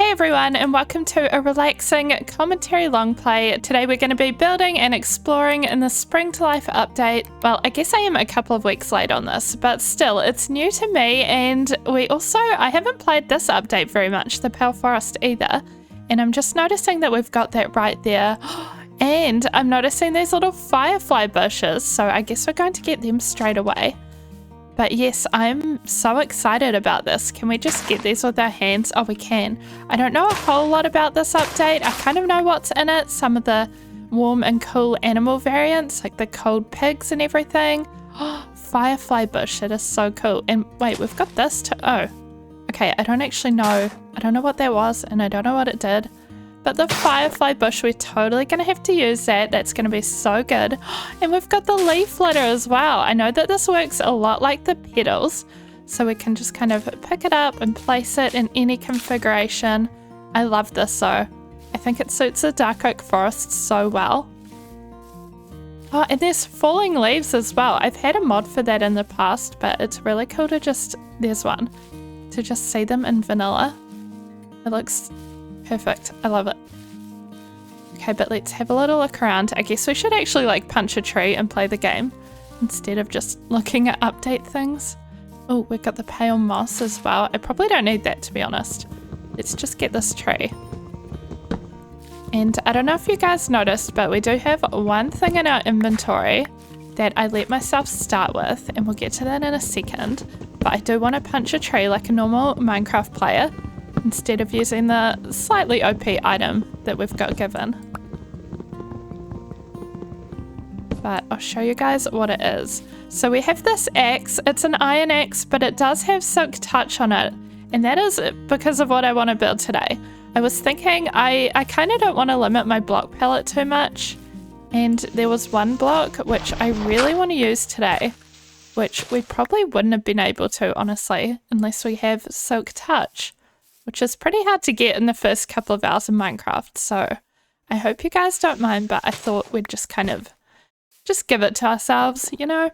Hey everyone, and welcome to a relaxing commentary long play. Today we're going to be building and exploring in the Spring to Life update. Well, I guess I am a couple of weeks late on this, but still, it's new to me, and I haven't played this update very much, the Pale Forest either, and I'm just noticing that we've got that right there. And I'm noticing these little firefly bushes, so I guess we're going to get them straight away. But yes, I'm so excited about this. Can we just get these with our hands? Oh, we can. I don't know a whole lot about this update. I kind of know what's in it. Some of the warm and cool animal variants, like the cold pigs and everything. Oh, firefly bush. It is so cool. And wait, we've got this too. Oh, okay. I don't actually know. I don't know what that was, and I don't know what it did. But the firefly bush, we're totally going to have to use that. That's going to be so good. And we've got the leaf litter as well. I know that this works a lot like the petals, so we can just kind of pick it up and place it in any configuration. I love this though. I think it suits the dark oak forest so well. Oh, and there's falling leaves as well. I've had a mod for that in the past, but it's really cool to there's one, to just see them in vanilla. It looks perfect. I love it. Okay, but let's have a little look around. I guess we should actually like punch a tree and play the game instead of just looking at update things. Oh, we've got the pale moss as well. I probably don't need that, to be honest. Let's just get this tree. And I don't know if you guys noticed, but we do have one thing in our inventory that I let myself start with, and we'll get to that in a second. But I do want to punch a tree like a normal Minecraft player, instead of using the slightly OP item that we've got given. But I'll show you guys what it is. So we have this axe. It's an iron axe, but it does have silk touch on it. And that is because of what I want to build today. I was thinking I kind of don't want to limit my block palette too much. And there was one block which I really want to use today, which we probably wouldn't have been able to, honestly, unless we have silk touch, which is pretty hard to get in the first couple of hours of Minecraft. So I hope you guys don't mind, but I thought we'd just kind of give it to ourselves, you know?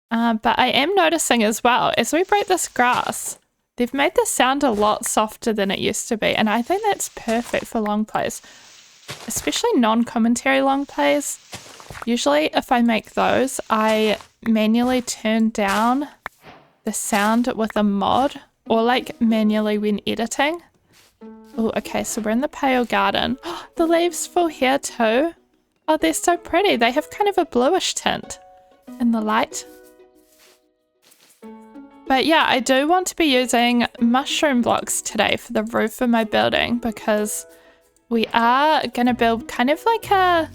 But I am noticing as well, as we break this grass, they've made the sound a lot softer than it used to be. And I think that's perfect for long plays, especially non-commentary long plays. Usually if I make those, I manually turn down the sound with a mod, or like manually when editing. Oh, okay, so we're in the pale garden. The leaves fall here too. Oh, they're so pretty. They have kind of a bluish tint in the light. But yeah, I do want to be using mushroom blocks today for the roof of my building, because we are going to build kind of like a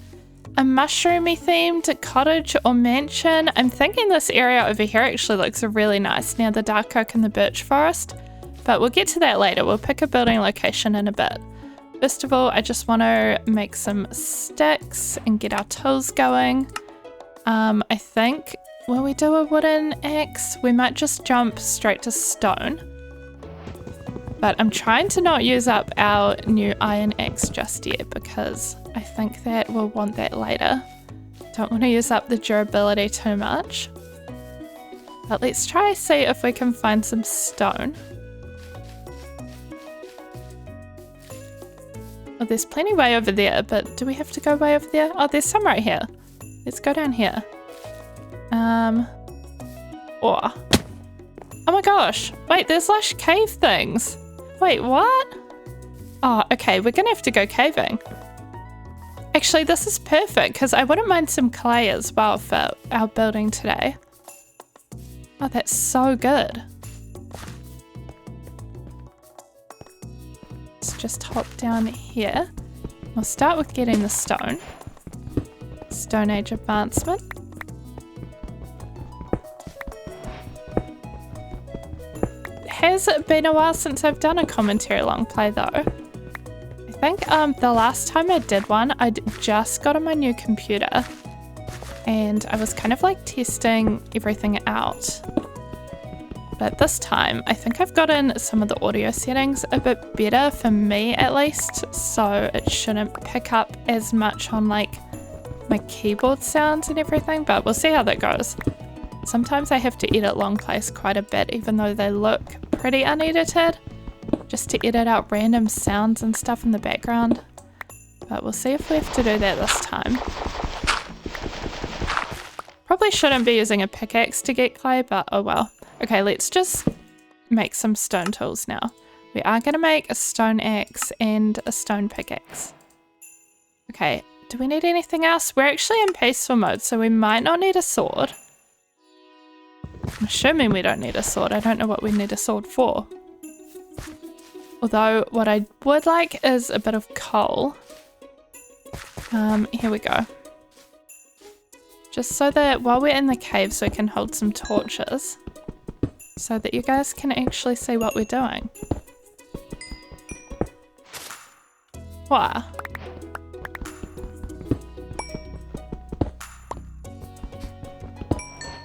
mushroomy themed cottage or mansion. I'm thinking this area over here actually looks really nice near the dark oak and the birch forest, but we'll get to that later. We'll pick a building location in a bit. First of all, I just want to make some sticks and get our tools going. I think when we do a wooden axe, we might just jump straight to stone, but I'm trying to not use up our new iron axe just yet, because I think that we'll want that later. Don't want to use up the durability too much. But let's try see if we can find some stone. Oh, there's plenty way over there, but do we have to go way over there? Oh, there's some right here. Let's go down here. Oh my gosh. Wait, there's lush cave things. Wait, what? Oh, okay, we're gonna have to go caving. Actually, this is perfect, because I wouldn't mind some clay as well for our building today. Oh, that's so good. Let's just hop down here. We'll start with getting the stone. Stone Age advancement. Has it been a while since I've done a commentary long play though? I think the last time I did one, I just got on my new computer and I was kind of like testing everything out. But this time, I think I've gotten some of the audio settings a bit better, for me at least, so it shouldn't pick up as much on like my keyboard sounds and everything, but we'll see how that goes. Sometimes I have to edit long plays quite a bit, even though they look pretty unedited. just to edit out random sounds and stuff in the background. But we'll see if we have to do that this time. Probably shouldn't be using a pickaxe to get clay, but oh well. Okay, let's just make some stone tools now. We are going to make a stone axe and a stone pickaxe. Okay, do we need anything else? We're actually in peaceful mode, so we might not need a sword. I'm assuming we don't need a sword. I don't know what we need a sword for. Although what I would like is a bit of coal. Here we go. Just so that while we're in the caves we can hold some torches. So that you guys can actually see what we're doing. Wow.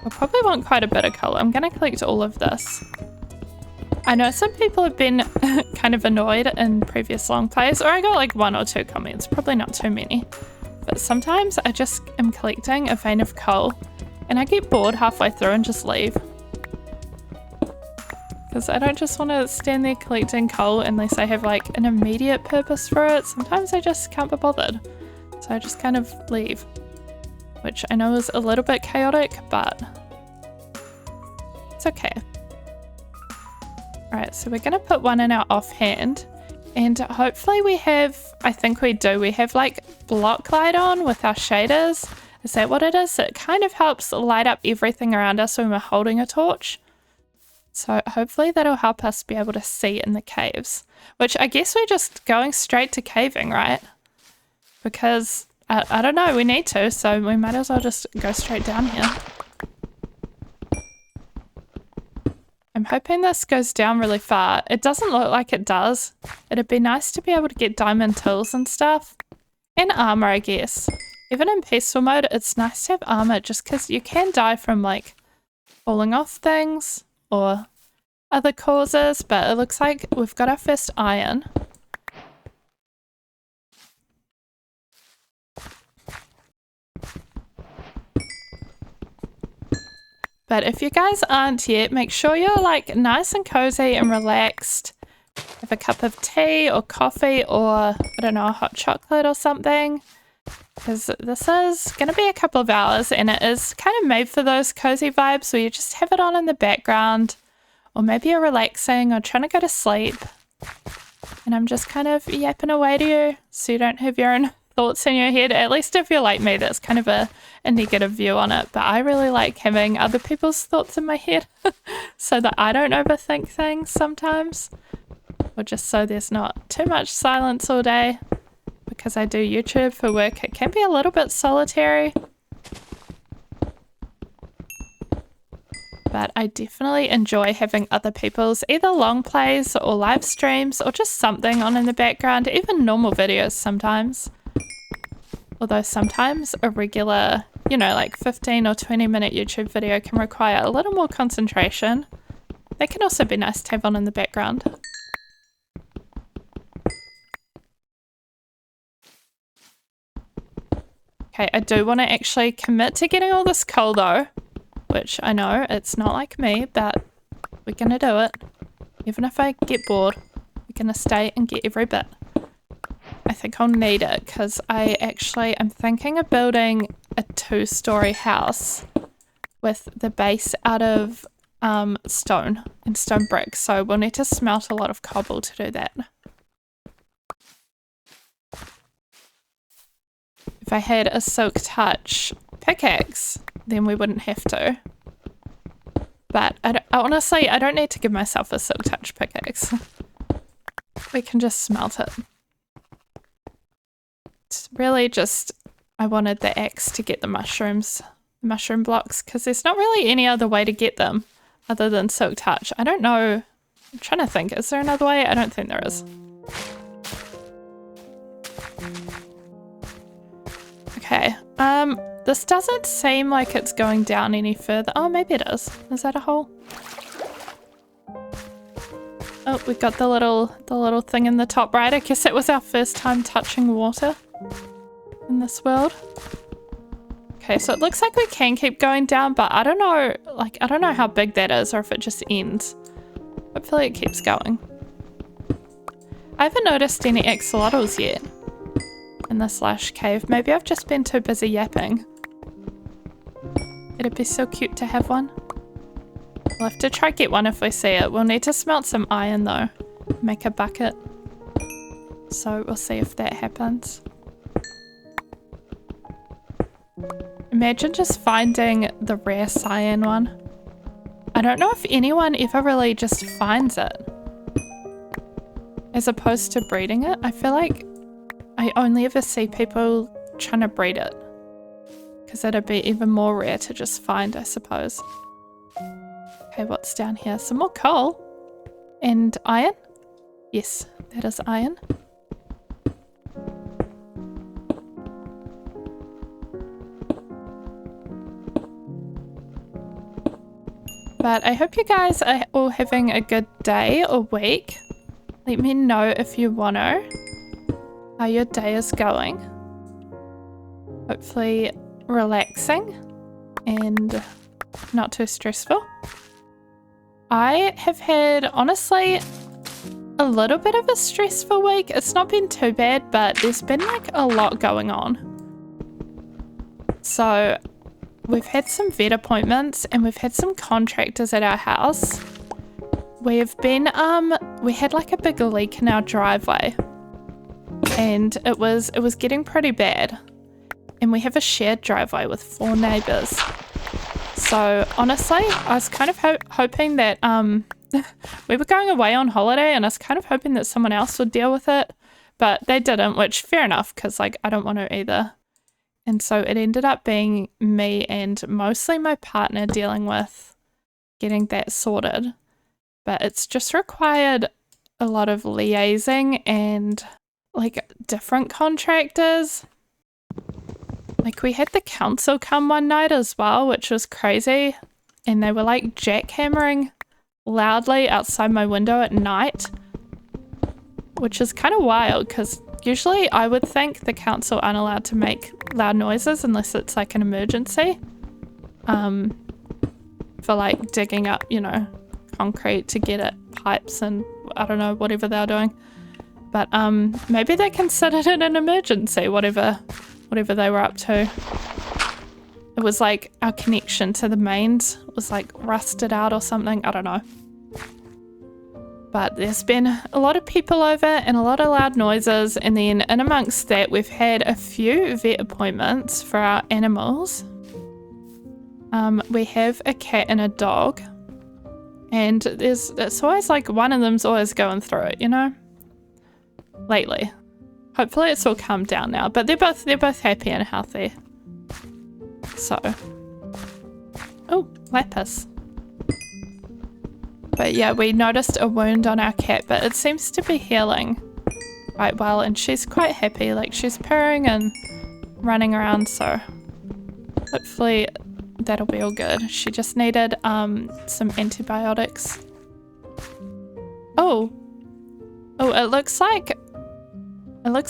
We'll probably want quite a bit of coal. I'm going to collect all of this. I know some people have been kind of annoyed in previous long plays, or I got like 1 or 2 comments, probably not too many. But sometimes I just am collecting a vein of coal and I get bored halfway through and just leave. Because I don't just want to stand there collecting coal unless I have like an immediate purpose for it. Sometimes I just can't be bothered. So I just kind of leave. Which I know is a little bit chaotic, but it's okay. Alright, so we're going to put one in our offhand. And hopefully we have, I think we do, we have like block light on with our shaders. Is that what it is? It kind of helps light up everything around us when we're holding a torch. So hopefully that'll help us be able to see in the caves. Which I guess we're just going straight to caving, right? Because, I don't know, we need to, so we might as well just go straight down here. I'm hoping this goes down really far. It doesn't look like it does. It'd be nice to be able to get diamond tools and stuff. And armor, I guess. Even in peaceful mode, it's nice to have armor just because you can die from like falling off things or other causes, but it looks like we've got our first iron. But if you guys aren't yet, make sure you're like nice and cozy and relaxed. Have a cup of tea or coffee or, I don't know, a hot chocolate or something. Because this is going to be a couple of hours and it is kind of made for those cozy vibes where you just have it on in the background. Or maybe you're relaxing or trying to go to sleep. And I'm just kind of yapping away to you so you don't have your own thoughts in your head. At least if you're like me, that's kind of a negative view on it. But I really like having other people's thoughts in my head so that I don't overthink things sometimes. Or just so there's not too much silence all day. Because I do YouTube for work, it can be a little bit solitary. But I definitely enjoy having other people's either long plays or live streams or just something on in the background, even normal videos sometimes. Although sometimes a regular, you know, like 15 or 20-minute YouTube video can require a little more concentration. They can also be nice to have on in the background. Okay, I do want to actually commit to getting all this coal though, which I know it's not like me, but we're going to do it. Even if I get bored, we're going to stay and get every bit. I think I'll need it because I'm thinking of building a 2-story house with the base out of stone and stone brick. So we'll need to smelt a lot of cobble to do that. If I had a silk touch pickaxe, then we wouldn't have to. But honestly, I don't need to give myself a silk touch pickaxe. We can just smelt it. It's really just, I wanted the axe to get the mushroom blocks, because there's not really any other way to get them other than silk touch. I don't know. I'm trying to think. Is there another way? I don't think there is. Okay, this doesn't seem like it's going down any further. Oh, maybe it is. Is that a hole? Oh, we got the little thing in the top right. I guess it was our first time touching water in this world. Okay, so it looks like we can keep going down, but I don't know how big that is or if it just ends. Hopefully it keeps going. I haven't noticed any axolotls yet in this lush cave. Maybe I've just been too busy yapping. It'd be so cute to have one. We'll have to try get one if we see it. We'll need to smelt some iron though. Make a bucket. So we'll see if that happens. Imagine just finding the rare cyan one. I don't know if anyone ever really just finds it. As opposed to breeding it. I feel like I only ever see people trying to breed it. Because it'd be even more rare to just find, I suppose. Okay, what's down here? Some more coal. And iron? Yes, that is iron. But I hope you guys are all having a good day or week. Let me know if you want to how your day is going. Hopefully relaxing and not too stressful. I have had, honestly, a little bit of a stressful week. It's not been too bad, but there's been like a lot going on. So we've had some vet appointments and we've had some contractors at our house. We've been, we had like a big leak in our driveway and it was getting pretty bad. And we have a shared driveway with 4 neighbors. So honestly, I was kind of hoping that, we were going away on holiday and I was kind of hoping that someone else would deal with it, but they didn't, which fair enough, because like I don't want to either. And so it ended up being me and mostly my partner dealing with getting that sorted. But it's just required a lot of liaising and like different contractors. Like we had the council come one night as well, which was crazy. And they were like jackhammering loudly outside my window at night, which is kind of wild because usually I would think the council aren't allowed to make loud noises unless it's like an emergency. For like digging up, you know, concrete to get at pipes and I don't know, whatever they're doing. But maybe they considered it an emergency, whatever they were up to. It was like our connection to the mains was like rusted out or something, I don't know. But there's been a lot of people over and a lot of loud noises, and then in amongst that we've had a few vet appointments for our animals. We have a cat and a dog, and it's always like one of them's always going through it, you know, lately. Hopefully it's all calmed down now, but they're both happy and healthy. So, oh, lapis. But yeah, we noticed a wound on our cat, but it seems to be healing quite well, and she's quite happy. Like she's purring and running around, so hopefully that'll be all good. She just needed some antibiotics. Oh, it looks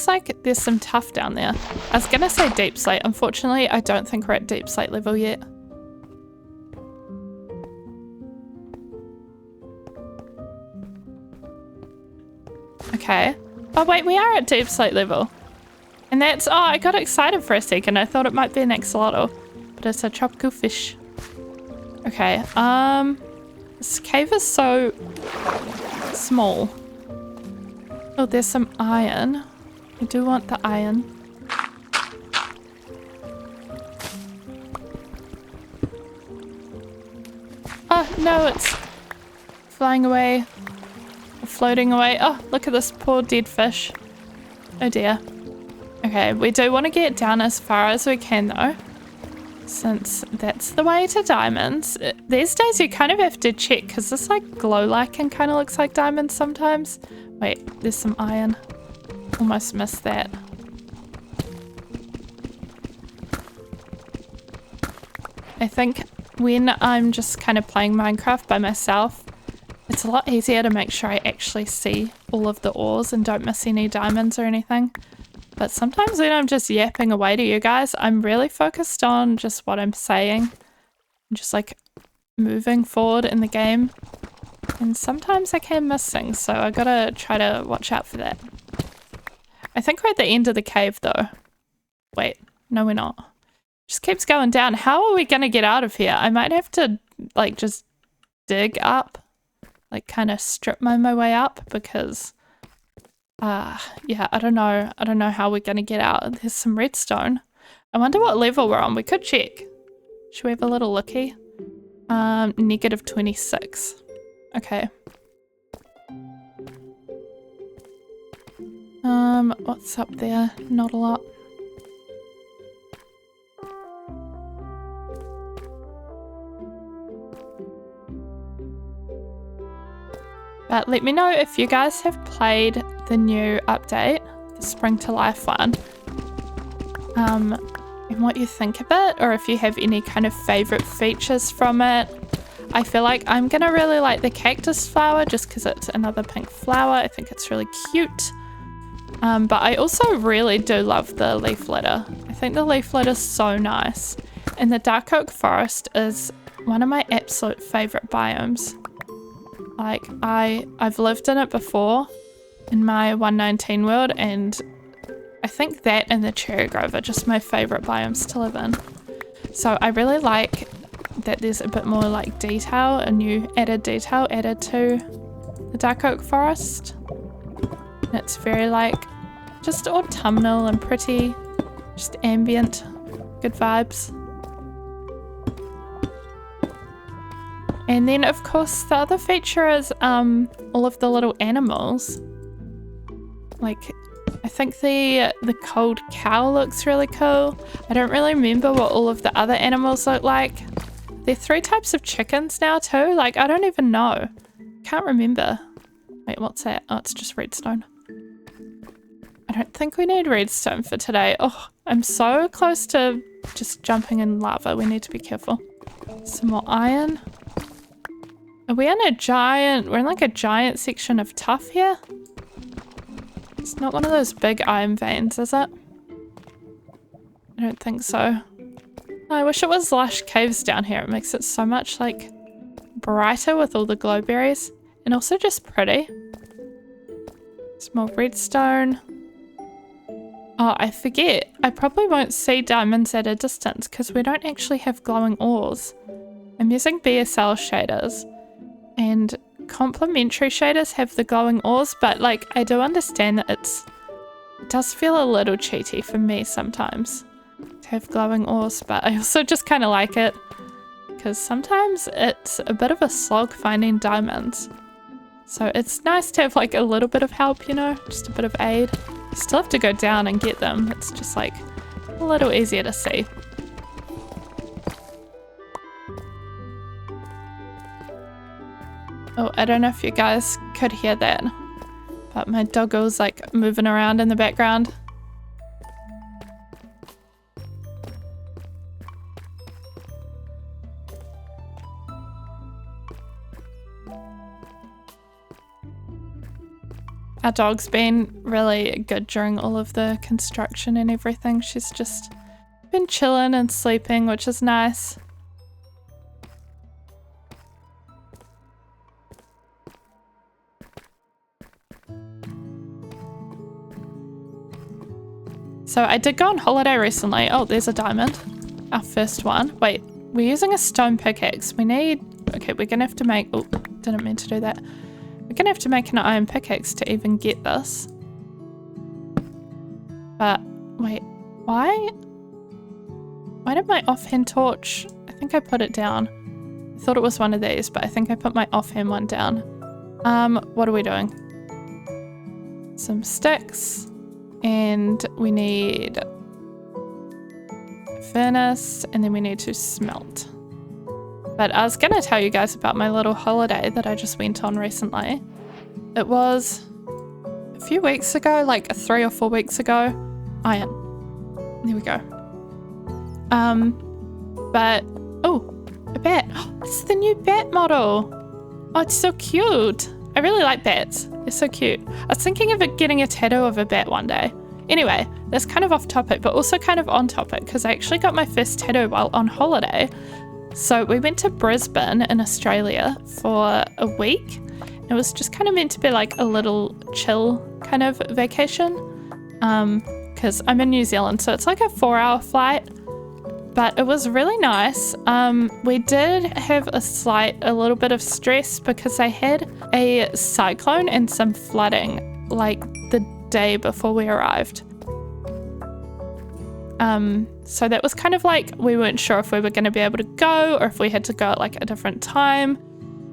like there's some tuff down there. I was gonna say deep slate. Unfortunately, I don't think we're at deep slate level yet. Okay. Oh wait, we are at deep slate level. And that's, oh, I got excited for a second. I thought it might be an axolotl, but it's a tropical fish. Okay, this cave is so small. Oh, there's some iron. I do want the iron. Oh, no, it's flying away. Floating away. Oh, look at this poor dead fish. Oh dear. Okay, we do want to get down as far as we can though, since that's the way to diamonds. These days you kind of have to check because this like glow lichen kind of looks like diamonds sometimes. Wait, there's some iron. Almost missed that. I think when I'm just kind of playing Minecraft by myself, it's a lot easier to make sure I actually see all of the ores and don't miss any diamonds or anything. But sometimes when I'm just yapping away to you guys, I'm really focused on just what I'm saying. I'm just like moving forward in the game. And sometimes I can miss things, so I gotta try to watch out for that. I think we're at the end of the cave though. Wait, no we're not. Just keeps going down. How are we gonna get out of here? I might have to like just dig up. Like kind of strip mine my way up because yeah, I don't know how we're gonna get out. There's some redstone. I wonder what level we're on. We could check. Should we have a little looky? Negative 26. Okay. What's up there? Not a lot. But let me know if you guys have played the new update, the Spring to Life one, and what you think of it, or if you have any kind of favorite features from it. I feel like I'm gonna really like the cactus flower just because it's another pink flower. I think it's really cute. But I also really do love the leaf litter. I think the leaf litter is so nice. And the dark oak forest is one of my absolute favorite biomes. Like I've lived in it before in my 119 world, and I think that and the cherry grove are just my favorite biomes to live in. So I really like that there's a bit more like detail, a new added detail added to the dark oak forest. And it's very like just autumnal and pretty, just ambient, good vibes. And then of course the other feature is all of the little animals. Like I think the cold cow looks really cool. I don't really remember what all of the other animals look like. There are 3 types of chickens now too. Like I don't even know. Can't remember. Wait, what's that? Oh, it's just redstone. I don't think we need redstone for today. Oh, I'm so close to just jumping in lava. We need to be careful. Some more iron. Are we in a giant... We're in like a giant section of tuff here? It's not one of those big iron veins, is it? I don't think so. I wish it was lush caves down here. It makes it so much like brighter with all the glowberries. And also just pretty. Some more redstone. Oh, I forget. I probably won't see diamonds at a distance because we don't actually have glowing ores. I'm using BSL shaders. And complementary shaders have the glowing ores, but like I do understand that it does feel a little cheaty for me sometimes to have glowing ores, but I also just kind of like it because sometimes it's a bit of a slog finding diamonds. So it's nice to have like a little bit of help, you know, just a bit of aid. You still have to go down and get them. It's just like a little easier to see. Oh, I don't know if you guys could hear that, but my doggo's like moving around in the background. Our dog's been really good during all of the construction and everything. She's just been chilling and sleeping, which is nice. So I did go on holiday recently. Oh, there's a diamond. Our first one. Wait, we're using a stone pickaxe. We need... Okay, we're gonna have to make... Oh, didn't mean to do that. We're gonna have to make an iron pickaxe to even get this. But, wait, why? Why did my offhand torch... I think I put it down. I thought it was one of these, but I think I put my offhand one down. What are we doing? Some sticks. And we need a furnace, and then we need to smelt. But I was gonna tell you guys about my little holiday that I just went on recently. It was a few weeks ago, like 3 or 4 weeks ago. Iron. There we go. But, oh, a bat. Oh, it's the new bat model. Oh, it's so cute. I really like bats. They're so cute. I was thinking of getting a tattoo of a bat one day. Anyway, that's kind of off topic, but also kind of on topic because I actually got my first tattoo while on holiday. So we went to Brisbane in Australia for a week, It was just kind of meant to be like a little chill kind of vacation. Because I'm in New Zealand, so it's like a 4-hour flight. But it was really nice. We did have a little bit of stress because they had a cyclone and some flooding like the day before we arrived. So that was kind of like we weren't sure if we were going to be able to go or if we had to go at like a different time.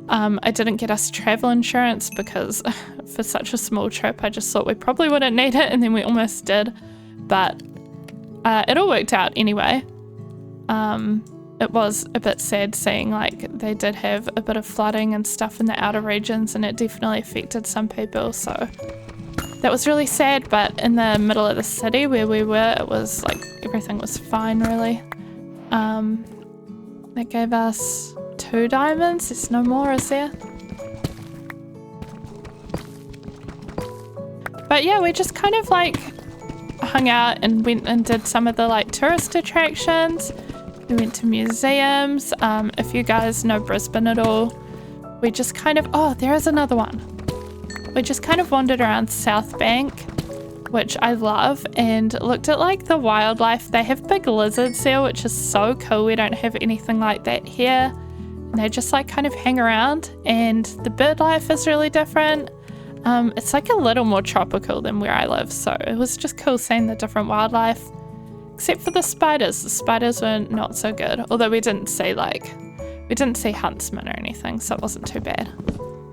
I didn't get us travel insurance because for such a small trip I just thought we probably wouldn't need it, and then we almost did. But it all worked out anyway. It was a bit sad seeing like they did have a bit of flooding and stuff in the outer regions, and it definitely affected some people, so that was really sad. But in the middle of the city where we were, it was like everything was fine really. That gave us 2 diamonds. There's no more, is there? But yeah, we just kind of like hung out and went and did some of the like tourist attractions. We went to museums. If you guys know Brisbane at all, we just kind of, oh, there is another one. We just kind of wandered around South Bank, which I love, and looked at like the wildlife. They have big lizards there, which is so cool. We don't have anything like that here. And they just like kind of hang around, and the bird life is really different. It's like a little more tropical than where I live, so it was just cool seeing the different wildlife. Except for the spiders. The spiders were not so good. Although we didn't see huntsmen or anything, so it wasn't too bad.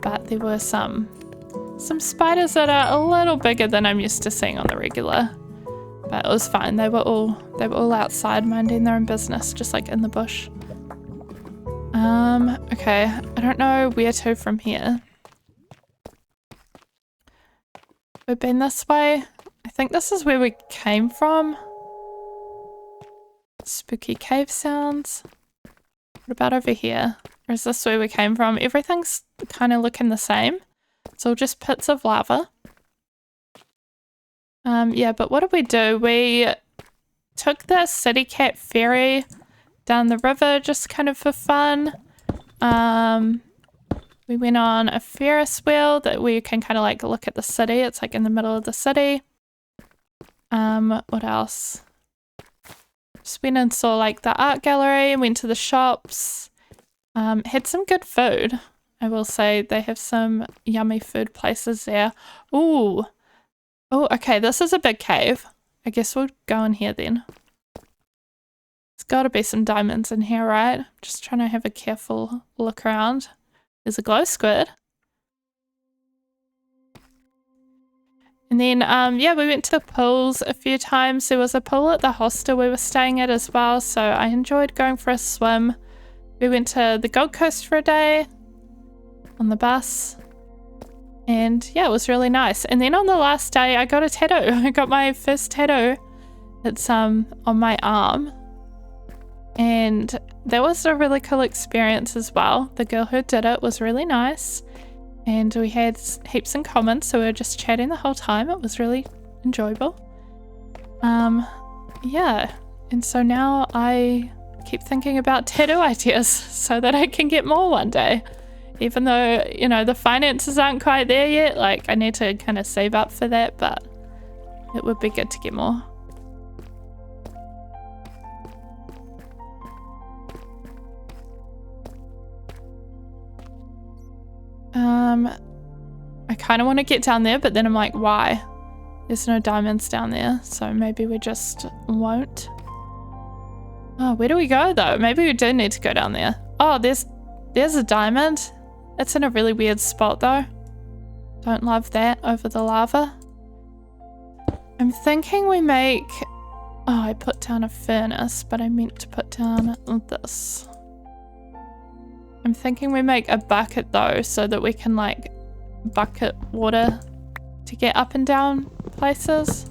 But there were some spiders that are a little bigger than I'm used to seeing on the regular. But it was fine. They were all outside minding their own business, just like in the bush. Okay. I don't know where to from here. We've been this way. I think this is where we came from. Spooky cave sounds. What about over here? Or is this where we came from? Everything's kind of looking the same. It's all just pits of lava. Yeah, but what did we do? We took the City Cat ferry down the river just kind of for fun. We went on a Ferris wheel that we can kind of like look at the city. It's like in the middle of the city. What else? Just went and saw like the art gallery and went to the shops. Had some good food. I will say they have some yummy food places there. Ooh. Oh, okay, this is a big cave. I guess we'll go in here then. There's got to be some diamonds in here, right? Just trying to have a careful look around. There's a glow squid. And then, yeah, we went to the pools a few times. There was a pool at the hostel we were staying at as well, so I enjoyed going for a swim. We went to the Gold Coast for a day on the bus. And yeah, it was really nice. And then on the last day, I got a tattoo. I got my first tattoo. It's on my arm. And that was a really cool experience as well. The girl who did it was really nice. And we had heaps in common, so we were just chatting the whole time. It was really enjoyable. Yeah. And so now I keep thinking about tattoo ideas so that I can get more one day. Even though, you know, the finances aren't quite there yet, like I need to kind of save up for that, but it would be good to get more. I kind of want to get down there, but then I'm like, why? There's no diamonds down there, so maybe we just won't. Oh, where do we go though? Maybe we do need to go down there. Oh, there's a diamond. It's in a really weird spot though. Don't love that over the lava. I'm thinking we make... Oh, I put down a furnace, but I meant to put down this. I'm thinking we make a bucket though, so that we can like bucket water to get up and down places.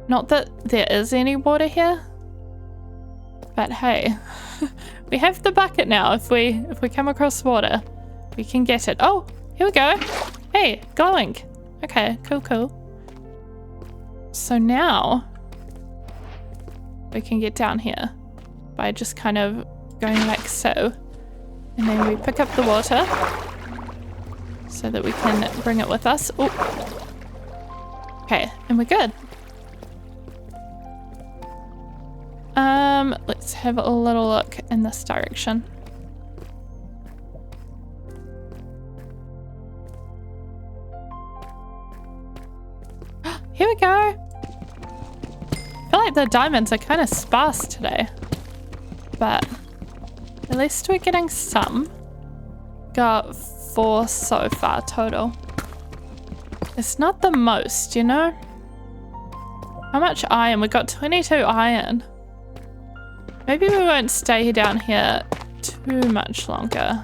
Not that there is any water here, but hey, we have the bucket now. If we come across water, we can get it. Oh, here we go. Hey, glowing. Okay, cool. So now we can get down here by just kind of going like so. And then we pick up the water. so that we can bring it with us. Oh. Okay, and we're good. Let's have a little look in this direction. Here we go. I feel like the diamonds are kind of sparse today, but at least we're getting some. Got 4 so far total. It's not the most, you know? How much iron? We got 22 iron. Maybe we won't stay down here too much longer.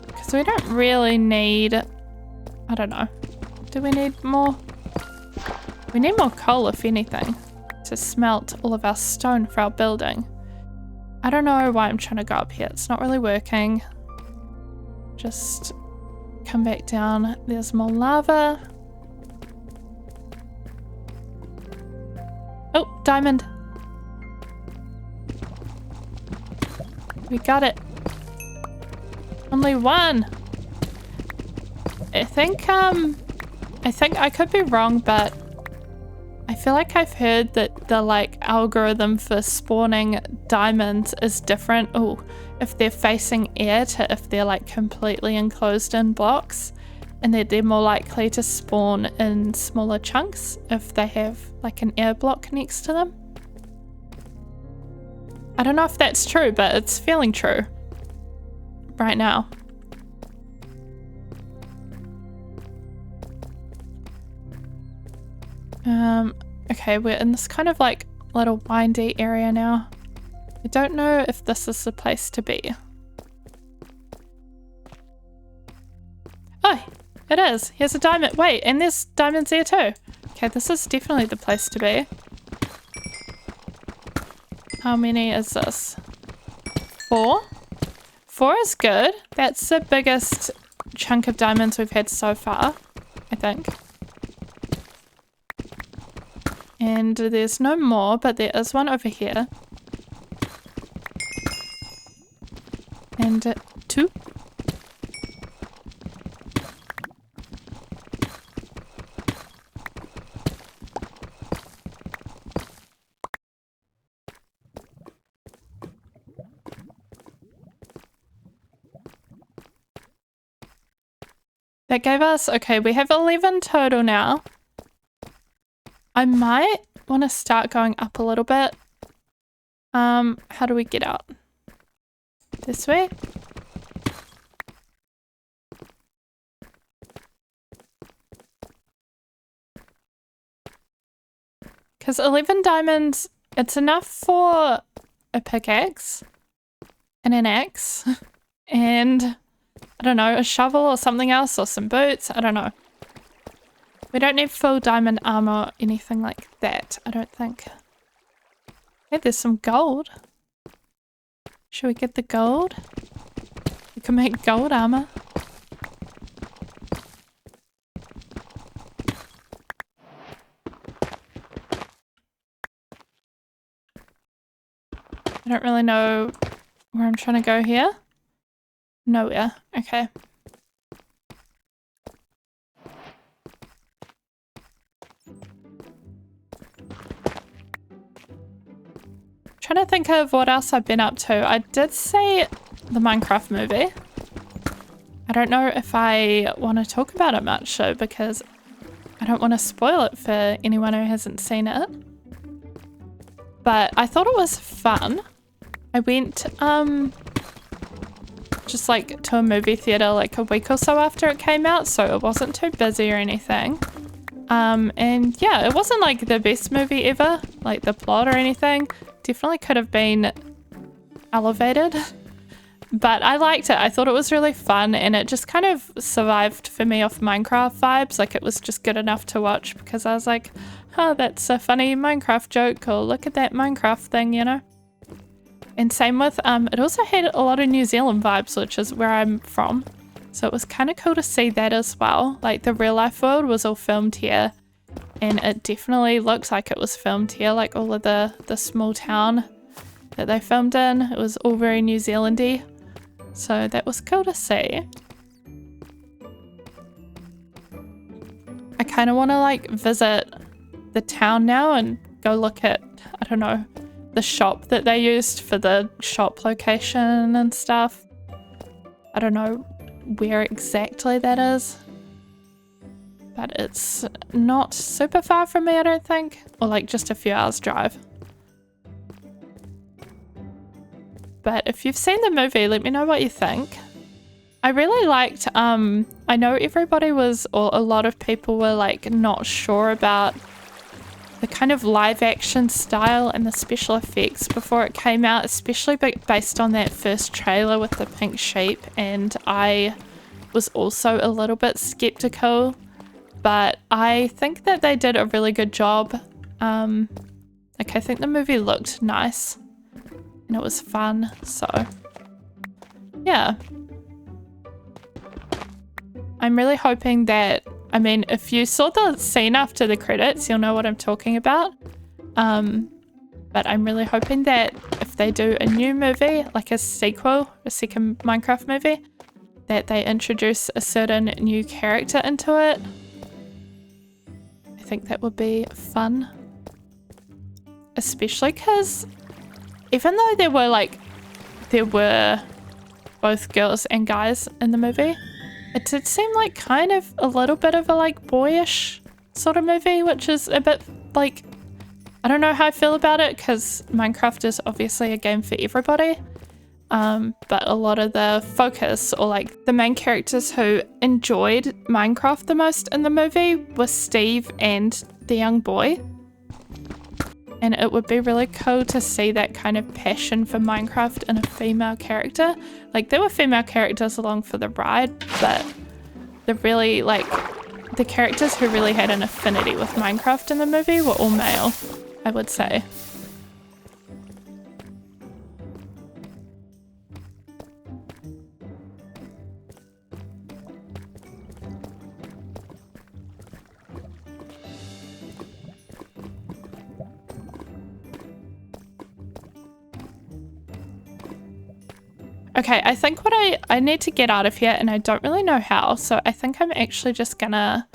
Because we don't really need... I don't know. Do we need more? We need more coal, if anything, to smelt all of our stone for our building. I don't know why I'm trying to go up here. It's not really working. Just come back down. There's more lava. Oh, diamond. We got it. Only 1. I think I could be wrong, but I feel like I've heard that the like algorithm for spawning diamonds is different. Oh, if they're facing air to if they're like completely enclosed in blocks, and they're more likely to spawn in smaller chunks if they have like an air block next to them. I don't know if that's true, but it's feeling true right now. Okay, we're in this kind of like little windy area now. I don't know if this is the place to be. Oh, it is. Here's a diamond. Wait, and there's diamonds there too. Okay, this is definitely the place to be. How many is this? 4? 4 is good. That's the biggest chunk of diamonds we've had so far, I think. And there's no more, but there is one over here. And 2. That gave us, okay, we have 11 total now. I might want to start going up a little bit. How do we get out? This way? Because 11 diamonds, it's enough for a pickaxe and an axe and I don't know, a shovel or something else or some boots. I don't know. We don't need full diamond armor or anything like that, I don't think. Hey, there's some gold. Should we get the gold? We can make gold armor. I don't really know where I'm trying to go here. Nowhere. Okay. Trying to think of what else I've been up to. I did say the Minecraft movie. I don't know if I want to talk about it much though, because I don't want to spoil it for anyone who hasn't seen it. But I thought it was fun. I went just like to a movie theater like a week or so after it came out, so it wasn't too busy or anything. And yeah, it wasn't like the best movie ever, like the plot or anything. Definitely could have been elevated, but I liked it. I thought it was really fun, and it just kind of survived for me off Minecraft vibes. Like it was just good enough to watch because I was like, oh, that's a funny Minecraft joke, or look at that Minecraft thing, you know? And same with, it also had a lot of New Zealand vibes, which is where I'm from. So it was kind of cool to see that as well. Like the real life world was all filmed here, and it definitely looked like it was filmed here, like all of the small town that they filmed in. It was all very New Zealandy, so that was cool to see. I kind of want to like visit the town now and go look at, I don't know, the shop that they used for the shop location and stuff. I don't know where exactly that is, but it's not super far from me, I don't think, or like just a few hours drive. But if you've seen the movie, let me know what you think. I really liked, I know everybody was, or a lot of people were like not sure about the kind of live action style and the special effects before it came out, especially based on that first trailer with the pink sheep, and I was also a little bit skeptical, but I think that they did a really good job. Like I think the movie looked nice and it was fun, so yeah. I'm really hoping that, I mean, if you saw the scene after the credits, you'll know what I'm talking about. But I'm really hoping that if they do a new movie, like a sequel, a second Minecraft movie, that they introduce a certain new character into it. I think that would be fun. Especially because even though there were both girls and guys in the movie, it did seem like kind of a little bit of a like boyish sort of movie, which is a bit like, I don't know how I feel about it because Minecraft is obviously a game for everybody. But a lot of the focus, or like the main characters who enjoyed Minecraft the most in the movie were Steve and the young boy. And it would be really cool to see that kind of passion for Minecraft in a female character. Like there were female characters along for the ride, but the really like the characters who really had an affinity with Minecraft in the movie were all male, I would say. Okay, I think what I need to get out of here, and I don't really know how, so I think I'm actually just gonna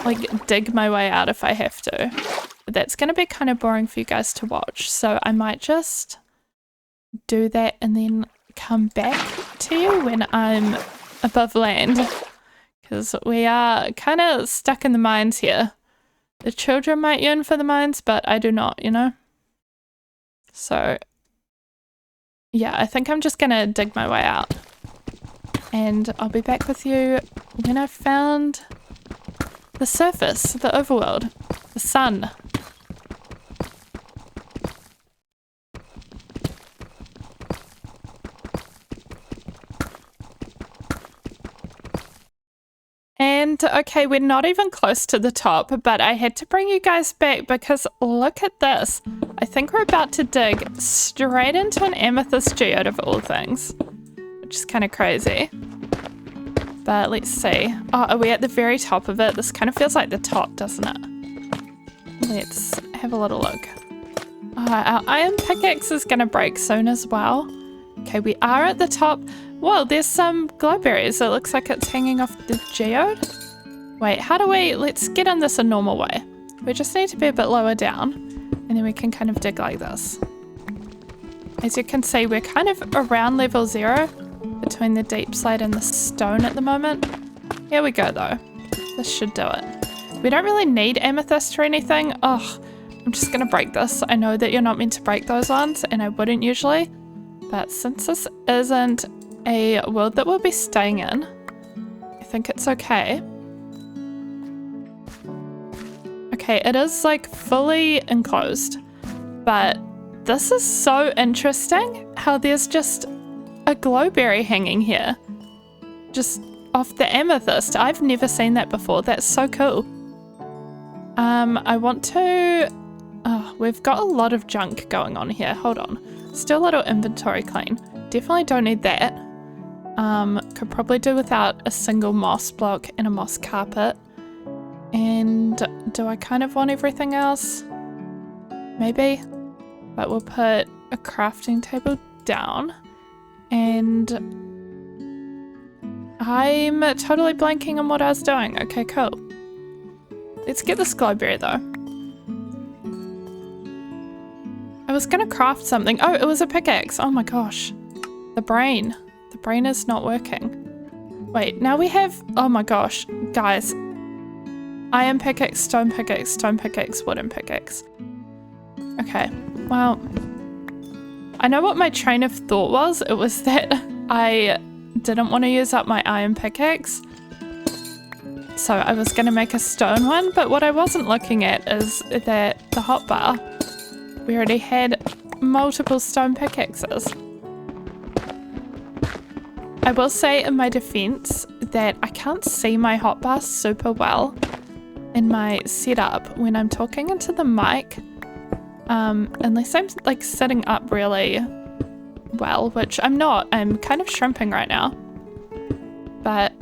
like dig my way out if I have to. But that's gonna be kind of boring for you guys to watch, so I might just do that and then come back to you when I'm above land, because we are kind of stuck in the mines here. The children might yearn for the mines, but I do not, you know? So yeah, I think I'm just gonna dig my way out, and I'll be back with you when I've found the surface, the overworld, the sun. And okay, we're not even close to the top, but I had to bring you guys back because look at this. I think we're about to dig straight into an amethyst geode of all things, which is kind of crazy. But let's see. Oh, are we at the very top of it? This kind of feels like the top, doesn't it? Let's have a little look. Our iron pickaxe is going to break soon as well. Okay, we are at the top. Whoa, there's some glowberries. It looks like it's hanging off the geode. Wait, how do we... Let's get in this a normal way. We just need to be a bit lower down, and then we can kind of dig like this. As you can see, we're kind of around level 0 between the deep slate and the stone at the moment. Here we go, though. This should do it. We don't really need amethyst or anything. Oh, I'm just going to break this. I know that you're not meant to break those ones, and I wouldn't usually. But since this isn't a world that we'll be staying in, I think it's okay. Okay, it is like fully enclosed, but this is so interesting how there's just a glowberry hanging here, just off the amethyst. I've never seen that before. That's so cool. I want to... Oh, we've got a lot of junk going on here. Hold on. Still a little inventory clean. Definitely don't need that. Could probably do without a single moss block and a moss carpet. And do I kind of want everything else? Maybe. But we'll put a crafting table down. And I'm totally blanking on what I was doing. Okay, cool. Let's get this glowberry though. I was gonna craft something. Oh, it was a pickaxe. Oh my gosh. The brain. The brain is not working. Wait, now we have... Oh my gosh. Guys. Iron pickaxe, stone pickaxe, wooden pickaxe. Okay, well... I know what my train of thought was. It was that I didn't want to use up my iron pickaxe. So I was going to make a stone one, but what I wasn't looking at is that the hotbar, we already had multiple stone pickaxes. I will say in my defense that I can't see my hotbar super well in my setup when I'm talking into the mic. Unless I'm like sitting up really well, which I'm not. I'm kind of shrimping right now. But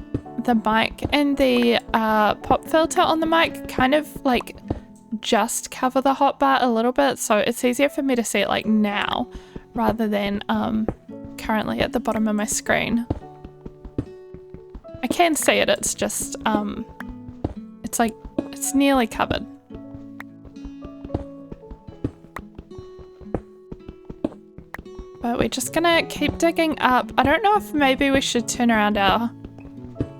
the mic and the pop filter on the mic kind of like just cover the hotbar a little bit, so it's easier for me to see it like now rather than currently at the bottom of my screen. I can see it, it's just it's like it's nearly covered. But we're just gonna keep digging up. I don't know if maybe we should turn around our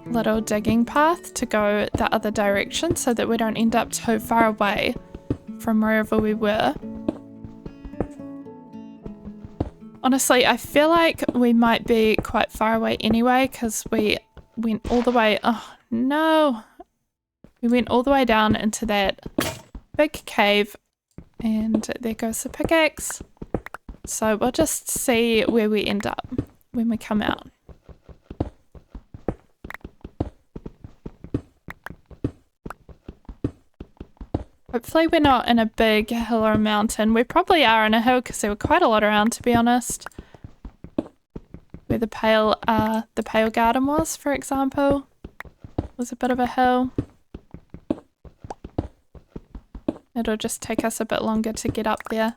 little digging path to go the other direction so that we don't end up too far away from wherever we were. Honestly, I feel like we might be quite far away anyway because we went all the way... Oh no! We went all the way down into that big cave and there goes the pickaxe. So we'll just see where we end up when we come out. Hopefully we're not in a big hill or a mountain. We probably are in a hill because there were quite a lot around, to be honest. Where the pale garden was, for example, was a bit of a hill. It'll just take us a bit longer to get up there.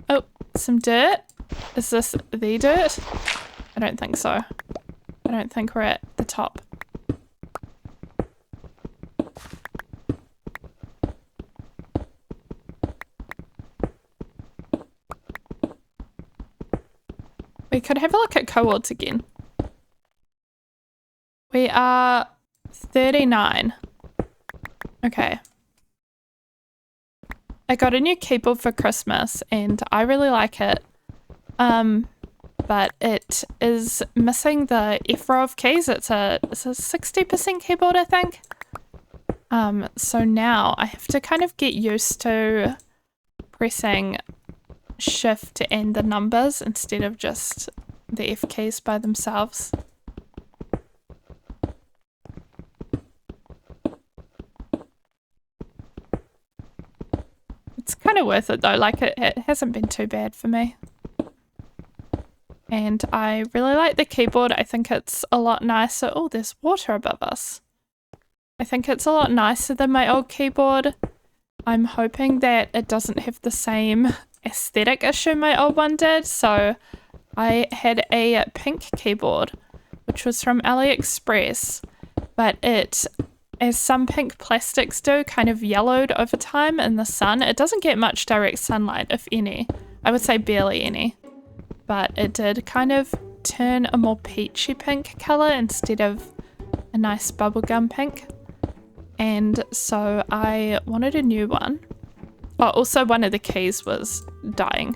Oh, some dirt. Is this the dirt? I don't think so. I don't think we're at the top. We could have a look at cohorts again. We are 39. Okay. I got a new keyboard for Christmas and I really like it. But it is missing the F row of keys. It's a 60% keyboard, I think. So now I have to kind of get used to pressing Shift and the numbers instead of just the F keys by themselves. It's kind of worth it though, like it hasn't been too bad for me. And I really like the keyboard. I think it's a lot nicer. Oh, there's water above us. I think it's a lot nicer than my old keyboard. I'm hoping that it doesn't have the same aesthetic issue my old one did. So I had a pink keyboard, which was from AliExpress, but it, as some pink plastics do, kind of yellowed over time in the sun. It doesn't get much direct sunlight, if any. I would say barely any. But it did kind of turn a more peachy pink colour instead of a nice bubblegum pink. And so I wanted a new one. Oh, also one of the keys was dying.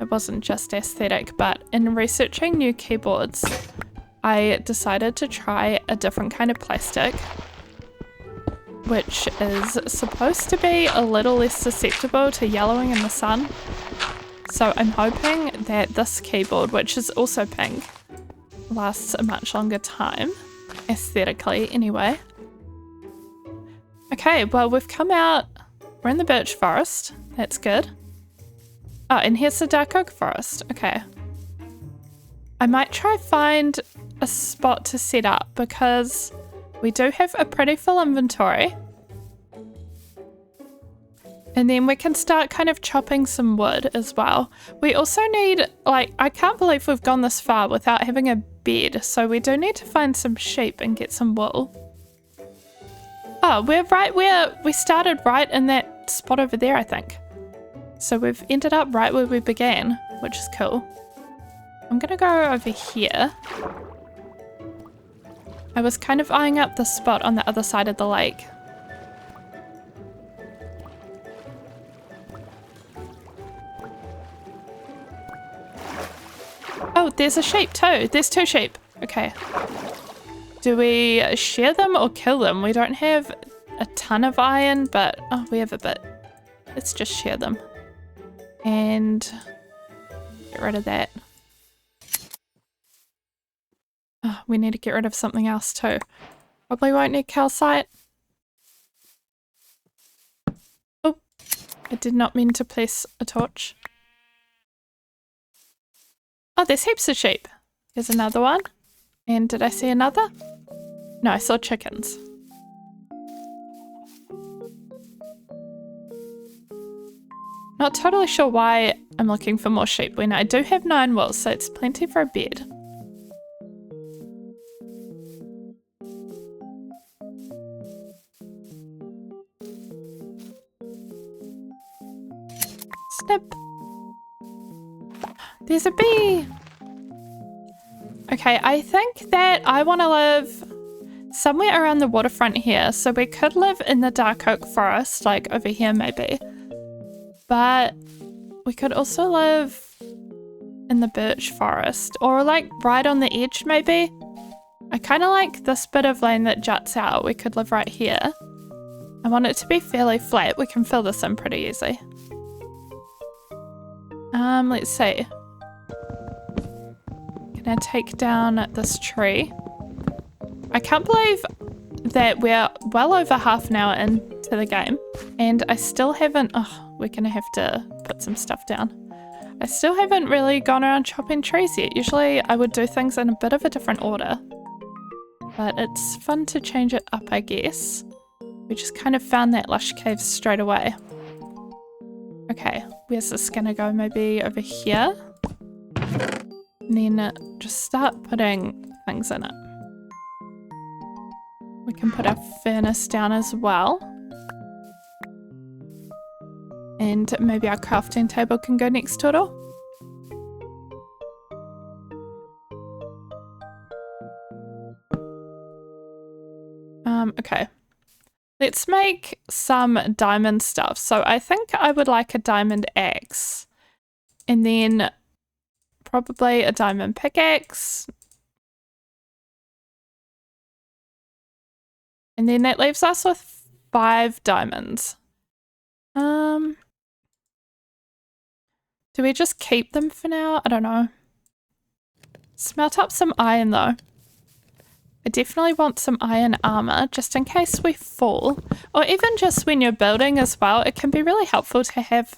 It wasn't just aesthetic, but in researching new keyboards, I decided to try a different kind of plastic, which is supposed to be a little less susceptible to yellowing in the sun. So I'm hoping that this keyboard, which is also pink, lasts a much longer time, aesthetically anyway. Okay, well we've come out, we're in the birch forest, that's good. Oh, and here's the dark oak forest, okay. I might try find a spot to set up because we do have a pretty full inventory. And then we can start kind of chopping some wood as well. We also need, like, I can't believe we've gone this far without having a bed. So we do need to find some sheep and get some wool. Oh, we're right where we started, right in that spot over there, I think. So we've ended up right where we began, which is cool. I'm gonna go over here. I was kind of eyeing up the spot on the other side of the lake. Oh, there's a sheep too. There's 2 sheep. Okay. Do we share them or kill them? We don't have a ton of iron, but oh, we have a bit. Let's just share them. And get rid of that. Oh, we need to get rid of something else too. Probably won't need calcite. Oh, I did not mean to place a torch. Oh, there's heaps of sheep. There's another one. And did I see another? No, I saw chickens. Not totally sure why I'm looking for more sheep when I do have 9 wool, so it's plenty for a bed. Snip. There's a bee. Okay, I think that I want to live somewhere around the waterfront here. So we could live in the dark oak forest, like over here maybe. But we could also live in the birch forest or like right on the edge maybe. I kind of like this bit of land that juts out. We could live right here. I want it to be fairly flat. We can fill this in pretty easy. Let's see. Gonna take down this tree. I can't believe that we're well over half an hour into the game and I still haven't, oh, we're gonna have to put some stuff down. I still haven't really gone around chopping trees yet. Usually I would do things in a bit of a different order, but it's fun to change it up, I guess. We just kind of found that lush cave straight away. Okay, where's this gonna go? Maybe over here? And then just start putting things in it. We can put our furnace down as well. And maybe our crafting table can go next to it all. Okay. Let's make some diamond stuff. So I think I would like a diamond axe. And then probably a diamond pickaxe. And then that leaves us with 5 diamonds. Do we just keep them for now? I don't know. Smelt up some iron though. I definitely want some iron armor just in case we fall. Or even just when you're building as well. It can be really helpful to have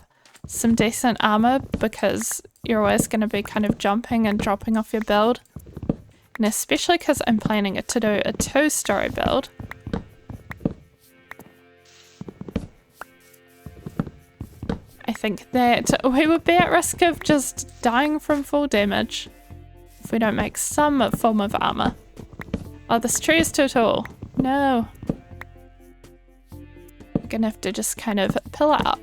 some decent armor because you're always going to be kind of jumping and dropping off your build. And especially because I'm planning to do a 2-story build. I think that we would be at risk of just dying from fall damage if we don't make some form of armor. Oh, this tree is too tall. No. We're gonna have to just kind of pillar up.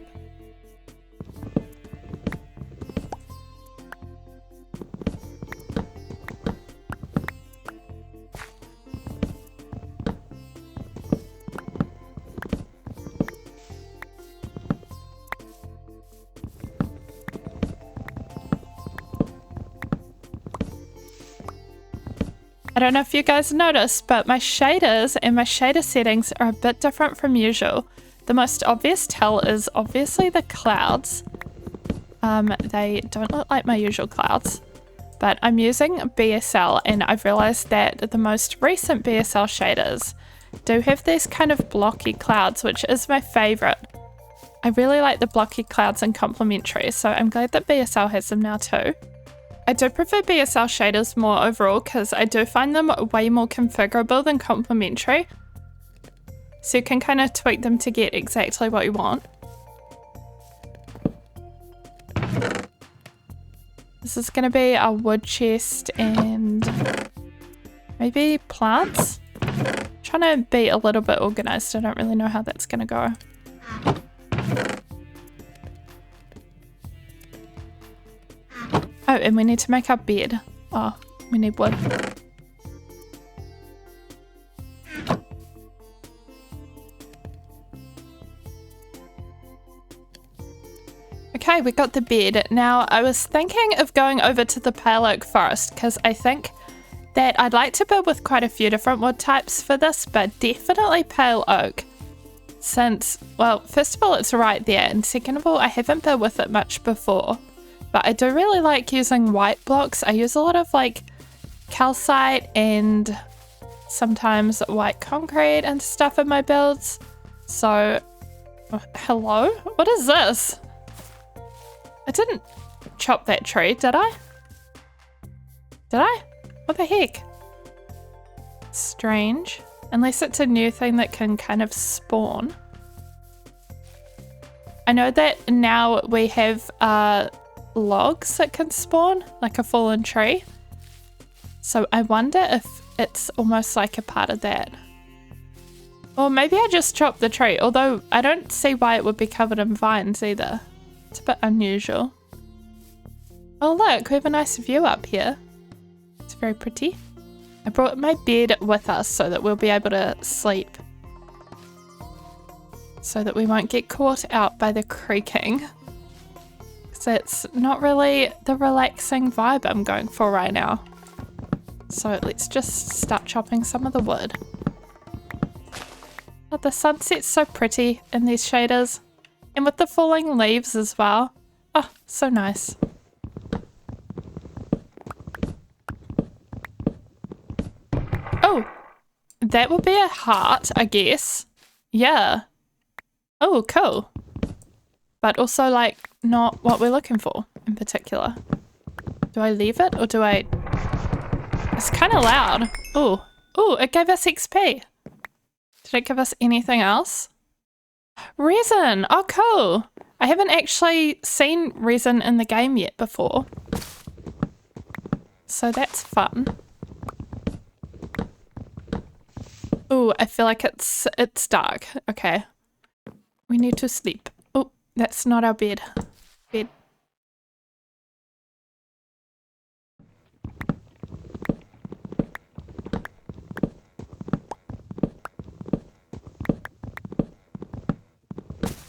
I don't know if you guys noticed, but my shaders and my shader settings are a bit different from usual. The most obvious tell is obviously the clouds. They don't look like my usual clouds, but I'm using BSL and I've realized that the most recent BSL shaders do have these kind of blocky clouds, which is my favorite. I really like the blocky clouds and complementary, so I'm glad that BSL has them now too. I do prefer BSL shaders more overall because I do find them way more configurable than complementary. So you can kind of tweak them to get exactly what you want. This is going to be our wood chest and maybe plants. Trying to be a little bit organized. I don't really know how that's going to go. Oh, and we need to make our bed. Oh, we need wood. Okay, we got the bed. Now, I was thinking of going over to the pale oak forest because I think that I'd like to build with quite a few different wood types for this, but definitely pale oak. Since, well, first of all, it's right there, and second of all, I haven't built with it much before. But I do really like using white blocks. I use a lot of like calcite and sometimes white concrete and stuff in my builds. So, hello? What is this? I didn't chop that tree, did I? Did I? What the heck? Strange. Unless it's a new thing that can kind of spawn. I know that now we have logs that can spawn, like a fallen tree. So I wonder if it's almost like a part of that. Or maybe I just chopped the tree, although I don't see why it would be covered in vines either. It's a bit unusual. Oh look, we have a nice view up here. It's very pretty. I brought my bed with us so that we'll be able to sleep. So that we won't get caught out by the creaking. Because it's not really the relaxing vibe I'm going for right now. So let's just start chopping some of the wood. Oh, the sunset's so pretty in these shaders. And with the falling leaves as well. Oh, so nice. Oh, that would be a heart, I guess. Yeah. Oh, cool. But also, like, not what we're looking for in particular. Do I leave it or do I... It's kind of loud. Oh, oh, it gave us XP. Did it give us anything else? Resin! Oh, cool! I haven't actually seen resin in the game yet before. So that's fun. Oh, I feel like it's dark. Okay. We need to sleep. Oh, that's not our bed. Bed.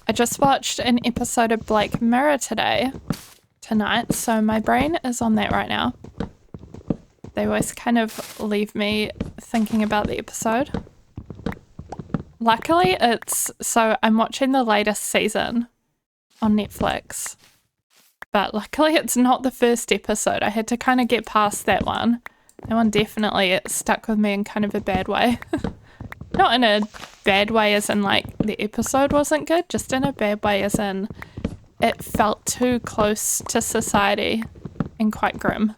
I just watched an episode of Black Mirror tonight, so my brain is on that right now. They always kind of leave me thinking about the episode. Luckily, so I'm watching the latest season on Netflix, but luckily it's not the first episode. I had to kind of get past that one. That one definitely stuck with me in kind of a bad way. Not in a bad way as in like the episode wasn't good, just in a bad way as in it felt too close to society and quite grim.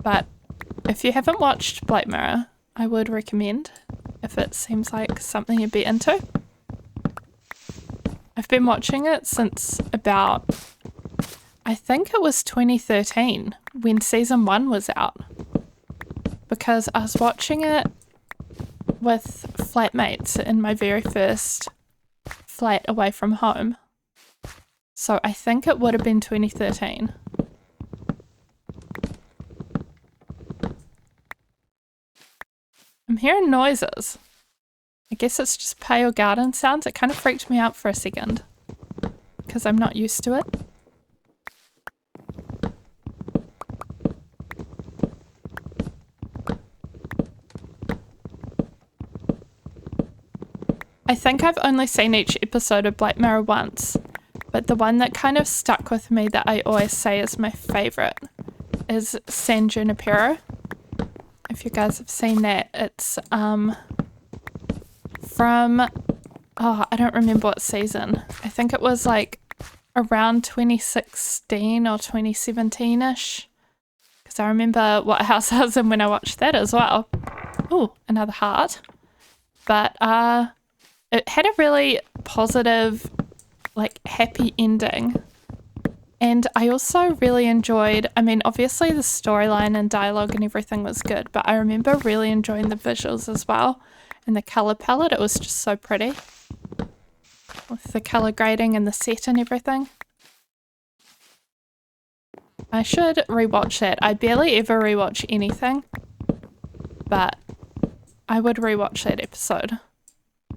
But if you haven't watched Black Mirror, I would recommend if it seems like something you'd be into. I've been watching it since about, I think it was 2013 when season 1 was out, because I was watching it with flatmates in my very first flat away from home. So I think it would have been 2013. I'm hearing noises. I guess it's just pale garden sounds. It kind of freaked me out for a second because I'm not used to it. I think I've only seen each episode of Black Mirror once, but the one that kind of stuck with me that I always say is my favourite is San Junipero. If you guys have seen that, it's from, oh, I don't remember what season. I think it was like around 2016 or 2017-ish, because I remember what house I was in when I watched that as well. Oh, another heart. But it had a really positive, like, happy ending. And I also really enjoyed, I mean, obviously the storyline and dialogue and everything was good, but I remember really enjoying the visuals as well. And the colour palette, it was just so pretty. With the colour grading and the set and everything. I should rewatch that. I barely ever rewatch anything, but I would rewatch that episode.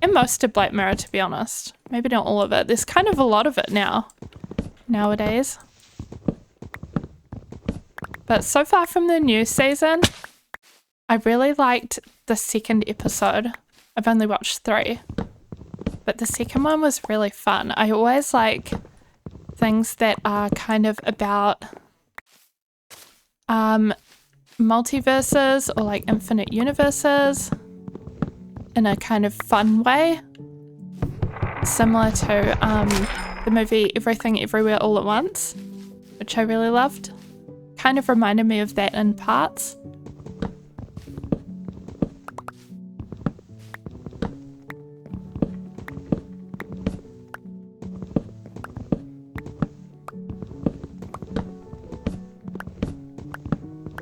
And most of Black Mirror, to be honest. Maybe not all of it. There's kind of a lot of it nowadays. But so far from the new season, I really liked the second episode. I've only watched 3. But the second one was really fun. I always like things that are kind of about multiverses or like infinite universes in a kind of fun way. Similar to the movie Everything Everywhere All at Once, which I really loved. Kind of reminded me of that in parts.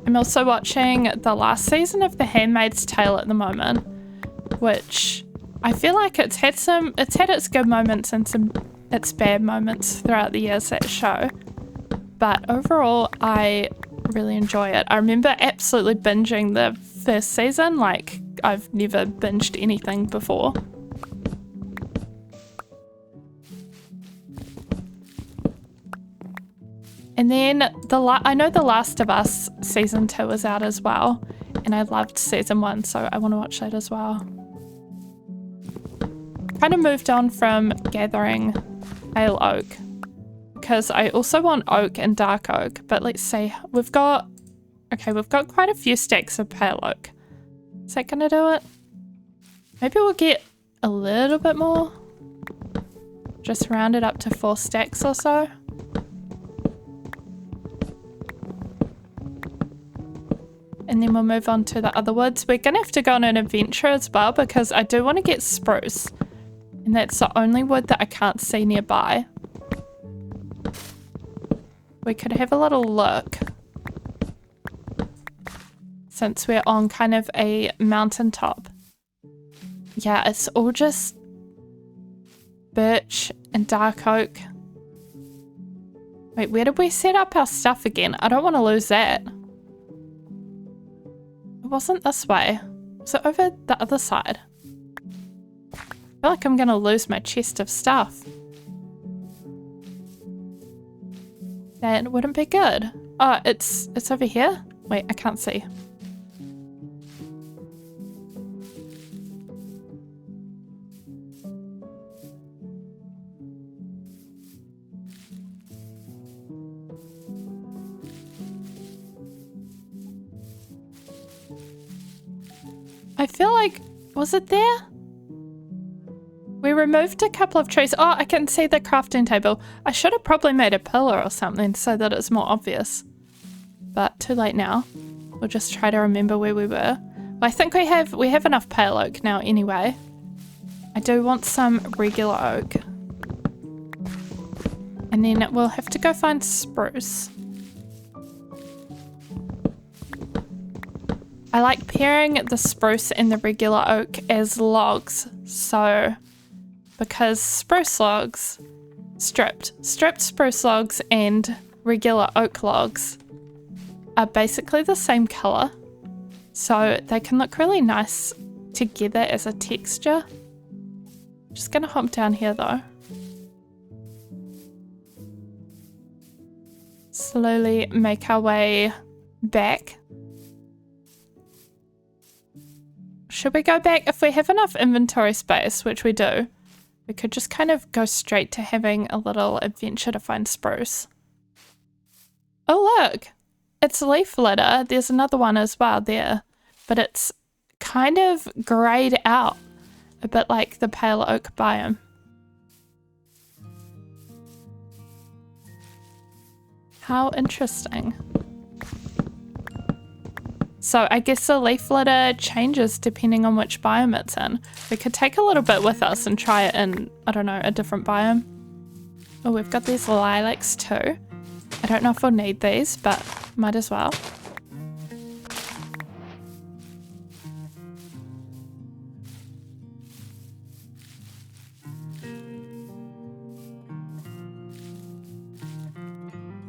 I'm also watching the last season of The Handmaid's Tale at the moment, which I feel like it's had its good moments and its bad moments throughout the years, that show. But overall, I really enjoy it. I remember absolutely binging the first season, like I've never binged anything before. And then I know The Last of Us season 2 is out as well, and I loved season 1, so I want to watch that as well. Kind of moved on from gathering pale oak because I also want oak and dark oak, but let's see. We've got quite a few stacks of pale oak. Is that gonna do it? Maybe we'll get a little bit more. Just round it up to 4 stacks or so. And then we'll move on to the other woods. We're gonna have to go on an adventure as well because I do want to get spruce. And that's the only wood that I can't see nearby. We could have a little look. Since we're on kind of a mountaintop. Yeah, it's all just birch and dark oak. Wait, where did we set up our stuff again? I don't want to lose that. It wasn't this way. Was it over the other side? I feel like I'm gonna lose my chest of stuff. That wouldn't be good. Oh, it's over here? Wait, I can't see. I feel like, was it there? We removed a couple of trees. Oh, I can see the crafting table. I should have probably made a pillar or something so that it's more obvious. But too late now. We'll just try to remember where we were. Well, I think we have enough pale oak now anyway. I do want some regular oak. And then we'll have to go find spruce. I like pairing the spruce and the regular oak as logs, so because spruce logs, stripped spruce logs and regular oak logs are basically the same color, so they can look really nice together as a texture. Just gonna hop down here though. Slowly make our way back. Should we go back? If we have enough inventory space, which we do, we could just kind of go straight to having a little adventure to find spruce. Oh look, it's leaf litter. There's another one as well there, but it's kind of grayed out, a bit like the pale oak biome. How interesting. So I guess the leaf litter changes depending on which biome it's in. We could take a little bit with us and try it in, I don't know, a different biome. Oh, we've got these lilacs too. I don't know if we'll need these, but might as well.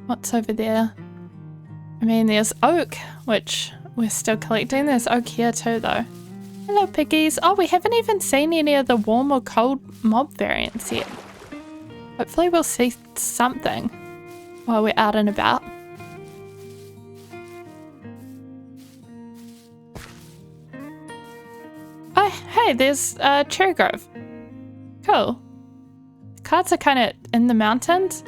What's over there? I mean, there's oak, which we're still collecting. There's oak here too, though. Hello, piggies. Oh, we haven't even seen any of the warm or cold mob variants yet. Hopefully we'll see something while we're out and about. Oh, hey, there's Cherry Grove. Cool. The cards are kind of in the mountains.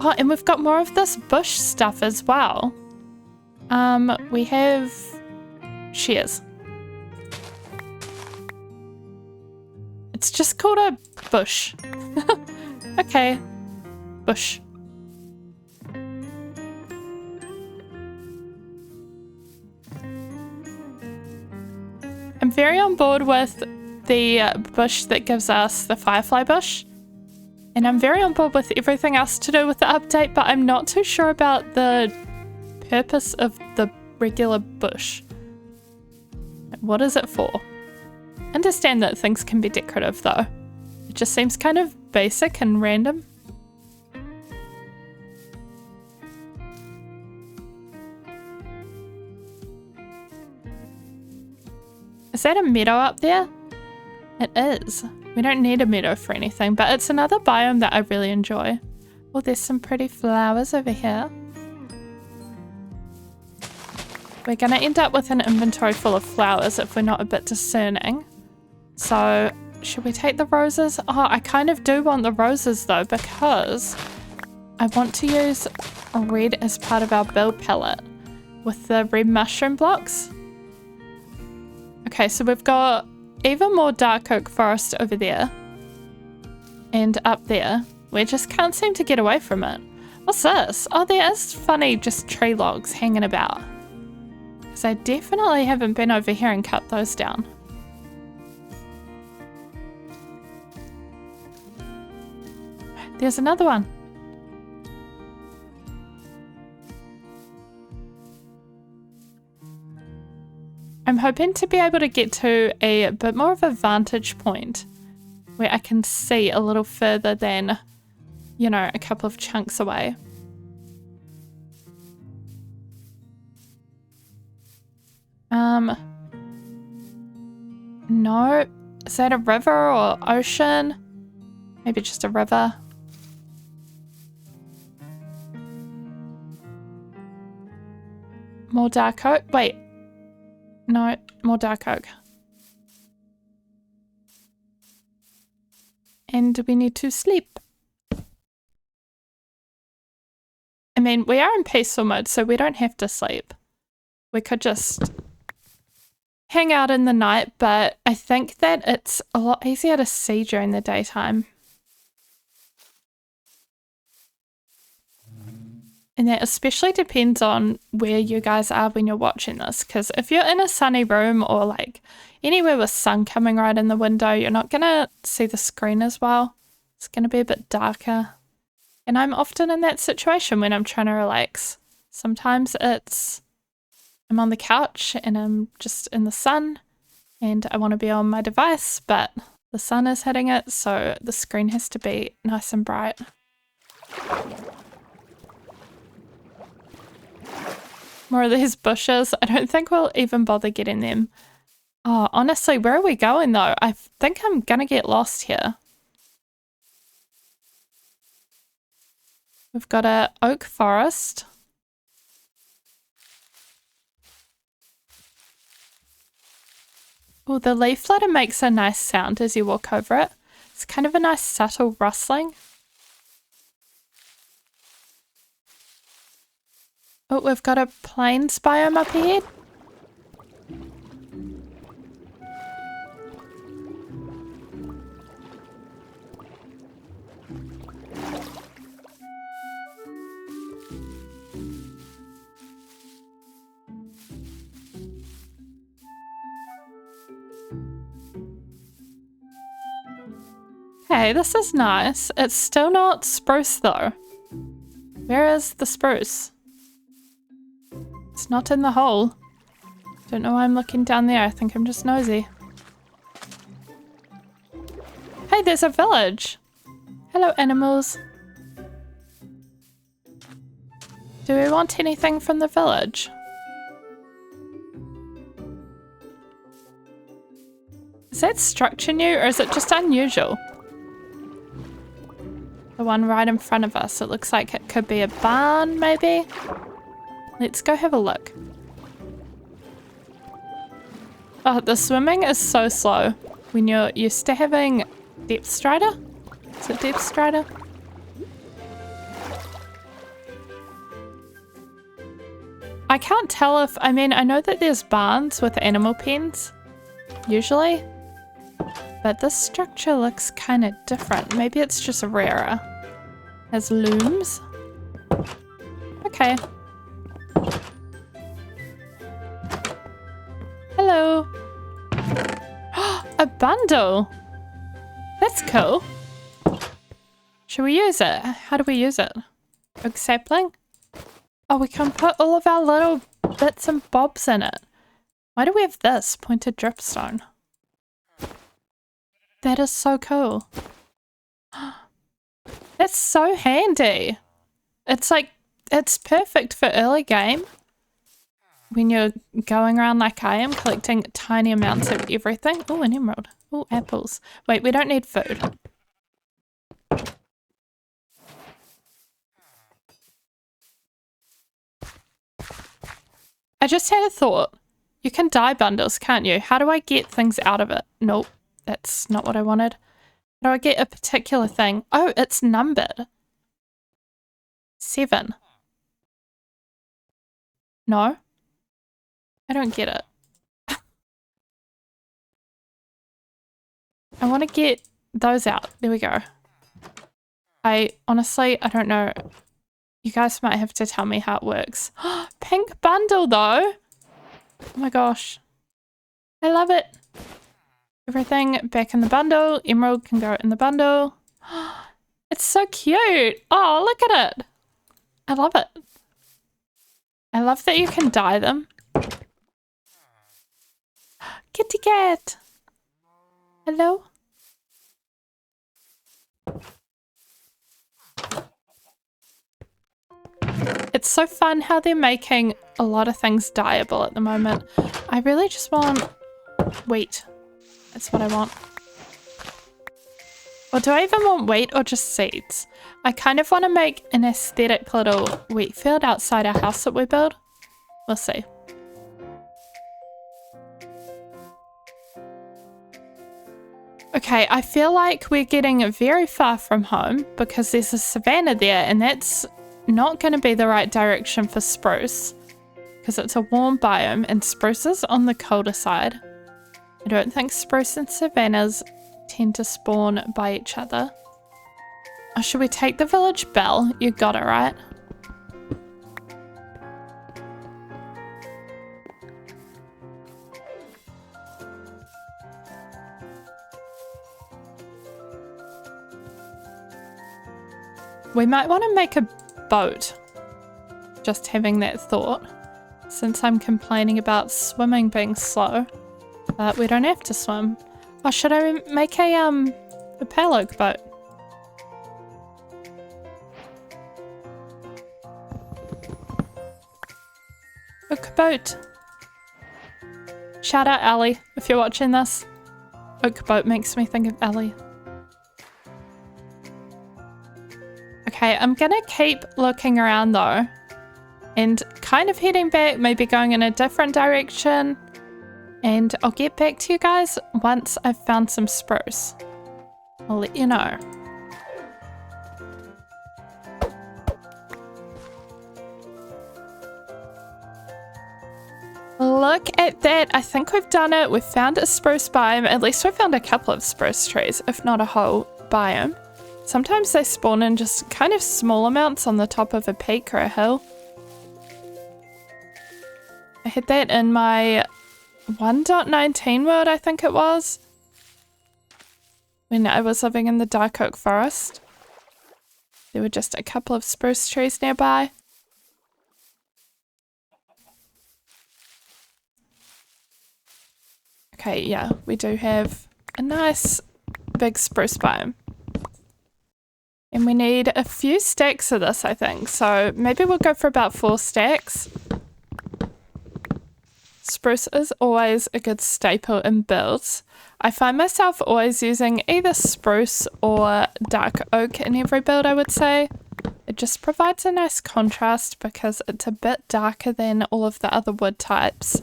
Oh, and we've got more of this bush stuff as well. We have shears. It's just called a bush. Okay. Bush. I'm very on board with the bush that gives us the firefly bush. And I'm very on board with everything else to do with the update, but I'm not too sure about the purpose of the regular bush. What is it for? Understand that things can be decorative though. It just seems kind of basic and random. Is that a meadow up there? It is. We don't need a meadow for anything, but it's another biome that I really enjoy. Oh, there's some pretty flowers over here. We're going to end up with an inventory full of flowers if we're not a bit discerning. So, should we take the roses? Oh, I kind of do want the roses though, because I want to use red as part of our build palette with the red mushroom blocks. Okay, so we've got even more dark oak forest over there and up there. We just can't seem to get away from it. What's this? Oh, there is funny just tree logs hanging about. Because I definitely haven't been over here and cut those down. There's another one. I'm hoping to be able to get to a bit more of a vantage point where I can see a little further than, you know, a couple of chunks away. No. Is that a river or ocean? Maybe just a river. More dark oak? Wait. No, more dark oak. And we need to sleep. I mean, we are in peaceful mode, so we don't have to sleep. We could just hang out in the night, but I think that it's a lot easier to see during the daytime. And that especially depends on where you guys are when you're watching this, because if you're in a sunny room or like anywhere with sun coming right in the window, you're not going to see the screen as well. It's going to be a bit darker. And I'm often in that situation when I'm trying to relax. Sometimes I'm on the couch and I'm just in the sun and I want to be on my device, but the sun is hitting it, so the screen has to be nice and bright. More of these bushes. I don't think we'll even bother getting them. Oh, honestly, where are we going though? I think I'm gonna get lost here. We've got a oak forest. Oh, the leaf flutter makes a nice sound as you walk over it. It's kind of a nice subtle rustling. Oh, we've got a plains biome up ahead. Okay, this is nice. It's still not spruce though. Where is the spruce? It's not in the hole. Don't know why I'm looking down there. I think I'm just nosy. Hey, there's a village. Hello, animals. Do we want anything from the village? Is that structure new or is it just unusual? The one right in front of us. It looks like it could be a barn, maybe? Let's go have a look. Oh, the swimming is so slow. When you're used to having depth strider? Is it depth strider? I can't tell if, I mean, I know that there's barns with animal pens, usually. But this structure looks kind of different. Maybe it's just rarer. Has looms. Okay. Hello. A bundle. That's cool. Should we use it? How do we use it? Oak sapling? Oh, we can put all of our little bits and bobs in it. Why do we have this? Pointed dripstone. That is so cool. That's so handy. It's like, it's perfect for early game. When you're going around like I am, collecting tiny amounts of everything. Oh, an emerald. Oh, apples. Wait, we don't need food. I just had a thought. You can dye bundles, can't you? How do I get things out of it? Nope, that's not what I wanted. How do I get a particular thing? Oh, it's numbered. 7. No? I don't get it. I want to get those out. There we go. I don't know. You guys might have to tell me how it works. Pink bundle though. Oh my gosh. I love it. Everything back in the bundle. Emerald can go in the bundle. It's so cute. Oh, look at it. I love it. I love that you can dye them. Kitty cat. Hello? It's so fun how they're making a lot of things dyeable at the moment. I really just want wheat. That's what I want. Or do I even want wheat or just seeds? I kind of want to make an aesthetic little wheat field outside our house that we build. We'll see. Okay, I feel like we're getting very far from home because there's a savanna there and that's not going to be the right direction for spruce because it's a warm biome and spruce is on the colder side. I don't think spruce and savannas tend to spawn by each other. Oh, should we take the village bell? You got it, right? We might want to make a boat. Just having that thought. Since I'm complaining about swimming being slow. But we don't have to swim. Oh, should I make a payload boat? Oak boat. Shout out Ellie if you're watching this. Oak boat makes me think of Ellie. Okay, I'm gonna keep looking around though. And kind of heading back, maybe going in a different direction. And I'll get back to you guys once I've found some spruce. I'll let you know. Look at that. I think we've done it. We've found a spruce biome. At least we found a couple of spruce trees, if not a whole biome. Sometimes they spawn in just kind of small amounts on the top of a peak or a hill. I had that in my 1.19 world, I think it was. when I was living in the dark oak forest. There were just a couple of spruce trees nearby. Okay, yeah, we do have a nice big spruce biome. And we need a few stacks of this, I think. So maybe we'll go for about 4 stacks. Spruce is always a good staple in builds. I find myself always using either spruce or dark oak in every build, I would say. It just provides a nice contrast because it's a bit darker than all of the other wood types.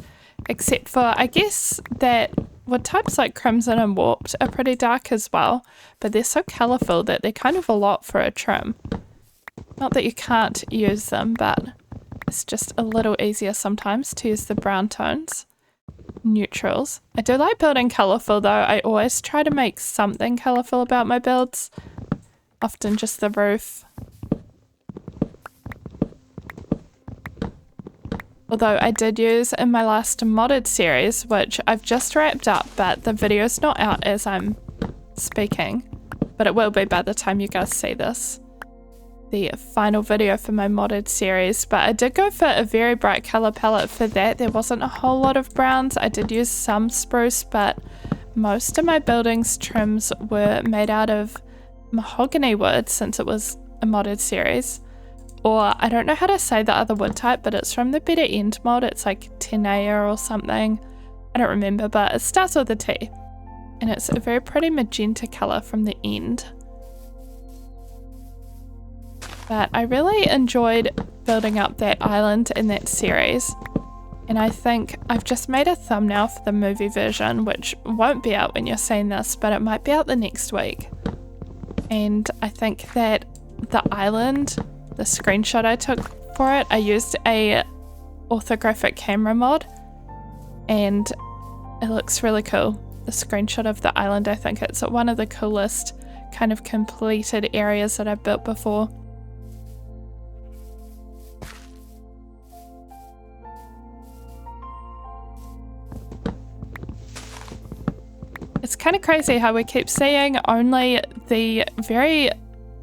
Except for, I guess, that wood types like Crimson and Warped are pretty dark as well, but they're so colourful that they're kind of a lot for a trim. Not that you can't use them, but it's just a little easier sometimes to use the brown tones. Neutrals. I do like building colourful though. I always try to make something colourful about my builds. Often just the roof. Although I did use in my last modded series, which I've just wrapped up, but the video's not out as I'm speaking, but it will be by the time you guys see this. The final video for my modded series, but I did go for a very bright color palette for that. There wasn't a whole lot of browns. I did use some spruce, but most of my buildings trims were made out of mahogany wood since it was a modded series. Or I don't know how to say the other wood type, but it's from the Better End mod. It's like Tenea or something. I don't remember, but it starts with a T. And it's a very pretty magenta color from the end. But I really enjoyed building up that island in that series. And I think I've just made a thumbnail for the movie version, which won't be out when you're seeing this, but it might be out the next week. And I think that the island, the screenshot I took for it, I used a orthographic camera mod and it looks really cool. The screenshot of the island, I think it's one of the coolest kind of completed areas that I've built before. It's kind of crazy how we keep seeing only the very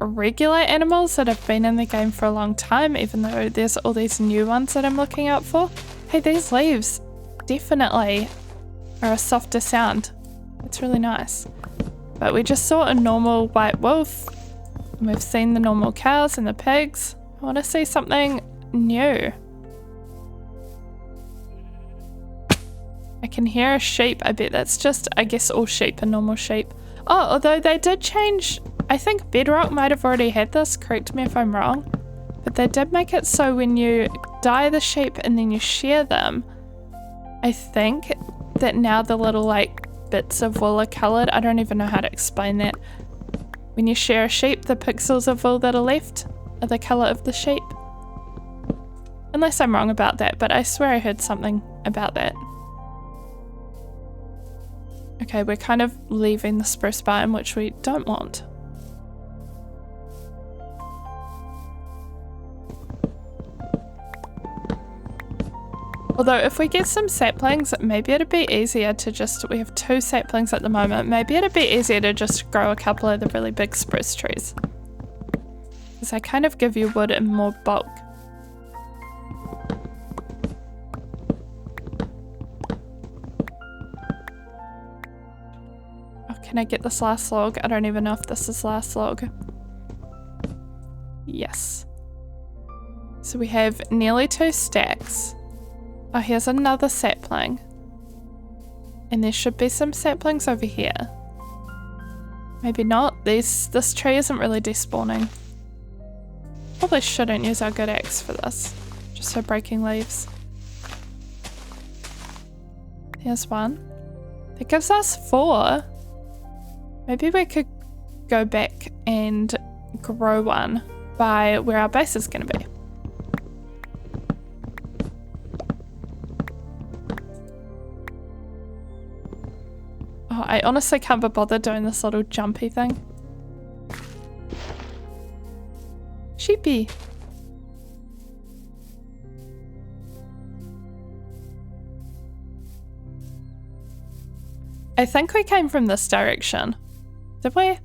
regular animals that have been in the game for a long time, even though there's all these new ones that I'm looking out for. Hey, these leaves definitely are a softer sound. It's really nice. But we just saw a normal white wolf, and we've seen the normal cows and the pigs. I want to see something new. I can hear a sheep. I bet that's just, I guess, all sheep are normal sheep. Oh, although they did change, I think Bedrock might have already had this, correct me if I'm wrong, but they did make it so when you dye the sheep and then you shear them, I think that now the little like bits of wool are coloured. I don't even know how to explain that. When you shear a sheep, the pixels of wool that are left are the colour of the sheep. Unless I'm wrong about that, but I swear I heard something about that. Okay, we're kind of leaving the spruce biome, which we don't want. Although if we get some saplings, maybe it'd be easier to just, we have 2 saplings at the moment, maybe it'd be easier to just grow a couple of the really big spruce trees. Because they kind of give you wood in more bulk. Can I get this last log? I don't even know if this is last log. Yes. So we have nearly 2 stacks. Oh, here's another sapling. And there should be some saplings over here. Maybe not. This tree isn't really despawning. Probably shouldn't use our good axe for this. Just for breaking leaves. Here's one. That gives us 4. Maybe we could go back and grow one by where our base is going to be. Oh, I honestly can't be bothered doing this little jumpy thing. Sheepy. I think we came from this direction. Did we?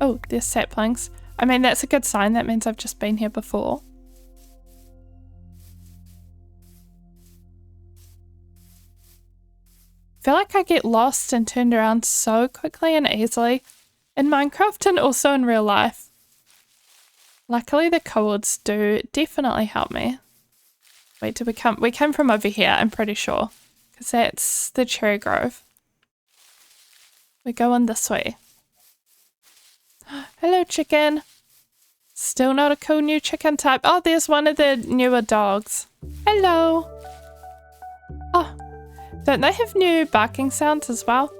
Oh, there's saplings. I mean, that's a good sign. That means I've just been here before. I feel like I get lost and turned around so quickly and easily in Minecraft and also in real life. Luckily, the coords do definitely help me. Wait, did we come? We came from over here, I'm pretty sure. Because that's the cherry grove. We're going this way. Hello, chicken. Still not a cool new chicken type. Oh, there's one of the newer dogs. Hello. Oh, don't they have new barking sounds as well?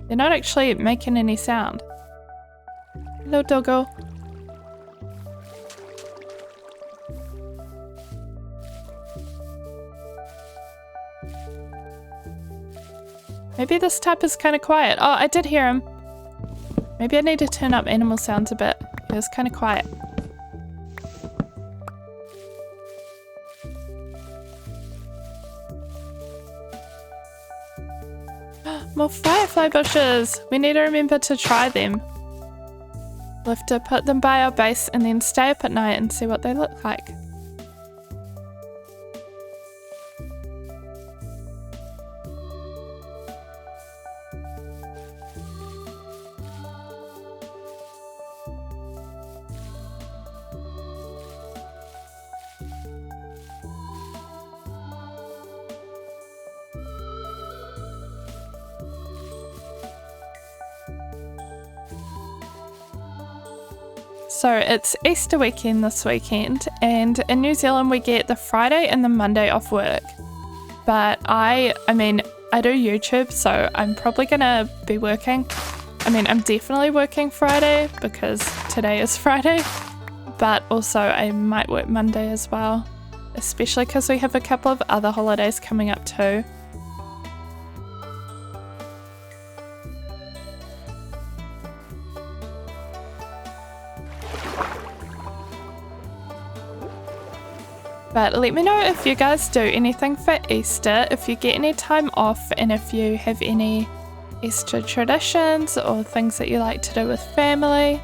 They're not actually making any sound. Hello, doggo. Maybe this type is kind of quiet. Oh, I did hear him. Maybe I need to turn up animal sounds a bit. It was kind of quiet. More firefly bushes. We need to remember to try them. We'll have to put them by our base and then stay up at night and see what they look like. So it's Easter weekend this weekend, and in New Zealand we get the Friday and the Monday off work. But I mean, I do YouTube, so I'm probably gonna be working. I mean, I'm definitely working Friday because today is Friday, but also I might work Monday as well, especially because we have a couple of other holidays coming up too. But let me know if you guys do anything for Easter, if you get any time off, and if you have any Easter traditions or things that you like to do with family.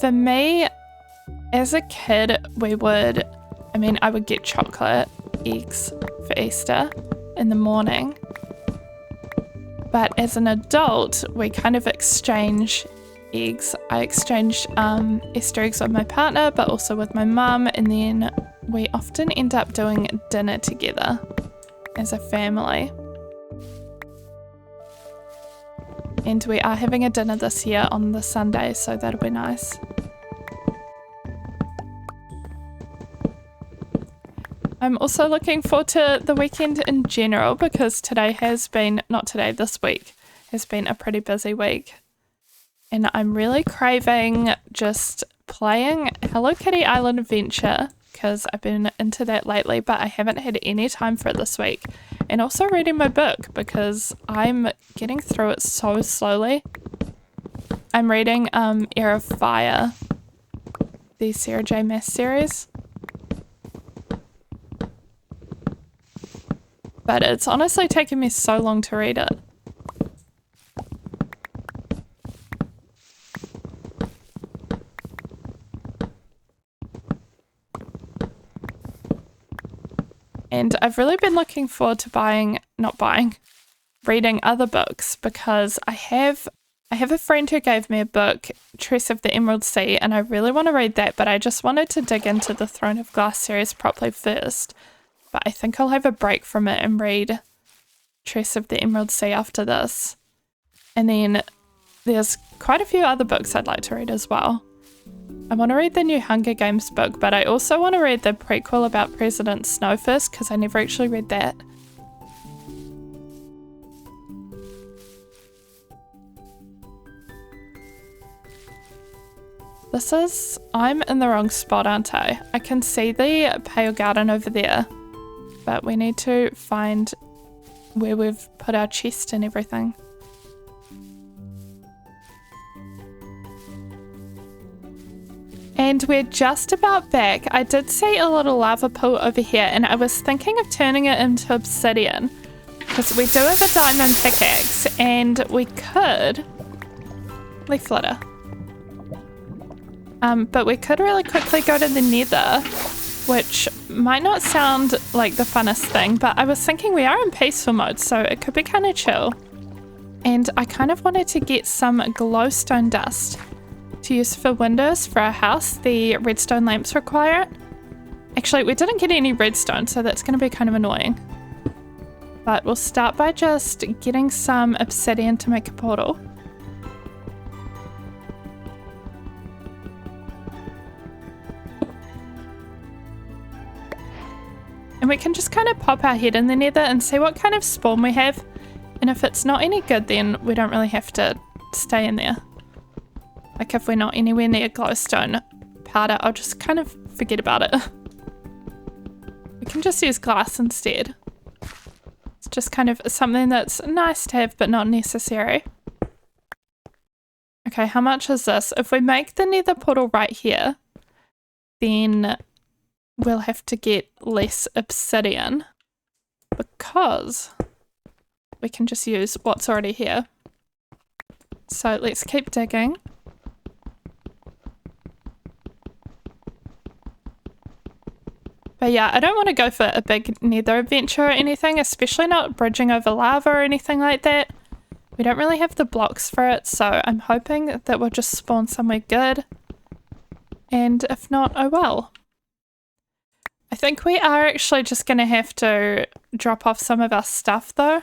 For me, as a kid, I would get chocolate eggs for Easter in the morning. But as an adult, we kind of exchange eggs. I exchange Easter eggs with my partner, but also with my mum, and then we often end up doing dinner together as a family. And we are having a dinner this year on the Sunday, so that'll be nice. I'm also looking forward to the weekend in general because this week has been a pretty busy week. And I'm really craving just playing Hello Kitty Island Adventure because I've been into that lately, but I haven't had any time for it this week. And also reading my book because I'm getting through it so slowly. I'm reading Heir of Fire, the Sarah J. Maas series. But it's honestly taken me so long to read it. And I've really been looking forward to reading other books because I have a friend who gave me a book, Tress of the Emerald Sea, and I really want to read that, but I just wanted to dig into the Throne of Glass series properly first. But I think I'll have a break from it and read Tress of the Emerald Sea after this. And then there's quite a few other books I'd like to read as well. I want to read the new Hunger Games book, but I also want to read the prequel about President Snow first because I never actually read that. I'm in the wrong spot, aren't I? I can see the Pale Garden over there, but we need to find where we've put our chest and everything. And we're just about back. I did see a little lava pool over here and I was thinking of turning it into obsidian, Because we do have a diamond pickaxe and we could... leaf litter. But we could really quickly go to the nether, which might not sound like the funnest thing, but I was thinking we are in peaceful mode, so it could be kind of chill. And I kind of wanted to get some glowstone dust to use for windows for our house. The redstone lamps require it. Actually, we didn't get any redstone, so that's going to be kind of annoying. But we'll start by just getting some obsidian to make a portal. And we can just kind of pop our head in the nether and see what kind of spawn we have. And if it's not any good, then we don't really have to stay in there. Like if we're not anywhere near glowstone powder, I'll just kind of forget about it. We can just use glass instead. It's just kind of something that's nice to have but not necessary. Okay, how much is this? If we make the nether portal right here, then we'll have to get less obsidian because we can just use what's already here. So let's keep digging. But yeah, I don't want to go for a big nether adventure or anything, especially not bridging over lava or anything like that. We don't really have the blocks for it, so I'm hoping that we'll just spawn somewhere good. And if not, oh well. I think we are actually just going to have to drop off some of our stuff though.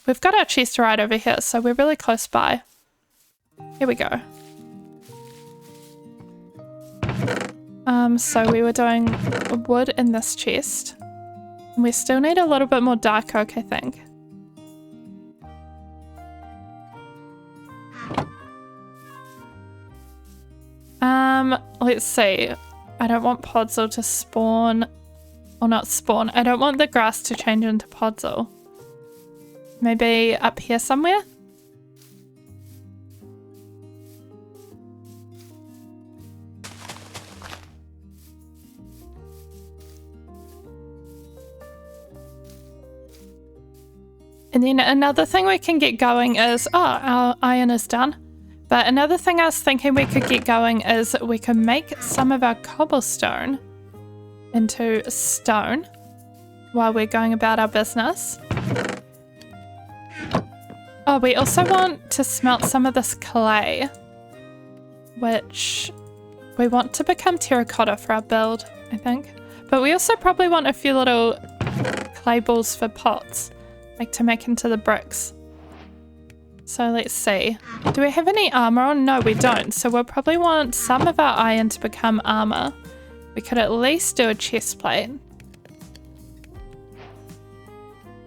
We've got our chest right over here, so we're really close by. Here we go. So we were doing wood in this chest. And we still need a little bit more dark oak, I think. Let's see. I don't want podzol to spawn, or not spawn. I don't want the grass to change into podzol. Maybe up here somewhere? And then another thing we can get going is, oh, our iron is done. But another thing I was thinking we could get going is we can make some of our cobblestone into stone while we're going about our business. Oh, we also want to smelt some of this clay, which we want to become terracotta for our build, I think. But we also probably want a few little clay balls for pots, like to make into the bricks. So let's see. Do we have any armor on? No, we don't. So we'll probably want some of our iron to become armor. We could at least do a chest plate.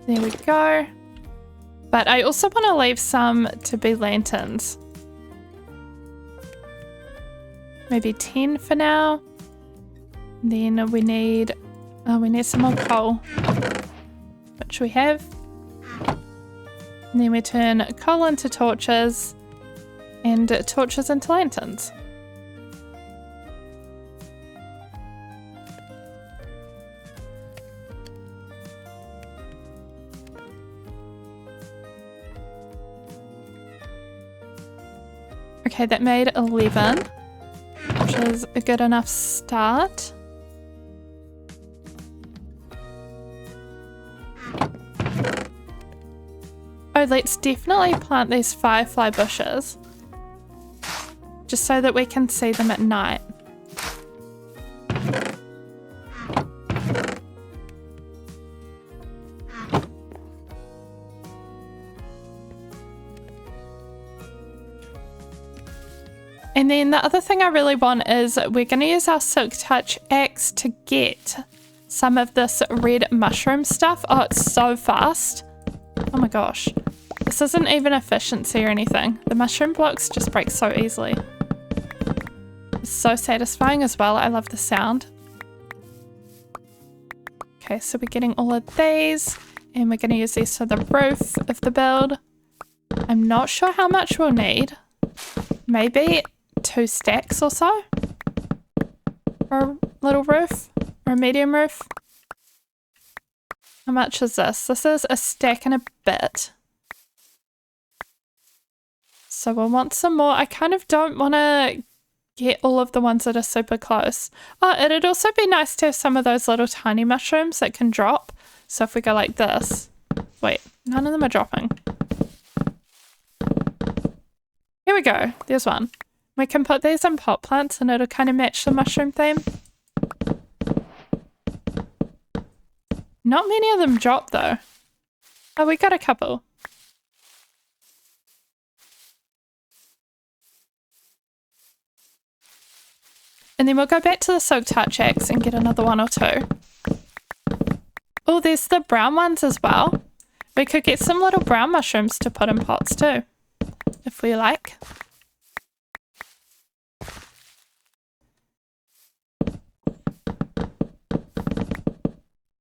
There we go. But I also want to leave some to be lanterns. Maybe 10 for now. Then we need some more coal, which we have. And then we turn coal into torches and torches into lanterns. Okay, that made 11, which is a good enough start. Oh, let's definitely plant these firefly bushes, just so that we can see them at night. And then the other thing I really want is we're going to use our Silk Touch axe to get some of this red mushroom stuff. Oh, it's so fast. Oh my gosh. This isn't even efficiency or anything. The mushroom blocks just break so easily. It's so satisfying as well. I love the sound. Okay, so we're getting all of these, and we're going to use these for the roof of the build. I'm not sure how much we'll need. Maybe 2 stacks or so for a little roof or a medium roof. How much is this? This is a stack and a bit. So we'll want some more. I kind of don't want to get all of the ones that are super close. Oh, it'd also be nice to have some of those little tiny mushrooms that can drop. So if we go like this. Wait, none of them are dropping. Here we go. There's one. We can put these in pot plants and it'll kind of match the mushroom theme. Not many of them drop though. Oh, we got a couple. And then we'll go back to the soaked touch axe and get another one or two. Oh, there's the brown ones as well. We could get some little brown mushrooms to put in pots too, if we like.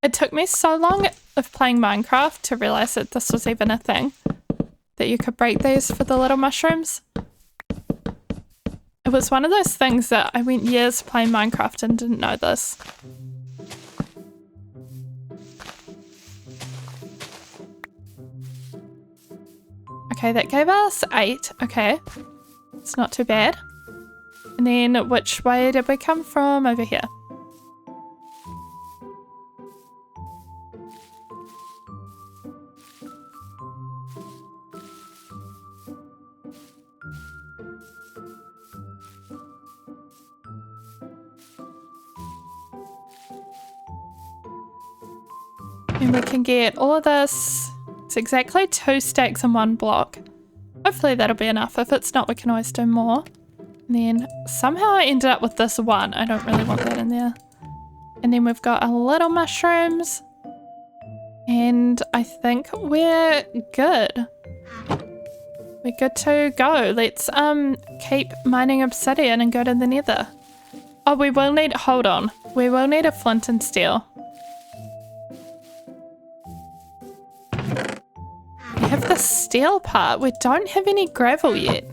It took me so long of playing Minecraft to realize that this was even a thing, that you could break these for the little mushrooms. It was one of those things that I went years playing Minecraft and didn't know this. Okay, that gave us 8. Okay, it's not too bad. And then which way did we come from? Over here. And we can get all of this. It's exactly 2 stacks in 1 block. Hopefully that'll be enough. If it's not, we can always do more. And then somehow I ended up with this 1. I don't really want that in there. And then we've got our little mushrooms. And I think we're good. We're good to go. Let's keep mining obsidian and go to the nether. Oh, we will need, hold on. We will need a flint and steel. We have the steel part. We don't have any gravel yet.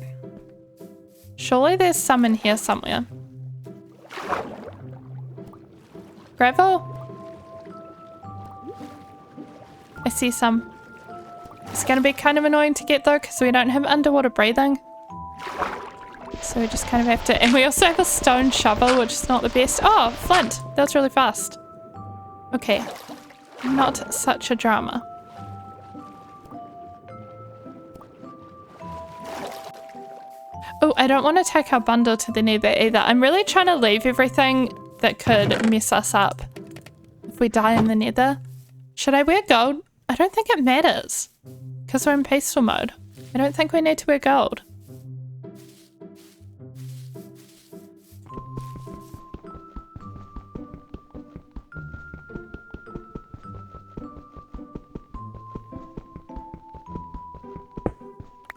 Surely there's some in here somewhere. Gravel? I see some. It's going to be kind of annoying to get though because we don't have underwater breathing. So we just kind of have to... And we also have a stone shovel, which is not the best. Oh, flint. That's really fast. Okay. Not such a drama. Oh, I don't want to take our bundle to the nether either. I'm really trying to leave everything that could mess us up if we die in the nether. Should I wear gold? I don't think it matters because we're in peaceful mode. I don't think we need to wear gold.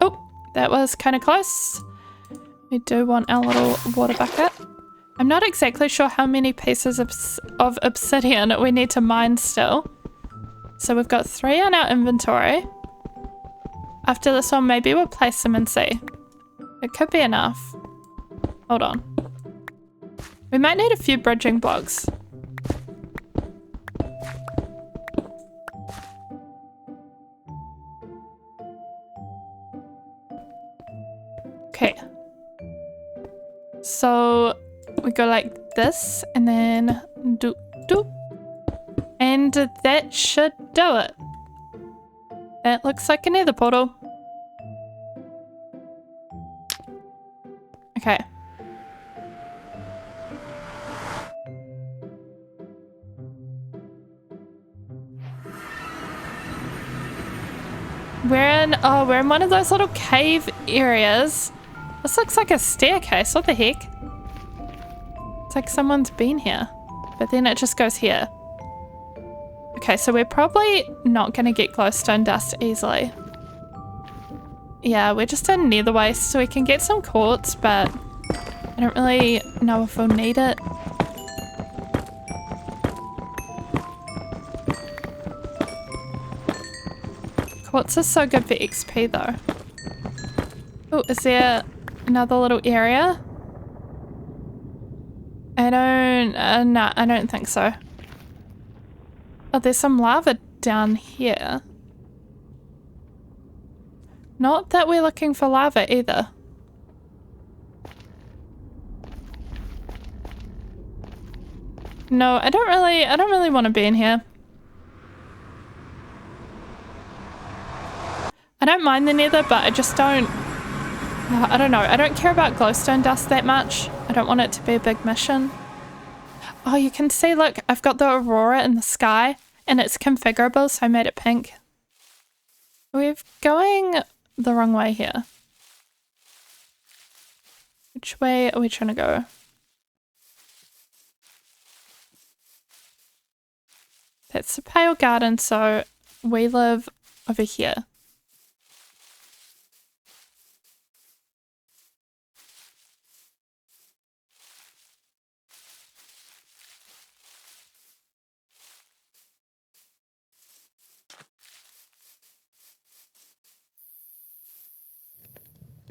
Oh, that was kind of close. We do want our little water bucket. I'm not exactly sure how many pieces of obsidian we need to mine still. So we've got 3 in our inventory. After this one, maybe we'll place them and see. It could be enough. Hold on. We might need a few bridging blocks. Okay. So we go like this and then do. And that should do it. That looks like a nether portal. Okay. We're in one of those little cave areas. This looks like a staircase. What the heck? It's like someone's been here. But then it just goes here. Okay, so we're probably not going to get glowstone dust easily. Yeah, we're just in nether waste, so we can get some quartz, but I don't really know if we'll need it. Quartz is so good for XP though. Oh, is there another little area? I don't think so. Oh, there's some lava down here. Not that we're looking for lava either. No, I don't really want to be in here. I don't mind the nether, but I just don't... I don't know. I don't care about glowstone dust that much. I don't want it to be a big mission. Oh, you can see, look, I've got the aurora in the sky, and it's configurable, so I made it pink. We're going the wrong way here. Which way are we trying to go? That's the Pale Garden, so we live over here.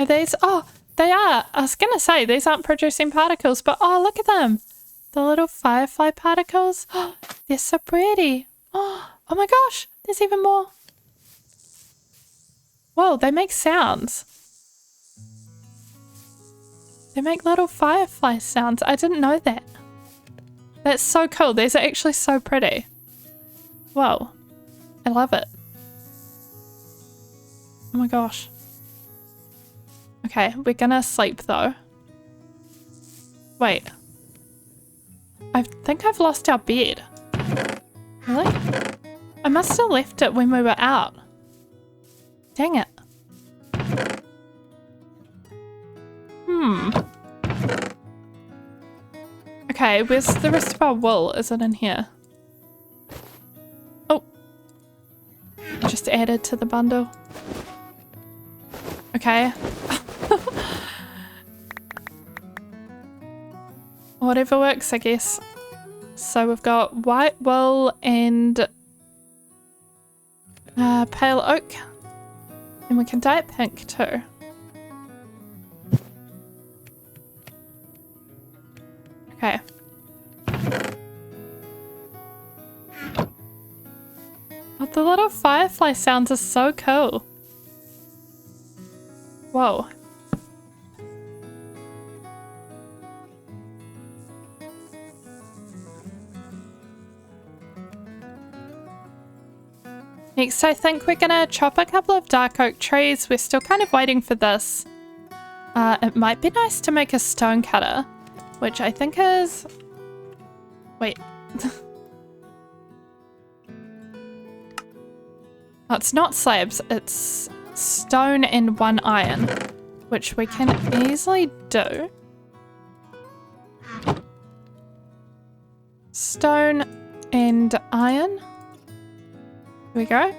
Are these? Oh, they are. I was gonna say these aren't producing particles, but oh, look at them. The little firefly particles. Oh, they're so pretty. Oh my gosh, there's even more. Whoa, they make sounds. They make little firefly sounds. I didn't know that. That's so cool. These are actually so pretty. Whoa, I love it. Oh my gosh. Okay, we're gonna sleep though. Wait. I think I've lost our bed. Really? I must have left it when we were out. Dang it. Okay, where's the rest of our wool? Is it in here? Oh. I just added to the bundle. Okay. Whatever works, I guess. So we've got white wool and pale oak. And we can dye it pink too. Okay. Oh, the little firefly sounds are so cool. Whoa. Next, I think we're gonna chop a couple of dark oak trees. We're still kind of waiting for this. It might be nice to make a stone cutter, which I think is... Wait. Oh, it's not slabs, it's stone and 1 iron, which we can easily do. Stone and iron. Here we go.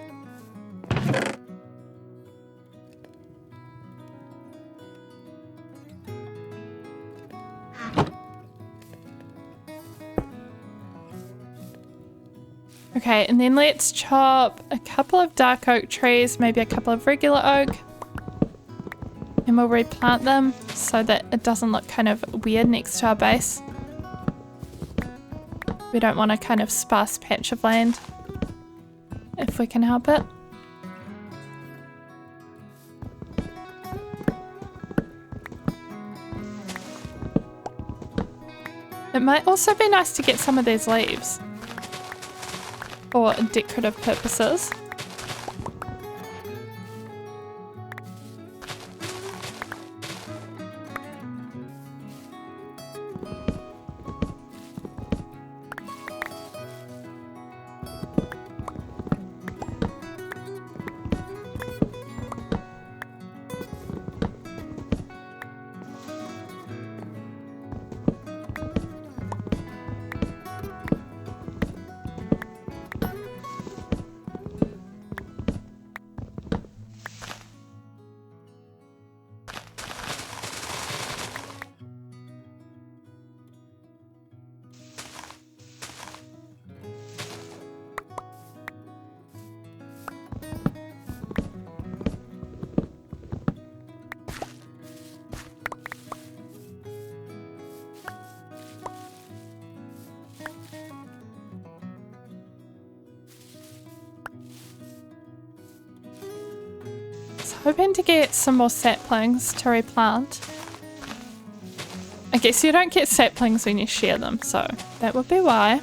Okay, and then let's chop a couple of dark oak trees, maybe a couple of regular oak. And we'll replant them so that it doesn't look kind of weird next to our base. We don't want a kind of sparse patch of land, if we can help it. It might also be nice to get some of these leaves for decorative purposes. hoping to get some more saplings to replant. I guess you don't get saplings when you share them, so that would be why.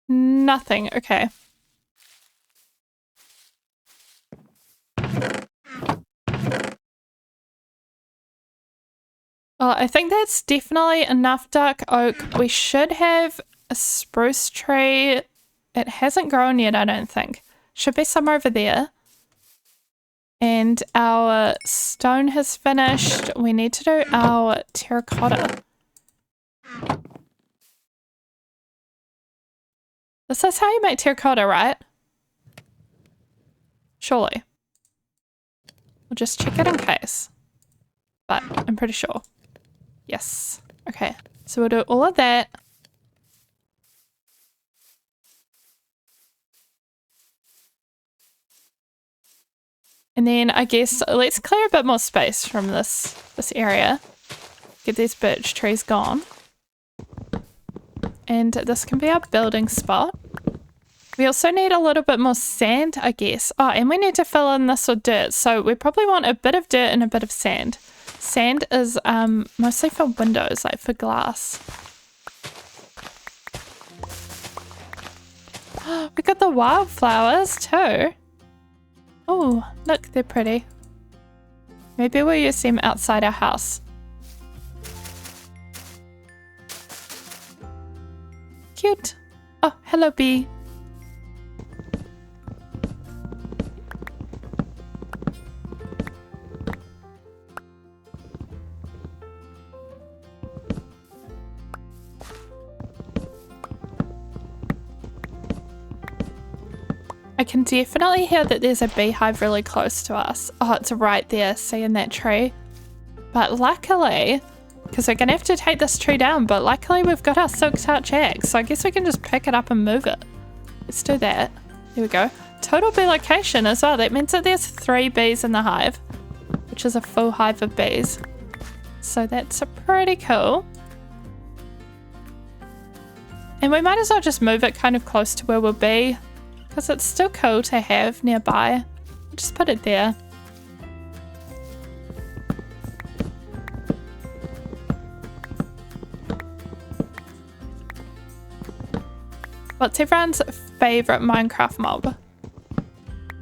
Nothing, okay. Well, I think that's definitely enough dark oak. We should have a spruce tree. It hasn't grown yet, I don't think. Should be somewhere over there. And our stone has finished. We need to do our terracotta. This is how you make terracotta, right? Surely. We'll just check it in case. But I'm pretty sure. Yes. Okay. So we'll do all of that. And then I guess let's clear a bit more space from this area. Get these birch trees gone. And this can be our building spot. We also need a little bit more sand, I guess. Oh, and we need to fill in this with dirt. So we probably want a bit of dirt and a bit of sand. Sand is mostly for windows, like for glass. We got the wildflowers too. Oh, look, they're pretty. Maybe we'll use them outside our house. Cute. Oh, hello, bee. I can definitely hear that there's a beehive really close to us. Oh, it's right there, see, in that tree. But luckily, because we're going to have to take this tree down, but luckily we've got our silk touch axe, so I guess we can just pick it up and move it. Let's do that. There we go. Total bee location as well. That means that there's 3 bees in the hive, which is a full hive of bees. So that's pretty cool. And we might as well just move it kind of close to where we'll be, because it's still cool to have nearby. I'll just put it there. What's everyone's favourite Minecraft mob?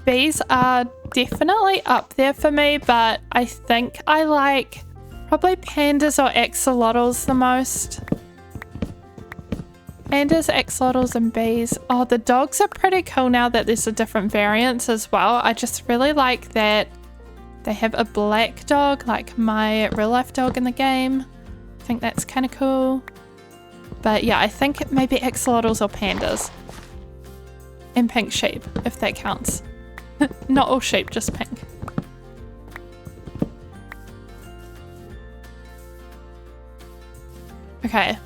Bees are definitely up there for me, but I think I like probably pandas or axolotls the most. Pandas, axolotls, and bees. Oh, the dogs are pretty cool now that there's a different variants as well. I just really like that they have a black dog, like my real life dog in the game. I think that's kind of cool. But yeah, I think maybe axolotls or pandas. And pink sheep, if that counts. Not all sheep, just pink. Okay.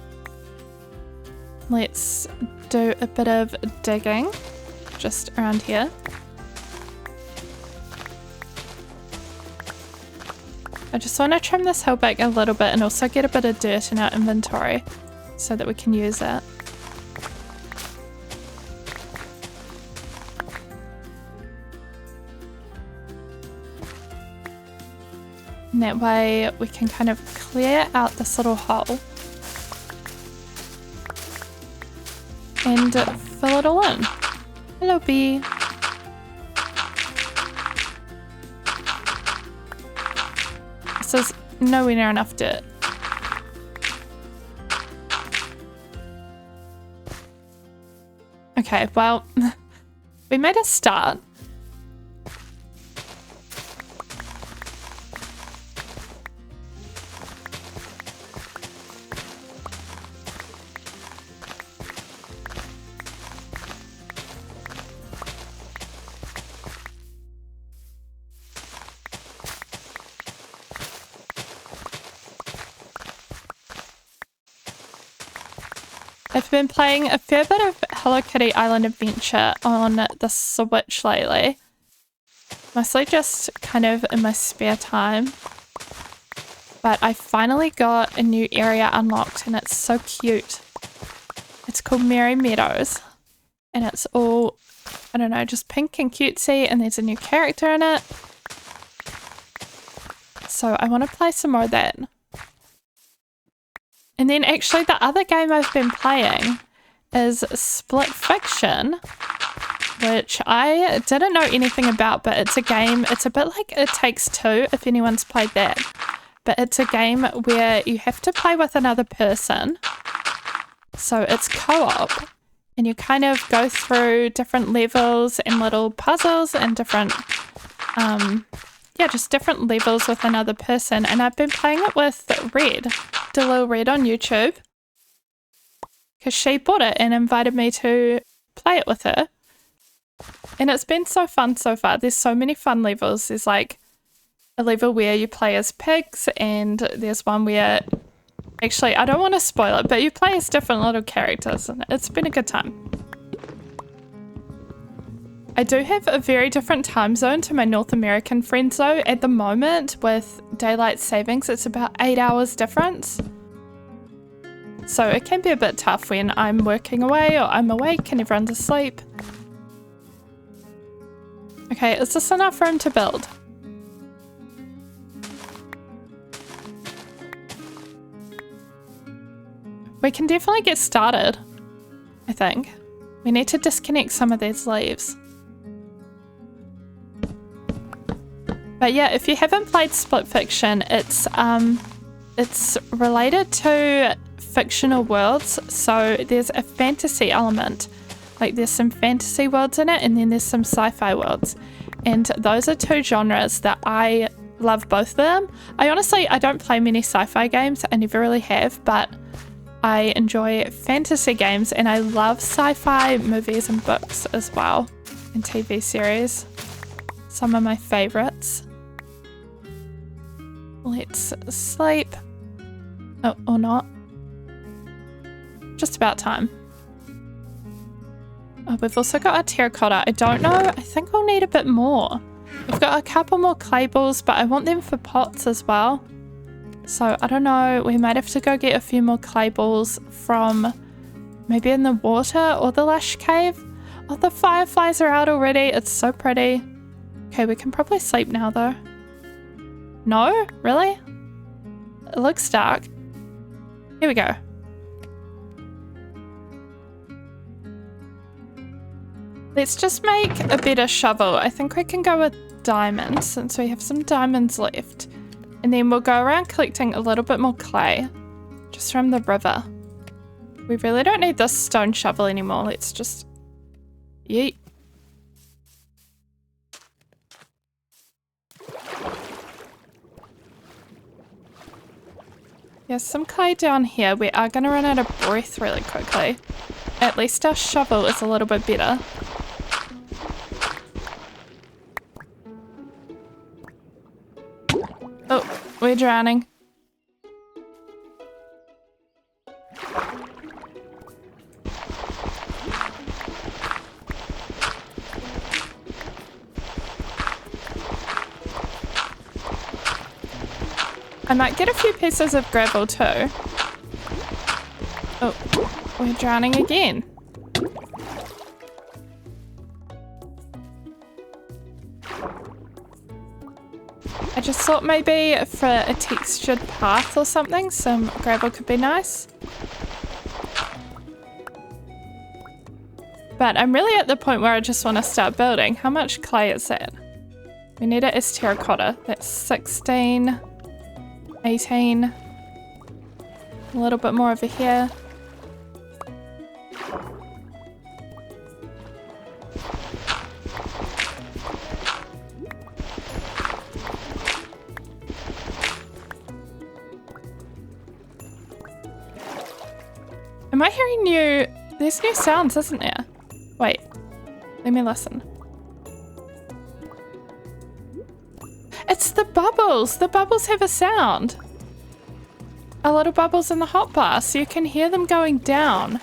Let's do a bit of digging just around here. I just want to trim this hill back a little bit and also get a bit of dirt in our inventory so that we can use it. And that way we can kind of clear out this little hole and fill it all in. Hello, bee. This is nowhere near enough dirt. Okay, well, we made a start. I've been playing a fair bit of Hello Kitty Island Adventure on the Switch lately. Mostly just kind of in my spare time. But I finally got a new area unlocked and it's so cute. It's called Merry Meadows. And it's all, I don't know, just pink and cutesy, and there's a new character in it. So I want to play some more of that. And then actually the other game I've been playing is Split Fiction, which I didn't know anything about, but it's a game, it's a bit like It Takes Two, if anyone's played that. But it's a game where you have to play with another person. So it's co-op, and you kind of go through different levels and little puzzles and different, just different levels with another person. And I've been playing it with Red, Little Red on YouTube, because she bought it and invited me to play it with her. And it's been so fun so far. There's so many fun levels. There's like a level where you play as pigs, and there's one where, actually, I don't want to spoil it, but you play as different little characters, and it's been a good time. I do have a very different time zone to my North American friends though. At the moment, with daylight savings, it's about 8 hours difference. So it can be a bit tough when I'm working away or I'm awake and everyone's asleep. Okay, is this enough room to build? We can definitely get started, I think. We need to disconnect some of these leaves. But yeah, if you haven't played Split Fiction, it's related to fictional worlds. So there's a fantasy element. Like there's some fantasy worlds in it, and then there's some sci-fi worlds. And those are two genres that I love, both of them. I don't play many sci-fi games. I never really have, but I enjoy fantasy games, and I love sci-fi movies and books as well, and TV series. Some of my favorites. Let's sleep. Oh, or not. Just about time. Oh, we've also got our terracotta. I don't know. I think we'll need a bit more. We've got a couple more clay balls, but I want them for pots as well. So I don't know. We might have to go get a few more clay balls from maybe in the water or the lush cave. Oh, the fireflies are out already. It's so pretty. Okay, we can probably sleep now though. No? Really? It looks dark. Here we go. Let's just make a better shovel. I think we can go with diamonds since we have some diamonds left. And then we'll go around collecting a little bit more clay just from the river. We really don't need this stone shovel anymore. Let's just yeet. There's some clay down here. We are going to run out of breath really quickly. At least our shovel is a little bit better. Oh, we're drowning. I might get a few pieces of gravel too. Oh, we're drowning again. I just thought maybe for a textured path or something, some gravel could be nice. But I'm really at the point where I just want to start building. How much clay is that? We need it as terracotta. That's 16, 18. A little bit more over here. Am I hearing new... There's new sounds, isn't there? Wait. Let me listen. It's the bubbles! The bubbles have a sound. A little bubbles in the hotbar, so you can hear them going down.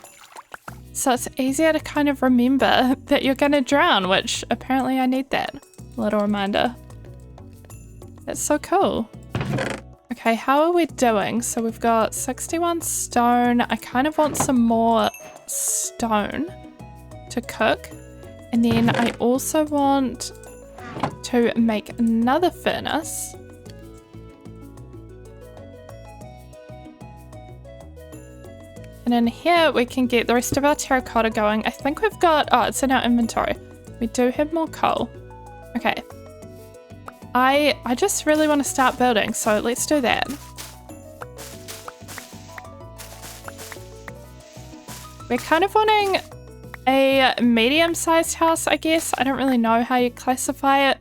So it's easier to kind of remember that you're going to drown, which apparently I need that little reminder. That's so cool. Okay, Okay, how are we doing? So we've got 61 stone. I kind of want some more stone to cook. And then I also want to make another furnace. And in here we can get the rest of our terracotta going. I think we've got, oh, it's in our inventory. We do have more coal. Okay. I just really want to start building, so let's do that. We're kind of wanting a medium-sized house, I guess. I don't really know how you classify it,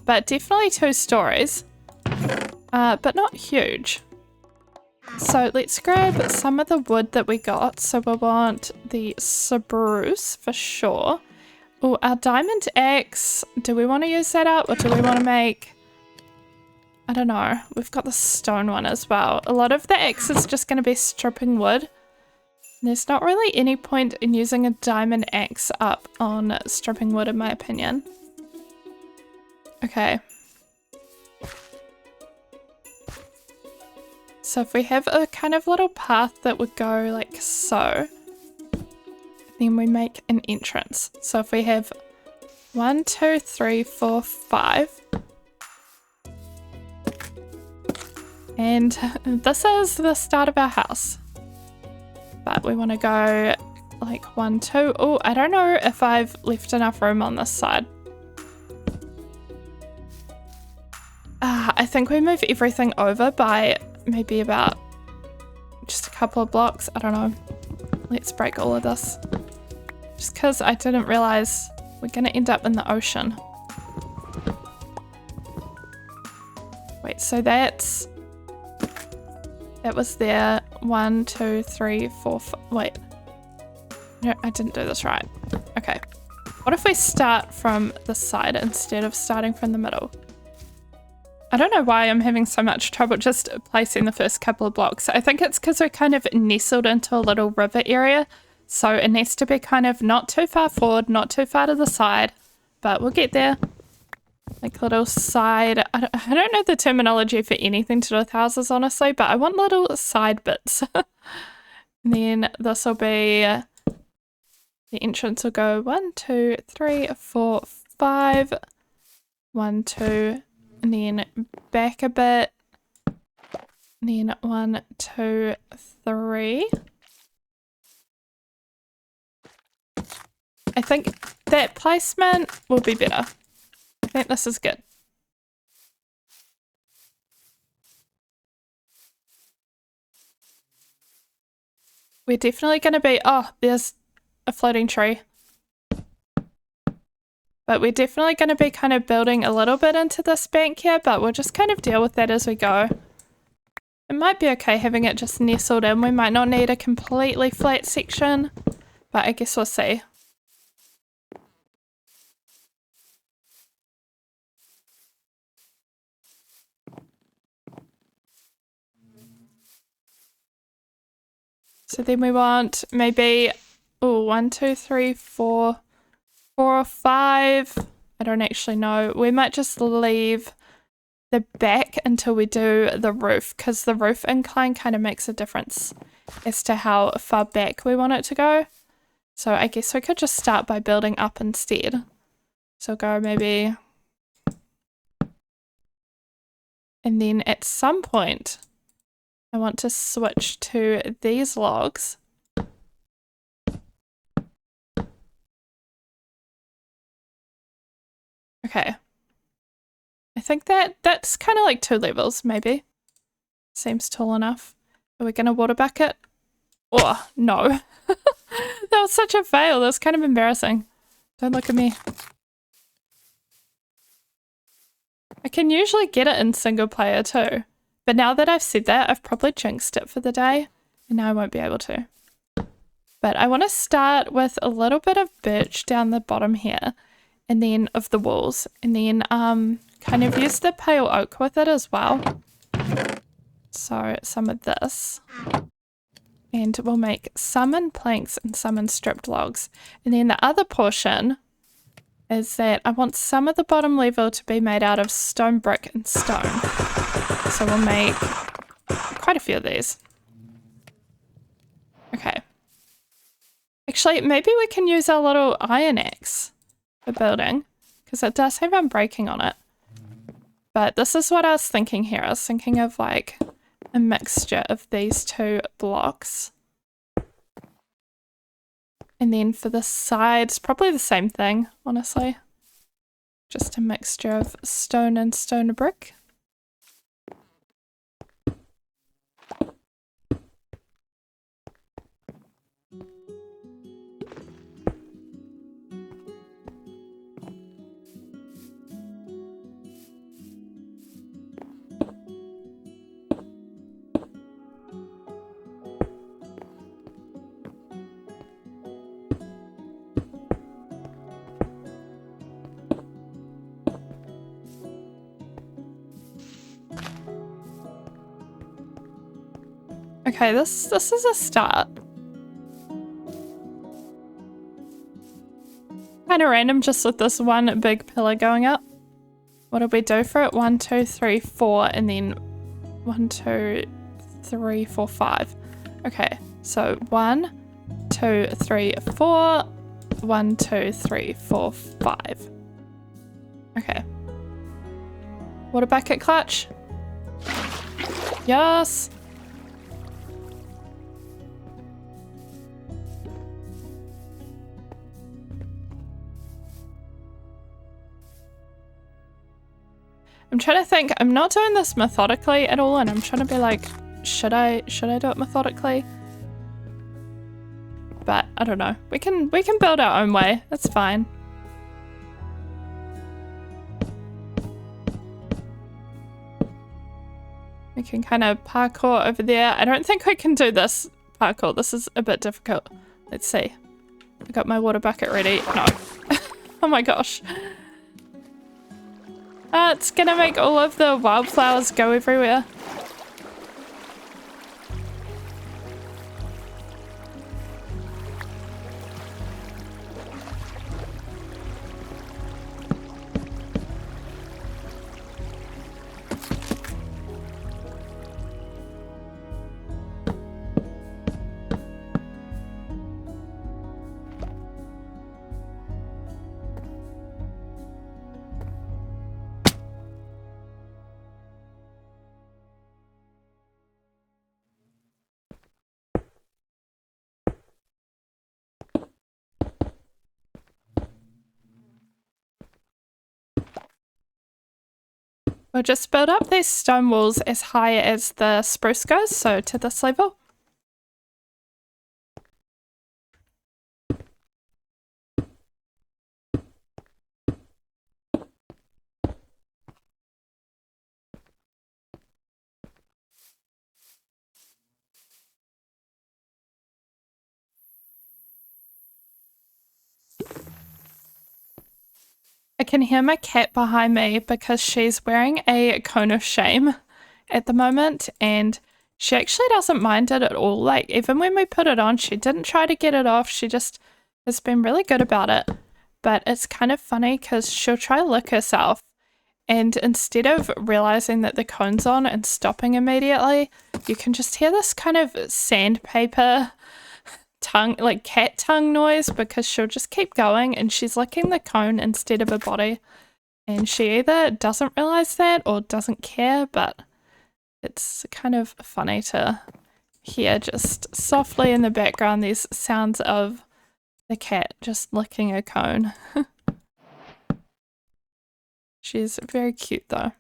but definitely 2 stories, but not huge. So let's grab some of the wood that we got. So we'll want the spruce for sure. Oh, our diamond axe. Do we want to use that up, or do we want to make... I don't know. We've got the stone one as well. A lot of the axe is just going to be stripping wood. There's not really any point in using a diamond axe up on stripping wood, in my opinion. Okay. So if we have a kind of little path that would go like so, then we make an entrance. So if we have 1, 2, 3, 4, 5. And this is the start of our house. But we want to go like 1, 2. Oh, I don't know if I've left enough room on this side. I think we move everything over by maybe about just a couple of blocks. I don't know. Let's break all of this. Just because I didn't realize we're going to end up in the ocean. Wait, so that was there. 1, 2, 3, 4, 5. Wait. No, I didn't do this right. Okay. What if we start from the side instead of starting from the middle? I don't know why I'm having so much trouble just placing the first couple of blocks. I think it's because we're kind of nestled into a little river area. So it needs to be kind of not too far forward, not too far to the side. But we'll get there. Like little side, I don't know the terminology for anything to do with houses, honestly, but I want little side bits. And then this will be, the entrance will go 1, 2, 3, 4, 5, 1, 2, and then back a bit, and then 1, 2, 3. I think that placement will be better. I think this is good. We're definitely going to be... Oh, there's a floating tree. But we're definitely going to be kind of building a little bit into this bank here, but we'll just kind of deal with that as we go. It might be okay having it just nestled in. We might not need a completely flat section, but I guess we'll see. So then we want maybe, oh, 1, 2, 3, 4, 4 or 5. I don't actually know. We might just leave the back until we do the roof, because the roof incline kind of makes a difference as to how far back we want it to go. So I guess we could just start by building up instead. So go maybe, and then at some point I want to switch to these logs. Okay. I think that's kind of like 2 levels, maybe. Seems tall enough. Are we going to water bucket? Oh, no. That was such a fail. That was kind of embarrassing. Don't look at me. I can usually get it in single player too. But now that I've said that, I've probably jinxed it for the day. And now I won't be able to. But I want to start with a little bit of birch down the bottom here. And then of the walls. And then kind of use the pale oak with it as well. So some of this. And we'll make some in planks and some in stripped logs. And then the other portion is that I want some of the bottom level to be made out of stone brick and stone. So we'll make quite a few of these. Okay. Actually, maybe we can use our little iron axe for building, because it does have unbreaking on it. But this is what I was thinking here. I was thinking of like a mixture of these two blocks. And then for the sides, probably the same thing, honestly. Just a mixture of stone and stone brick. Okay, this is a start. Kind of random just with this one big pillar going up. What did we do for it? 1, 2, 3, 4, and then 1, 2, 3, 4, 5. Okay, so 1, 2, 3, 4, 1, 2, 3, 4, 5. Okay. Water bucket clutch. Yes. I'm trying to think. I'm not doing this methodically at all, and I'm trying to be like, should I do it methodically? But I don't know. We can build our own way. That's fine. We can kind of parkour over there. I don't think we can do this parkour. This is a bit difficult. Let's see. I got my water bucket ready. No. Oh my gosh. It's gonna make all of the wildflowers go everywhere. We'll just build up these stone walls as high as the spruce goes, so to this level. I can hear my cat behind me because she's wearing a cone of shame at the moment, and she actually doesn't mind it at all. Like, even when we put it on, she didn't try to get it off. She just has been really good about it. But it's kind of funny because she'll try to lick herself, and instead of realizing that the cone's on and stopping immediately, you can just hear this kind of sandpaper tongue, like cat tongue noise, because she'll just keep going and she's licking the cone instead of her body, and she either doesn't realize that or doesn't care, but it's kind of funny to hear just softly in the background these sounds of the cat just licking a cone. She's very cute though.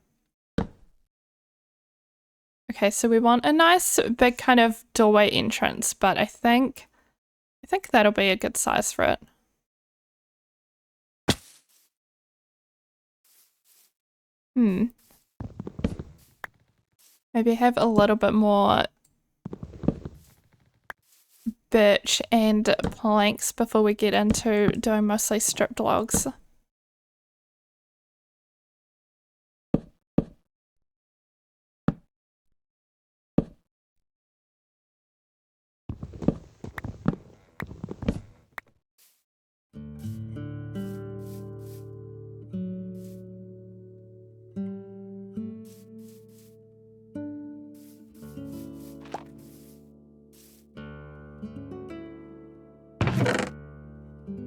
Okay, so we want a nice big kind of doorway entrance, but I think that'll be a good size for it. Maybe have a little bit more birch and planks before we get into doing mostly stripped logs.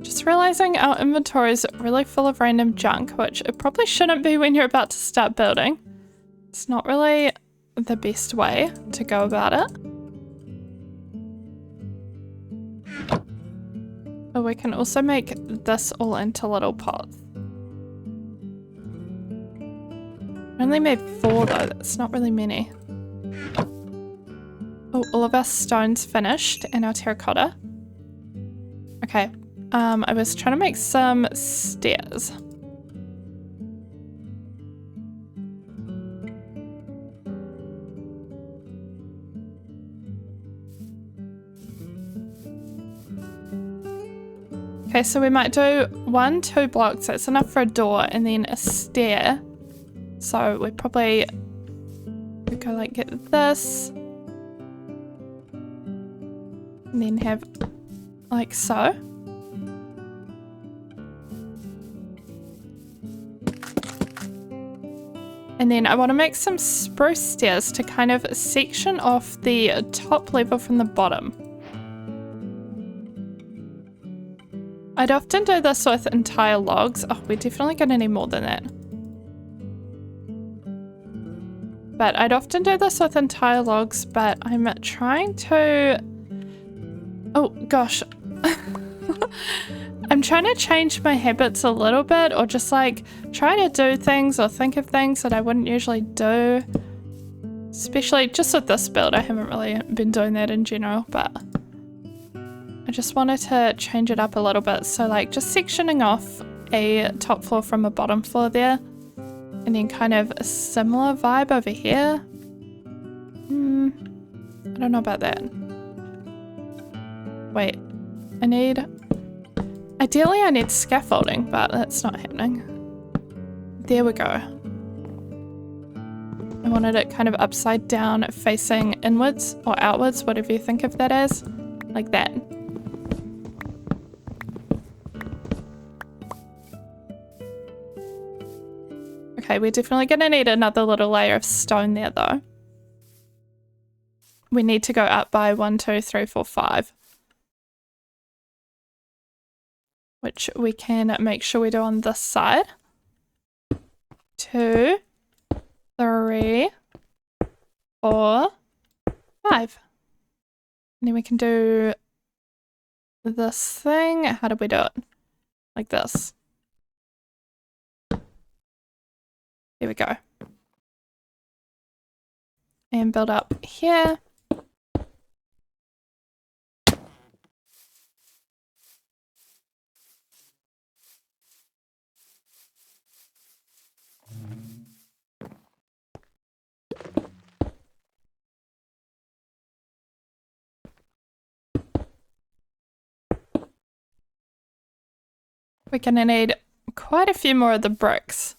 Just realizing our inventory is really full of random junk, which it probably shouldn't be when you're about to start building. It's not really the best way to go about it. But we can also make this all into little pots. I only made 4 though, that's not really many. Oh, all of our stones finished and our terracotta. Okay, I was trying to make some stairs. Okay, so we might do 1, 2 blocks, that's enough for a door, and then a stair. So we probably go like get this, and then have like so. And then I want to make some spruce stairs to kind of section off the top level from the bottom. I'd often do this with entire logs. Oh, we're definitely going to need more than that. But I'd often do this with entire logs, but I'm trying to... Oh, gosh. I'm trying to change my habits a little bit, or just like try to do things or think of things that I wouldn't usually do. Especially just with this build, I haven't really been doing that in general, but I just wanted to change it up a little bit. So like just sectioning off a top floor from a bottom floor there, and then kind of a similar vibe over here. I don't know about that. Wait, ideally I need scaffolding, but that's not happening. There we go. I wanted it kind of upside down, facing inwards or outwards, whatever you think of that as. Like that. Okay, we're definitely going to need another little layer of stone there though. We need to go up by 1, 2, 3, 4, 5. Which we can make sure we do on this side. 2, 3, 4, 5. And then we can do this thing. How do we do it? Like this. There we go. And build up here. We're gonna need quite a few more of the bricks.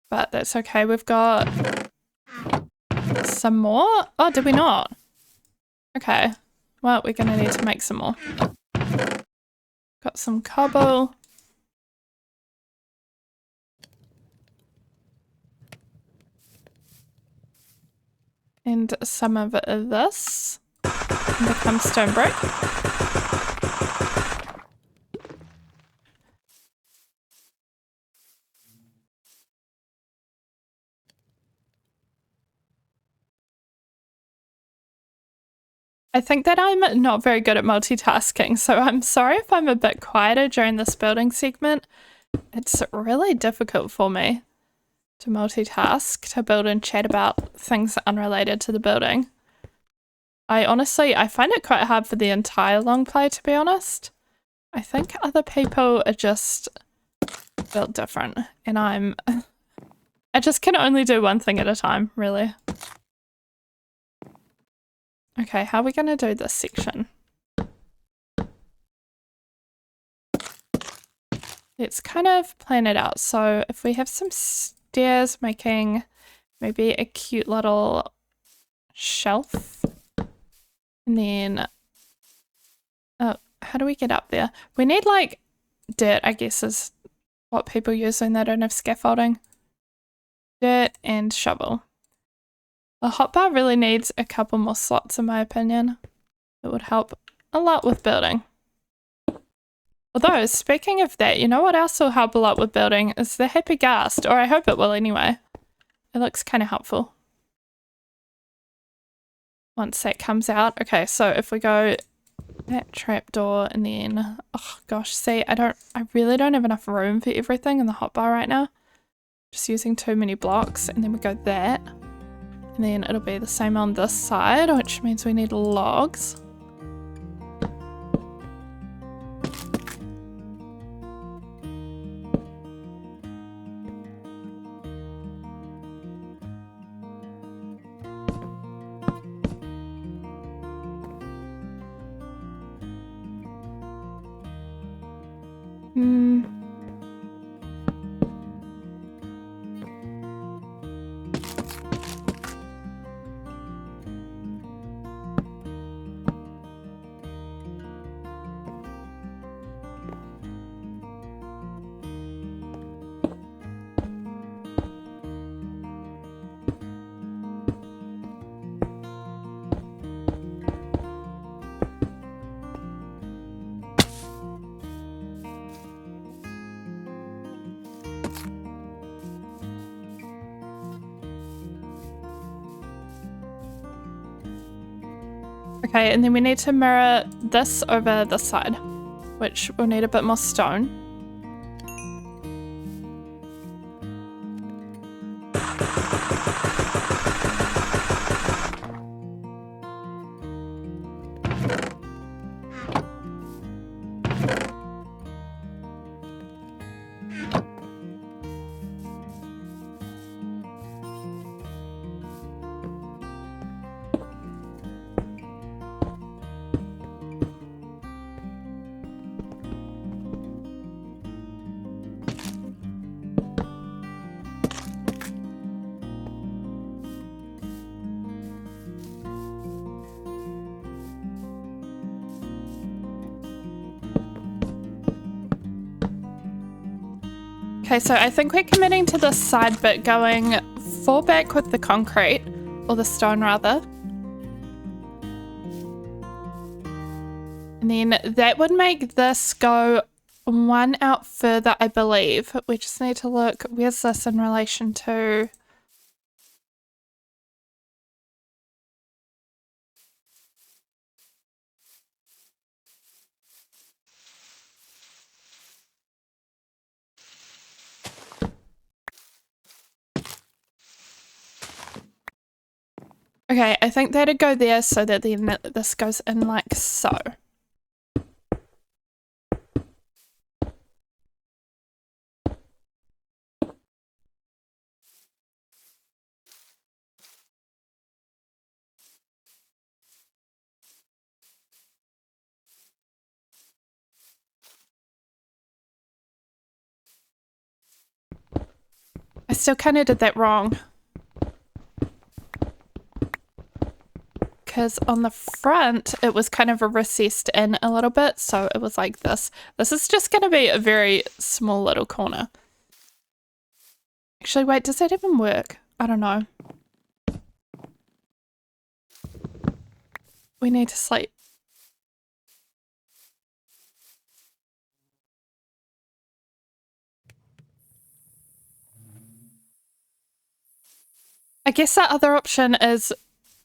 But that's okay, we've got some more. Oh, did we not? Okay, well, we're gonna need to make some more. Got some cobble. And some of this. And become stone brick. I think that I'm not very good at multitasking, so I'm sorry if I'm a bit quieter during this building segment. It's really difficult for me to multitask, to build and chat about things unrelated to the building. I find it quite hard for the entire long play, to be honest. I think other people are just built different, and I just can only do one thing at a time, really. Okay, how are we going to do this section? Let's kind of plan it out. So if we have some stairs making maybe a cute little shelf. And then, oh, how do we get up there? We need like dirt, I guess is what people use when they don't have scaffolding. Dirt and shovel. The hotbar really needs a couple more slots in my opinion. It would help a lot with building. Although, speaking of that, you know what else will help a lot with building is the happy ghast, or I hope it will anyway. It looks kind of helpful. Once that comes out. Okay, so if we go that trapdoor and then, oh gosh, see, I really don't have enough room for everything in the hotbar right now. Just using too many blocks, and then we go that. And then it'll be the same on this side, which means we need logs. Okay, and then we need to mirror this over this side, which will need a bit more stone. Okay, so I think we're committing to this side bit going 4 back with the concrete, or the stone rather. And then that would make this go 1 out further, I believe. We just need to look, where's this in relation to... Okay, I think that'd go there so that then this goes in like so. I still kind of did that wrong. Because on the front, it was kind of a recessed in a little bit, so it was like this. This is just going to be a very small little corner. Actually, wait, does that even work? I don't know. We need to sleep. I guess the other option is,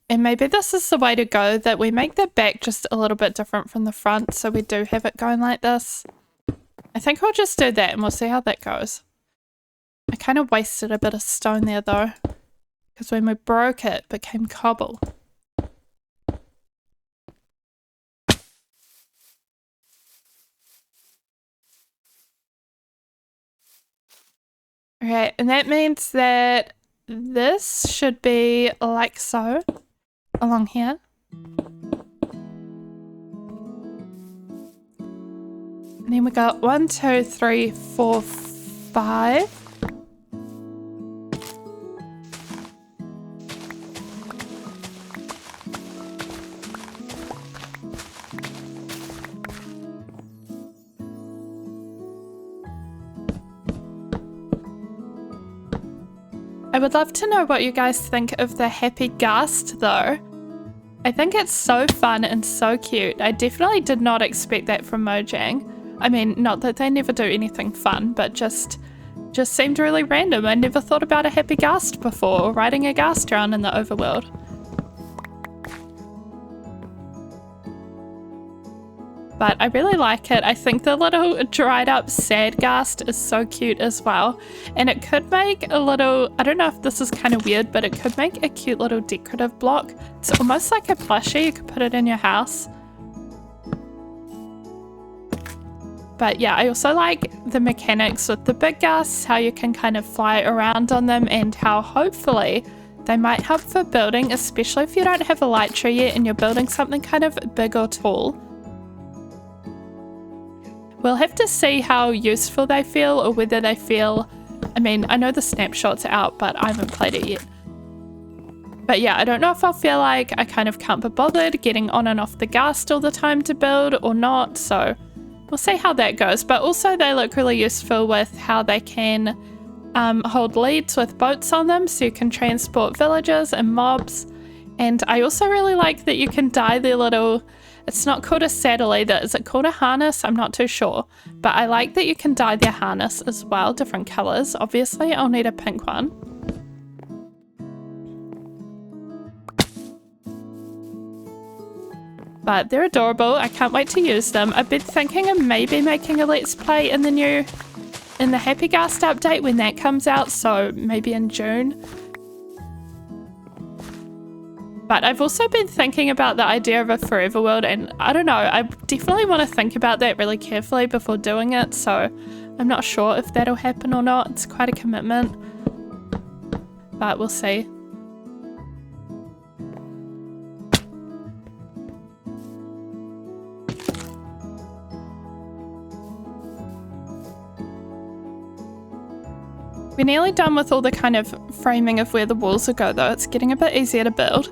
and maybe this is the way to go, that we make the back just a little bit different from the front, so we do have it going like this. I think I'll just do that and we'll see how that goes. I kind of wasted a bit of stone there though, because when we broke it, it became cobble. Okay, and that means that this should be like so, along here. And then we got 1, 2, 3, 4, 5. I would love to know what you guys think of the happy ghast though. I think it's so fun and so cute. I definitely did not expect that from Mojang. I mean, not that they never do anything fun, but just seemed really random. I never thought about a happy ghast before, or riding a ghast around in the overworld. But I really like it. I think the little dried up sad ghast is so cute as well. And it could make a little, I don't know if this is kind of weird, but it could make a cute little decorative block. It's almost like a plushie. You could put it in your house. But yeah, I also like the mechanics with the big ghasts, how you can kind of fly around on them, and how hopefully they might help for building, especially if you don't have a light tree yet and you're building something kind of big or tall. We'll have to see how useful they feel, or whether they feel, I mean, I know the snapshot's out, but I haven't played it yet. But yeah, I don't know if I'll feel like I kind of can't be bothered getting on and off the ghast all the time to build or not, so we'll see how that goes. But also they look really useful with how they can hold leads with boats on them, so you can transport villagers and mobs. And I also really like that you can dye their little, it's not called a saddle either, is it called a harness? I'm not too sure. But I like that you can dye their harness as well, different colours. Obviously I'll need a pink one. But they're adorable. I can't wait to use them. I've been thinking of maybe making a let's play in the Happy Ghast update when that comes out, so maybe in June. But I've also been thinking about the idea of a forever world, and I don't know, I definitely want to think about that really carefully before doing it, so I'm not sure if that'll happen or not. It's quite a commitment, but we'll see. We're nearly done with all the kind of framing of where the walls will go though. It's getting a bit easier to build.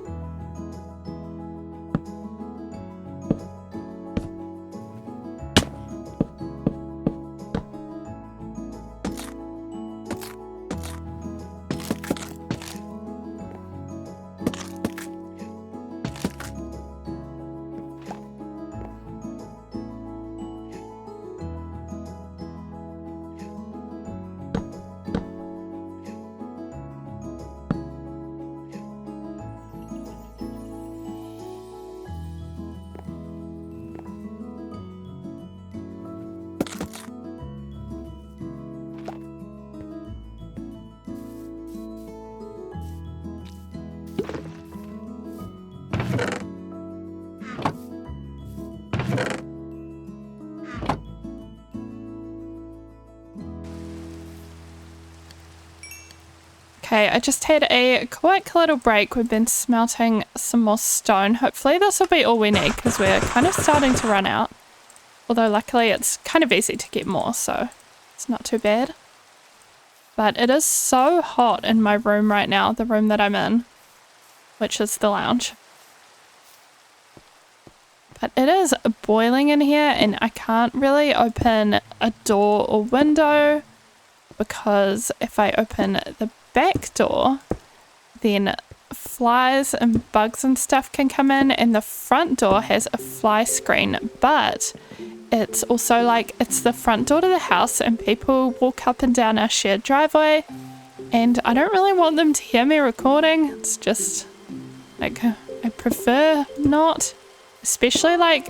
Okay, I just had a quick little break. We've been smelting some more stone. Hopefully this will be all we need because we're kind of starting to run out. Although luckily it's kind of easy to get more, so it's not too bad. But it is so hot in my room right now, the room that I'm in, which is the lounge. But it is boiling in here and I can't really open a door or window because if I open the back door, then flies and bugs and stuff can come in, and the front door has a fly screen, but it's also like it's the front door to the house and people walk up and down our shared driveway, and I don't really want them to hear me recording. It's just like I prefer not, especially like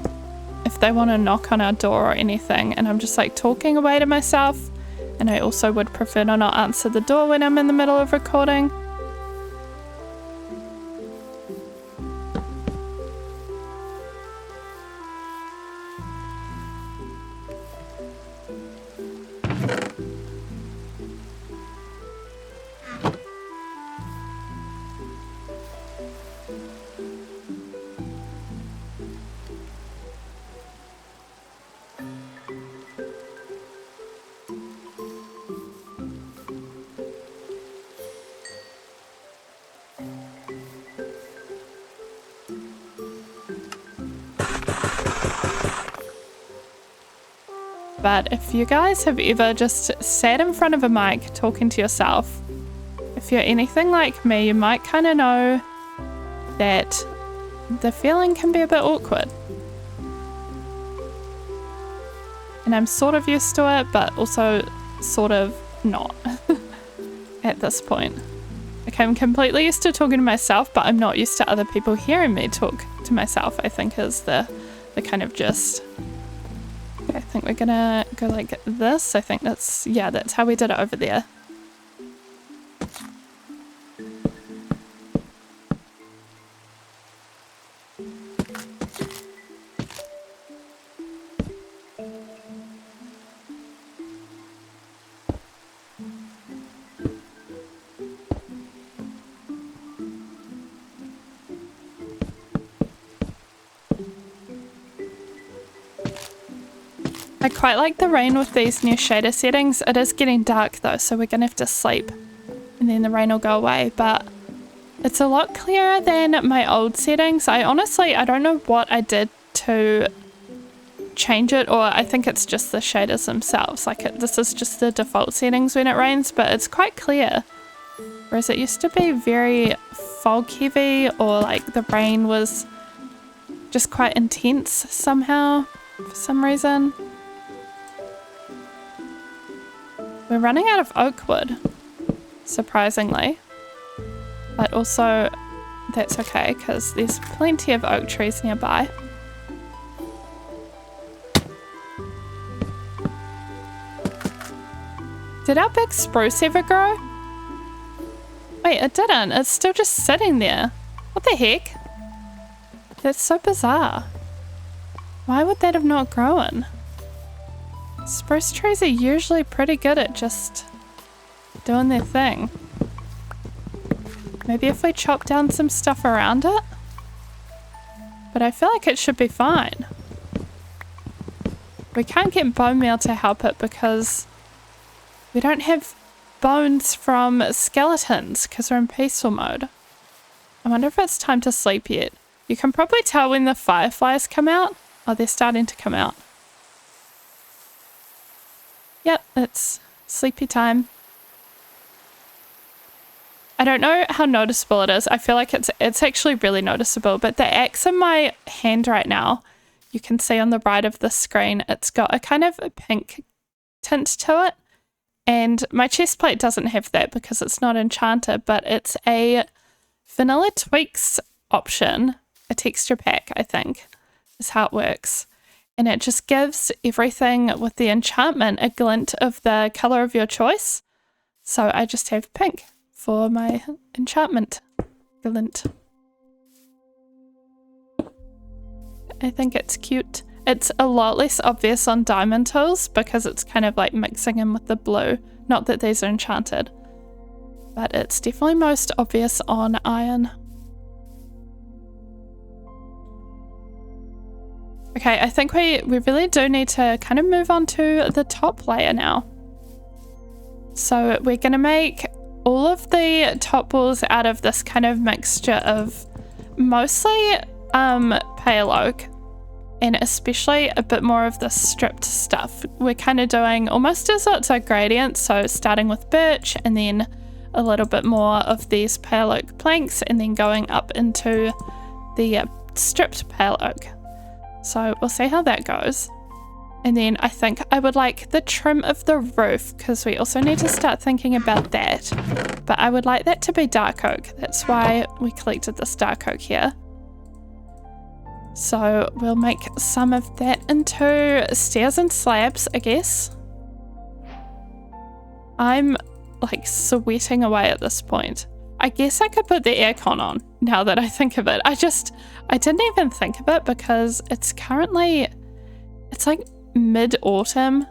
if they want to knock on our door or anything and I'm just like talking away to myself. And I also would prefer to not answer the door when I'm in the middle of recording. But if you guys have ever just sat in front of a mic talking to yourself, if you're anything like me, you might kind of know that the feeling can be a bit awkward. And I'm sort of used to it, but also sort of not at this point. Like, I'm completely used to talking to myself, but I'm not used to other people hearing me talk to myself, I think is the kind of gist. Okay, I think we're gonna go like this. I think that's how we did it over there. I quite like the rain with these new shader settings. It is getting dark though, so we're gonna have to sleep and then the rain will go away, but it's a lot clearer than my old settings. I don't know what I did to change it, or I think it's just the shaders themselves. Like, this is just the default settings when it rains, but it's quite clear. Whereas it used to be very fog heavy, or like the rain was just quite intense somehow, for some reason. We're running out of oak wood, surprisingly. But also, that's okay, because there's plenty of oak trees nearby. Did our big spruce ever grow? Wait, it didn't. It's still just sitting there. What the heck? That's so bizarre. Why would that have not grown? Spruce trees are usually pretty good at just doing their thing. Maybe if we chop down some stuff around it? But I feel like it should be fine. We can't get bone meal to help it because we don't have bones from skeletons because we're in peaceful mode. I wonder if it's time to sleep yet. You can probably tell when the fireflies come out. Oh, they're starting to come out. Yep, it's sleepy time. I don't know how noticeable it is. I feel like it's actually really noticeable, but the axe in my hand right now, you can see on the right of the screen, it's got a kind of a pink tint to it. And my chest plate doesn't have that because it's not enchanted, but it's a vanilla tweaks option, a texture pack, I think, is how it works. And it just gives everything with the enchantment a glint of the color of your choice. So I just have pink for my enchantment glint. I think it's cute. It's a lot less obvious on diamond tools because it's kind of like mixing in with the blue. Not that these are enchanted, but it's definitely most obvious on iron. Okay, I think we really do need to kind of move on to the top layer now. So we're going to make all of the top walls out of this kind of mixture of mostly pale oak and especially a bit more of the stripped stuff. We're kind of doing almost as though it's a gradient, so starting with birch and then a little bit more of these pale oak planks and then going up into the stripped pale oak. So we'll see how that goes. And then I think I would like the trim of the roof because we also need to start thinking about that. But I would like that to be dark oak. That's why we collected this dark oak here. So we'll make some of that into stairs and slabs, I guess. I'm like sweating away at this point. I guess I could put the aircon on now that I think of it. I didn't even think of it because it's like mid-autumn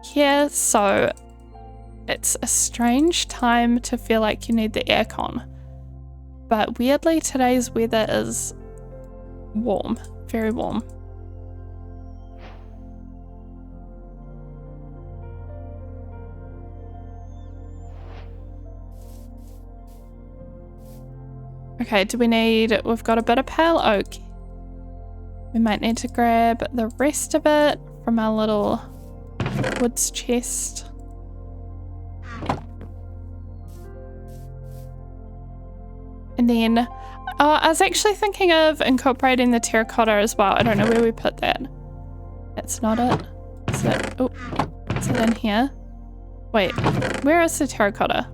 here, so it's a strange time to feel like you need the aircon. But weirdly, today's weather is warm, very warm. Okay, we've got a bit of pale oak. We might need to grab the rest of it from our little woods chest. And then, I was actually thinking of incorporating the terracotta as well. I don't know where we put that. That's not it. Is Oh, is it in here? Wait, where is the terracotta?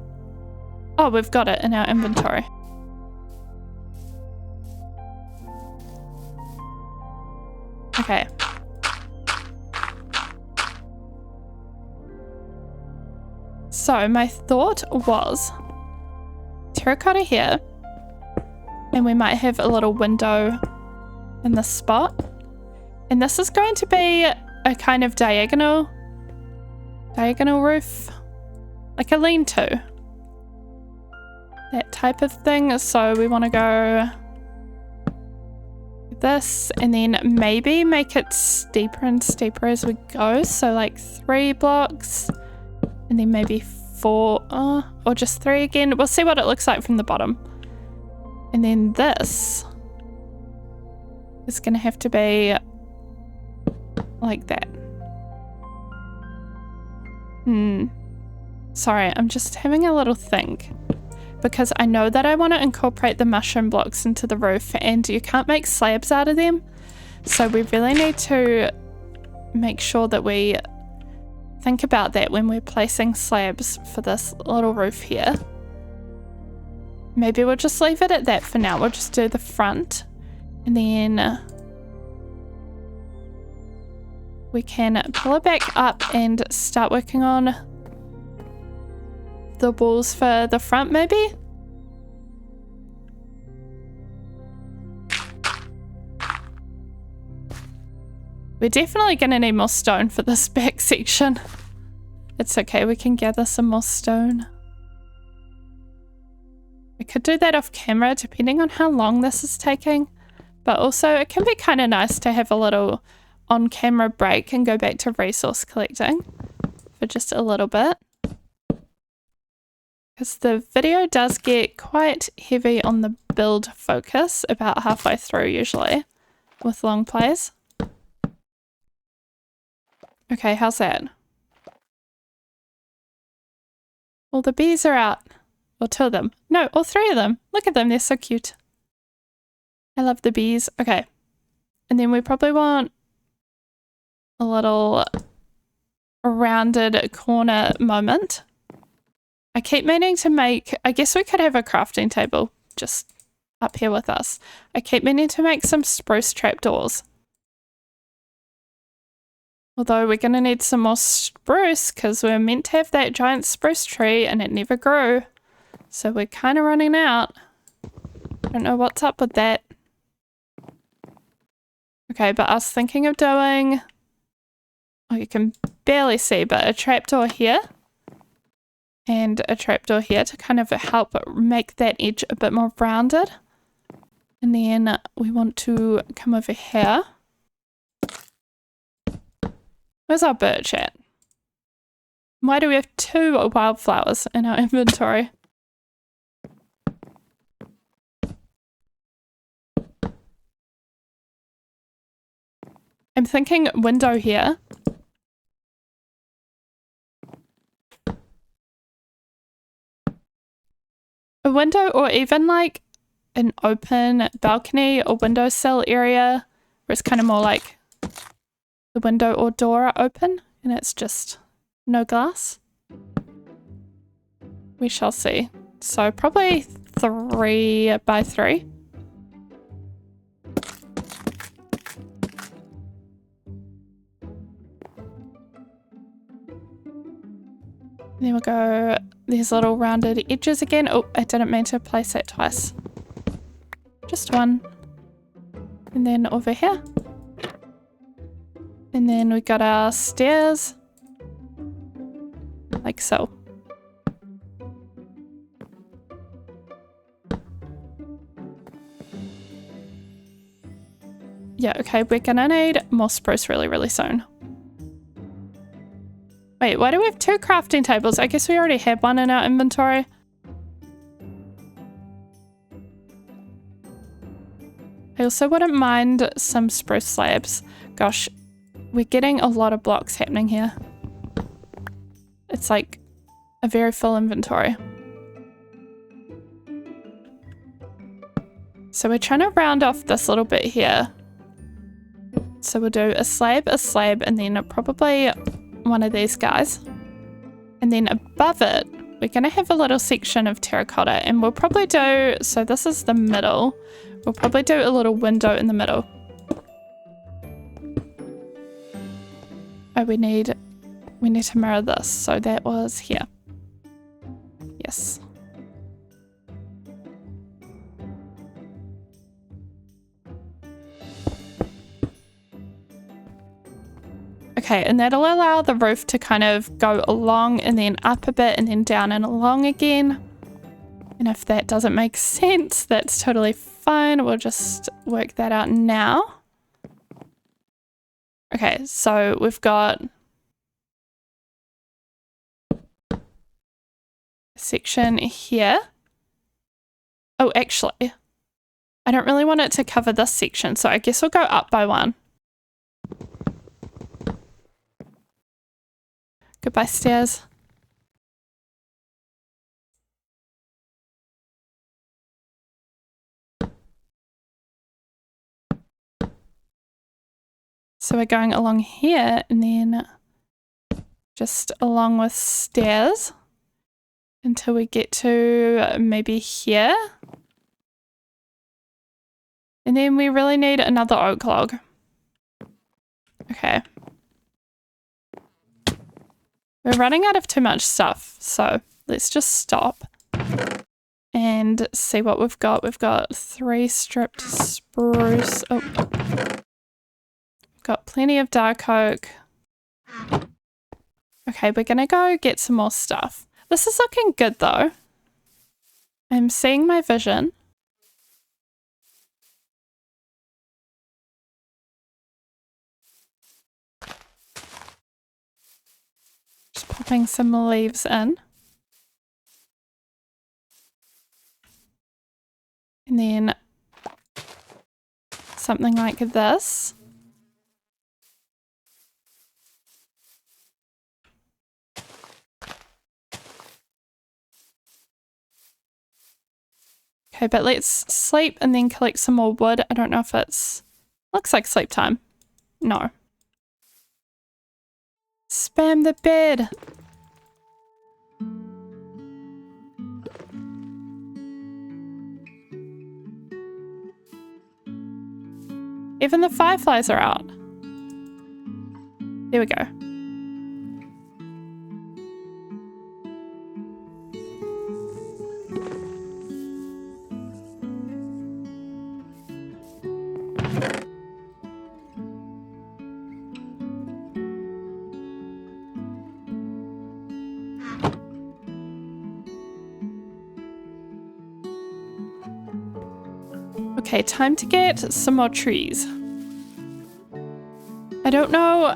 Oh, we've got it in our inventory. Okay. So my thought was terracotta here, and we might have a little window in this spot. And this is going to be a kind of diagonal roof, like a lean-to, that type of thing. So we want to go this and then maybe make it steeper and steeper as we go. So like 3 blocks and then maybe 4 or just 3 again. We'll see what it looks like from the bottom. And then this is going to have to be like that. Sorry, I'm just having a little think, because I know that I want to incorporate the mushroom blocks into the roof, and you can't make slabs out of them. So we really need to make sure that we think about that when we're placing slabs for this little roof here. Maybe we'll just leave it at that for now. We'll just do the front, and then we can pull it back up and start working on the walls for the front, maybe? We're definitely going to need more stone for this back section. It's okay, we can gather some more stone. We could do that off camera depending on how long this is taking, but also it can be kind of nice to have a little on-camera break and go back to resource collecting for just a little bit, because the video does get quite heavy on the build focus about halfway through usually with long plays. Okay, how's that? All the bees are out. Well, 2 of them. No, all 3 of them. Look at them, they're so cute. I love the bees. Okay, and then we probably want a little rounded corner moment. I keep meaning to make, I guess we could have a crafting table just up here with us. I keep meaning to make some spruce trapdoors. Although we're going to need some more spruce because we're meant to have that giant spruce tree and it never grew. So we're kind of running out. Don't know what's up with that. Okay, but I was thinking of doing, oh, you can barely see, but a trapdoor here and a trapdoor here to kind of help make that edge a bit more rounded. And then we want to come over here. Where's our birch at? Why do we have 2 wildflowers in our inventory? I'm thinking window here. A window, or even like an open balcony or windowsill area where it's kind of more like the window or door are open and it's just no glass. We shall see. So probably 3 by 3. Then we'll go these little rounded edges again. Oh, I didn't mean to place that twice. Just 1. And then over here. And then we got our stairs. Like so. Yeah, okay, we're gonna need more spruce really, really soon. Wait, why do we have 2 crafting tables? I guess we already had one in our inventory. I also wouldn't mind some spruce slabs. Gosh, we're getting a lot of blocks happening here. It's like a very full inventory. So we're trying to round off this little bit here. So we'll do a slab, and then probably one of these guys. And then above it, we're going to have a little section of terracotta, and we'll probably do, so this is the middle. We'll probably do a little window in the middle. Oh, we need to mirror this. So that was here. Yes. Okay, and that'll allow the roof to kind of go along and then up a bit and then down and along again. And if that doesn't make sense, that's totally fine. We'll just work that out now. Okay, so we've got a section here. Oh, actually, I don't really want it to cover this section, so I guess we'll go up by one. Goodbye, stairs. So we're going along here and then just along with stairs until we get to maybe here. And then we really need another oak log. Okay. We're running out of too much stuff, so let's just stop and see what we've got. We've got 3 stripped spruce. Oh. Got plenty of dark oak. Okay, we're gonna go get some more stuff. This is looking good though. I'm seeing my vision. Just popping some leaves in. And then something like this. Okay, but let's sleep and then collect some more wood. I don't know if it's... Looks like sleep time. No. Spam the bed. Even the fireflies are out. There we go. Okay, time to get some more trees. I don't know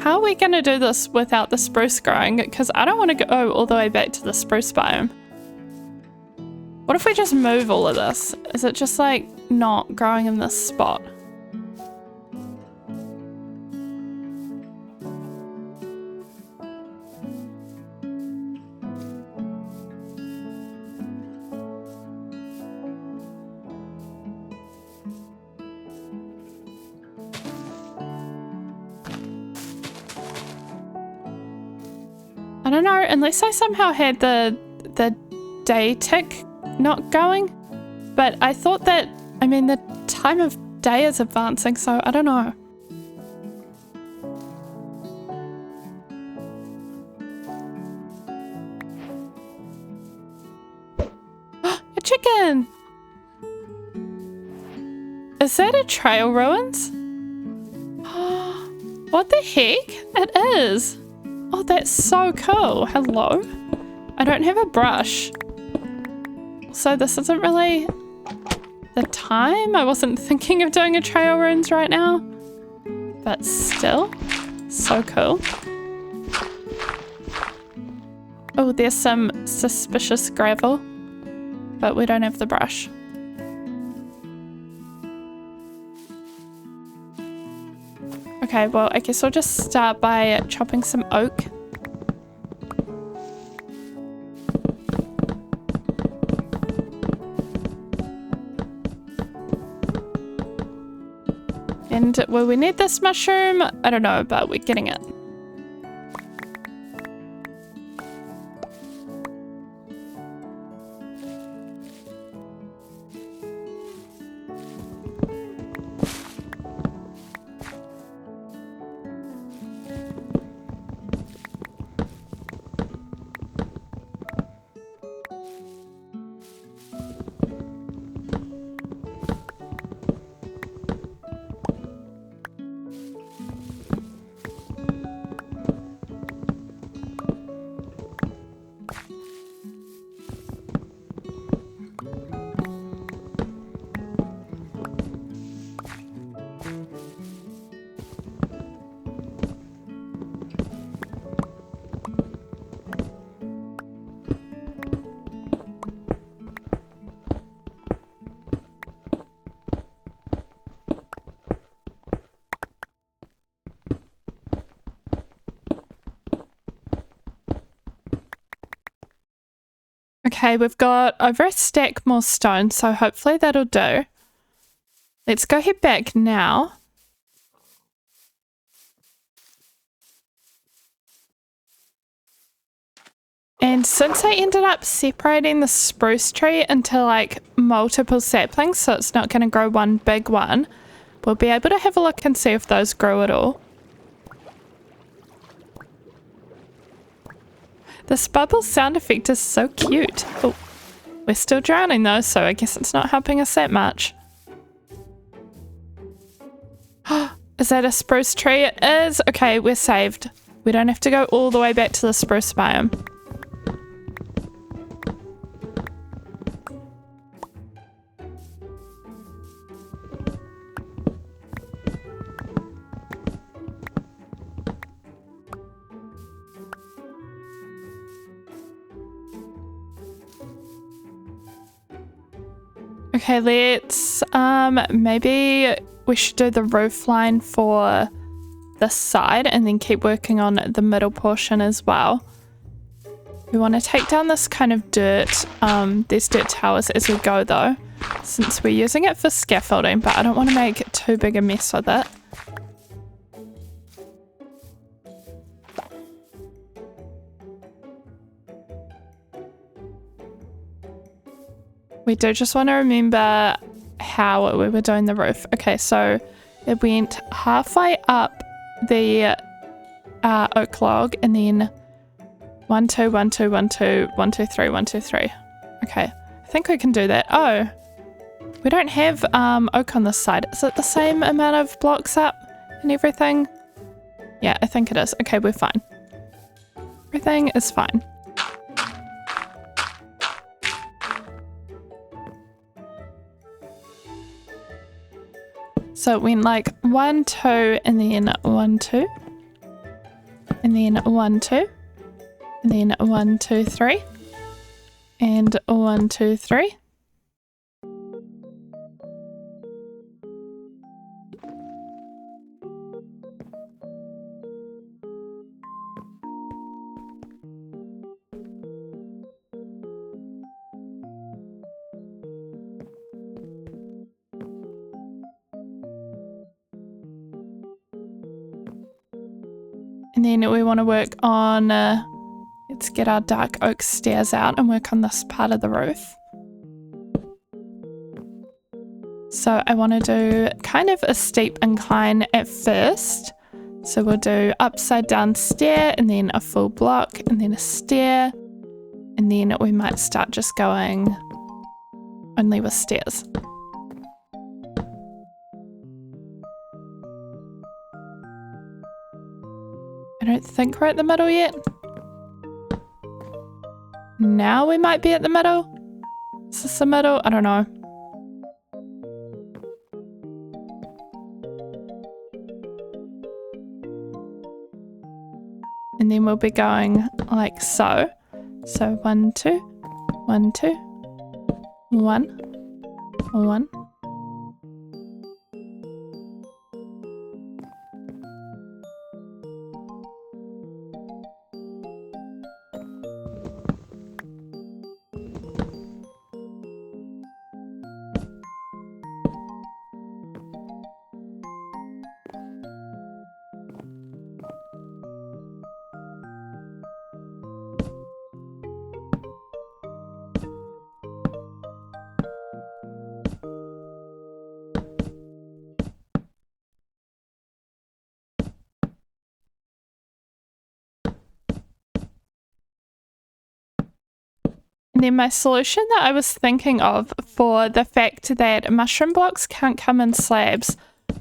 how we're going to do this without the spruce growing, because I don't want to go all the way back to the spruce biome. What if we just move all of this? Is it just like not growing in this spot? I don't know, unless I somehow had the day tick not going. But I thought that, I mean, the time of day is advancing, so I don't know. A chicken! Is that a trail ruins? What the heck? It is! Oh, that's so cool. Hello. I don't have a brush. So this isn't really the time. I wasn't thinking of doing a trail ruins right now. But still, so cool. Oh, there's some suspicious gravel. But we don't have the brush. Okay, well, I guess I'll just start by chopping some oak. And will we need this mushroom? I don't know, but we're getting it. Okay, we've got over a stack more stone, so hopefully that'll do. Let's go head back now. And since I ended up separating the spruce tree into like multiple saplings, so it's not going to grow one big one, we'll be able to have a look and see if those grow at all. This bubble sound effect is so cute. Oh, we're still drowning though, so I guess it's not helping us that much. Is that a spruce tree? It is. Okay, we're saved. We don't have to go all the way back to the spruce biome. Okay, let's maybe we should do the roof line for this side and then keep working on the middle portion as well. We want to take down this kind of dirt, these dirt towers as we go though, since we're using it for scaffolding, but I don't want to make too big a mess with it. We do just want to remember how we were doing the roof. Okay, so it went halfway up the oak log and then 1, 2, 1, 2, 1, 2, 1, 2, 3, 1, 2, 3. Okay, I think we can do that. Oh, we don't have oak on this side. Is it the same amount of blocks up and everything? Yeah, I think it is. Okay, we're fine. Everything is fine. So it went like 1, 2, and then 1, 2, and then 1, 2, and then 1, 2, 3, and 1, 2, 3. And then we want to work on, let's get our dark oak stairs out and work on this part of the roof. So I want to do kind of a steep incline at first. So we'll do upside down stair and then a full block and then a stair. And then we might start just going only with stairs. I don't think we're at the middle yet. Now we might be at the middle. Is this the middle? I don't know. And then we'll be going like so. So 1, 2, 1, 2, 1, 1. And then my solution that I was thinking of for the fact that mushroom blocks can't come in slabs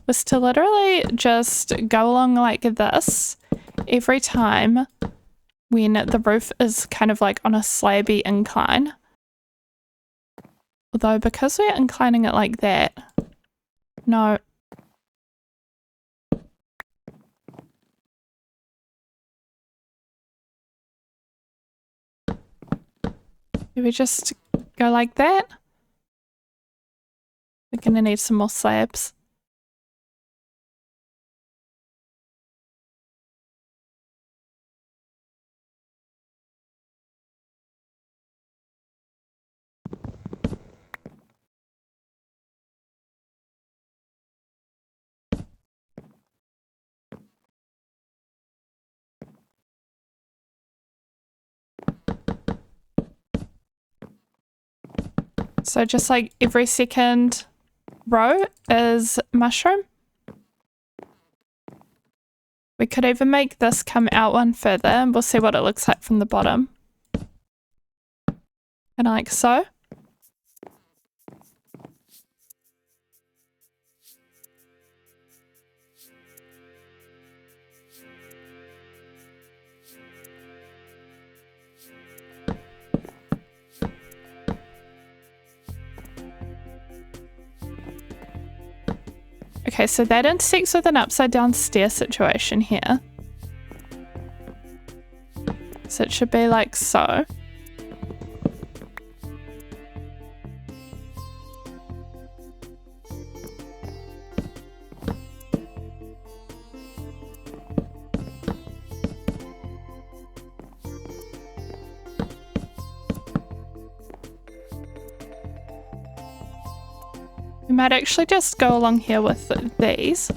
was to literally just go along like this every time when the roof is kind of like on a slabby incline. Although because we're inclining it like that, no. Do we just go like that? We're gonna need some more slabs. So just like every second row is mushroom. We could even make this come out one further and we'll see what it looks like from the bottom. And like so. Okay, so that intersects with an upside down stair situation here. So it should be like so. We might actually just go along here with these.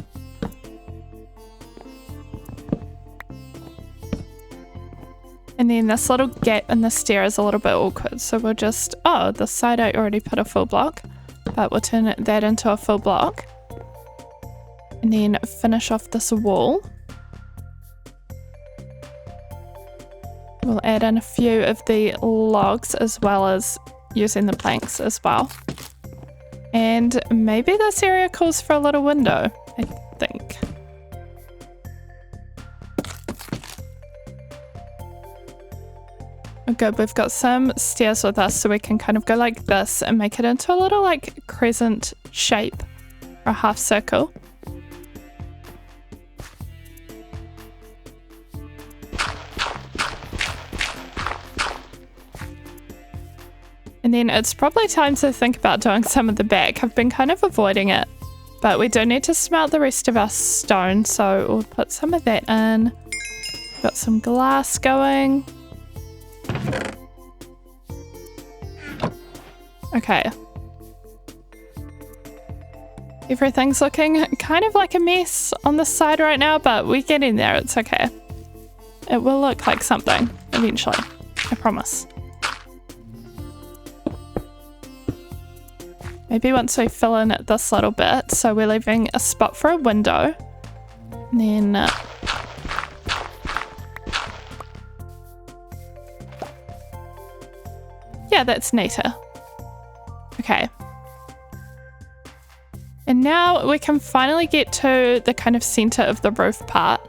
And then this little gap in the stair is a little bit awkward. So we'll just, oh, this side I already put a full block, but we'll turn that into a full block. And then finish off this wall. We'll add in a few of the logs as well as using the planks as well. And maybe this area calls for a little window, I think. Oh, good, we've got some stairs with us so we can kind of go like this and make it into a little like crescent shape or a half circle. And then it's probably time to think about doing some of the back. I've been kind of avoiding it, but we do need to smelt the rest of our stone, so we'll put some of that in. Got some glass going. Okay. Everything's looking kind of like a mess on the side right now, but we're getting there. It's okay. It will look like something eventually. I promise. Maybe once we fill in this little bit, so we're leaving a spot for a window. And then yeah, that's neater. Okay. And now we can finally get to the kind of center of the roof part.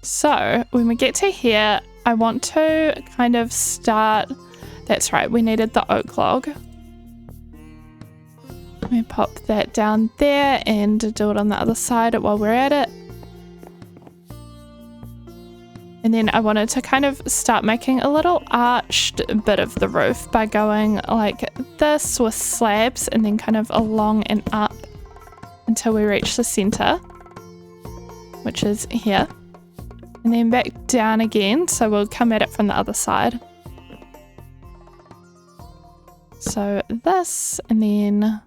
So when we get to here, I want to kind of start, that's right, we needed the oak log. Let me pop that down there and do it on the other side while we're at it. And then I wanted to kind of start making a little arched bit of the roof by going like this with slabs and then kind of along and up until we reach the center, which is here. And then back down again, so we'll come at it from the other side. So this, and then...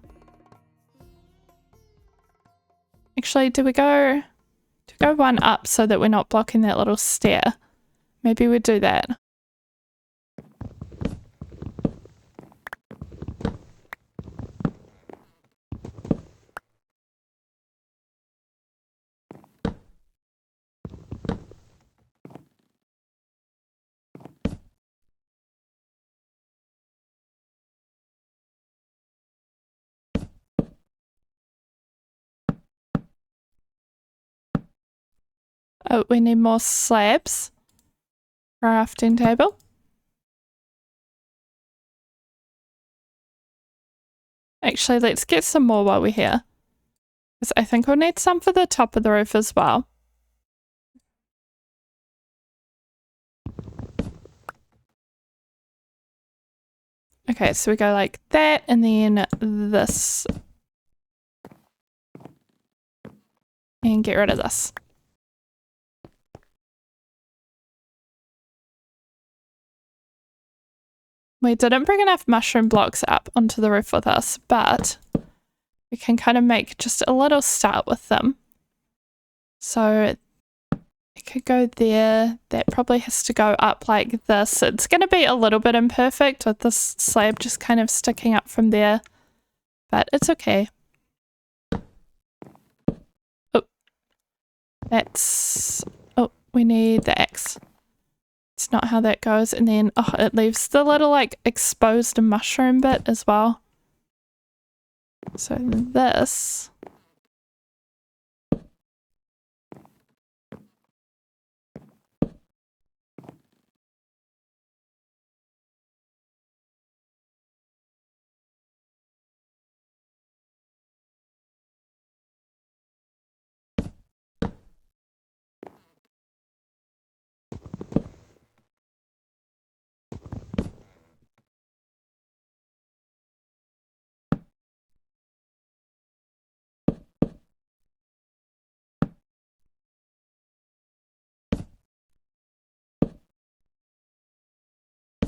Actually, do we go one up so that we're not blocking that little stair? Maybe we'd do that. Oh, we need more slabs for our crafting table. Actually, let's get some more while we're here, because I think we'll need some for the top of the roof as well. Okay, so we go like that, and then this. And get rid of this. We didn't bring enough mushroom blocks up onto the roof with us, but we can kind of make just a little start with them. So it could go there. That probably has to go up like this. It's going to be a little bit imperfect with this slab just kind of sticking up from there, but it's okay. Oh, that's... Oh, we need the axe. It's not how that goes. And then, oh, it leaves the little like exposed mushroom bit as well. So this.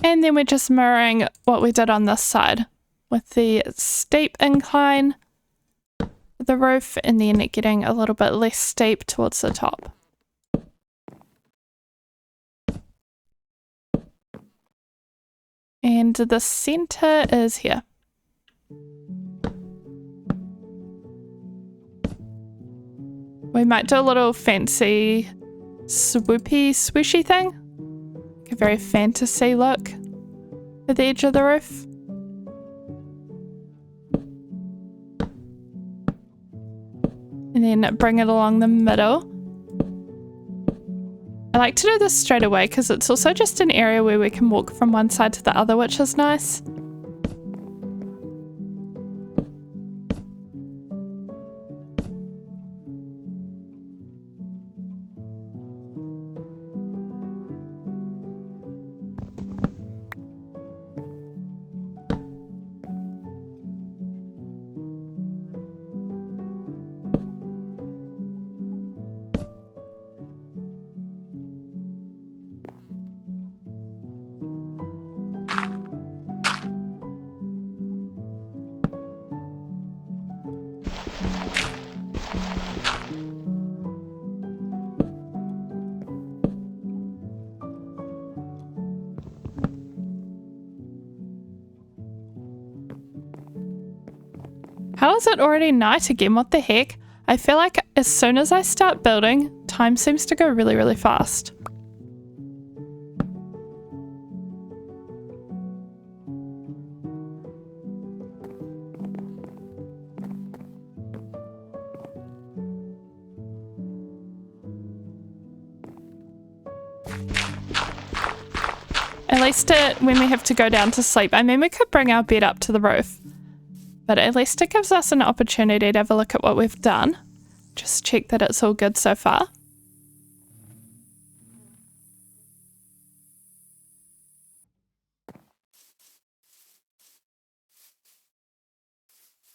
And then we're just mirroring what we did on this side with the steep incline of the roof and then getting a little bit less steep towards the top. And the center is here. We might do a little fancy swoopy swooshy thing. A very fantasy look at the edge of the roof. And then bring it along the middle. I like to do this straight away because it's also just an area where we can walk from one side to the other, which is nice. How is it already night again? What the heck? I feel like as soon as I start building, time seems to go really, really fast. At least when we have to go down to sleep. I mean, we could bring our bed up to the roof. But at least it gives us an opportunity to have a look at what we've done. Just check that it's all good so far.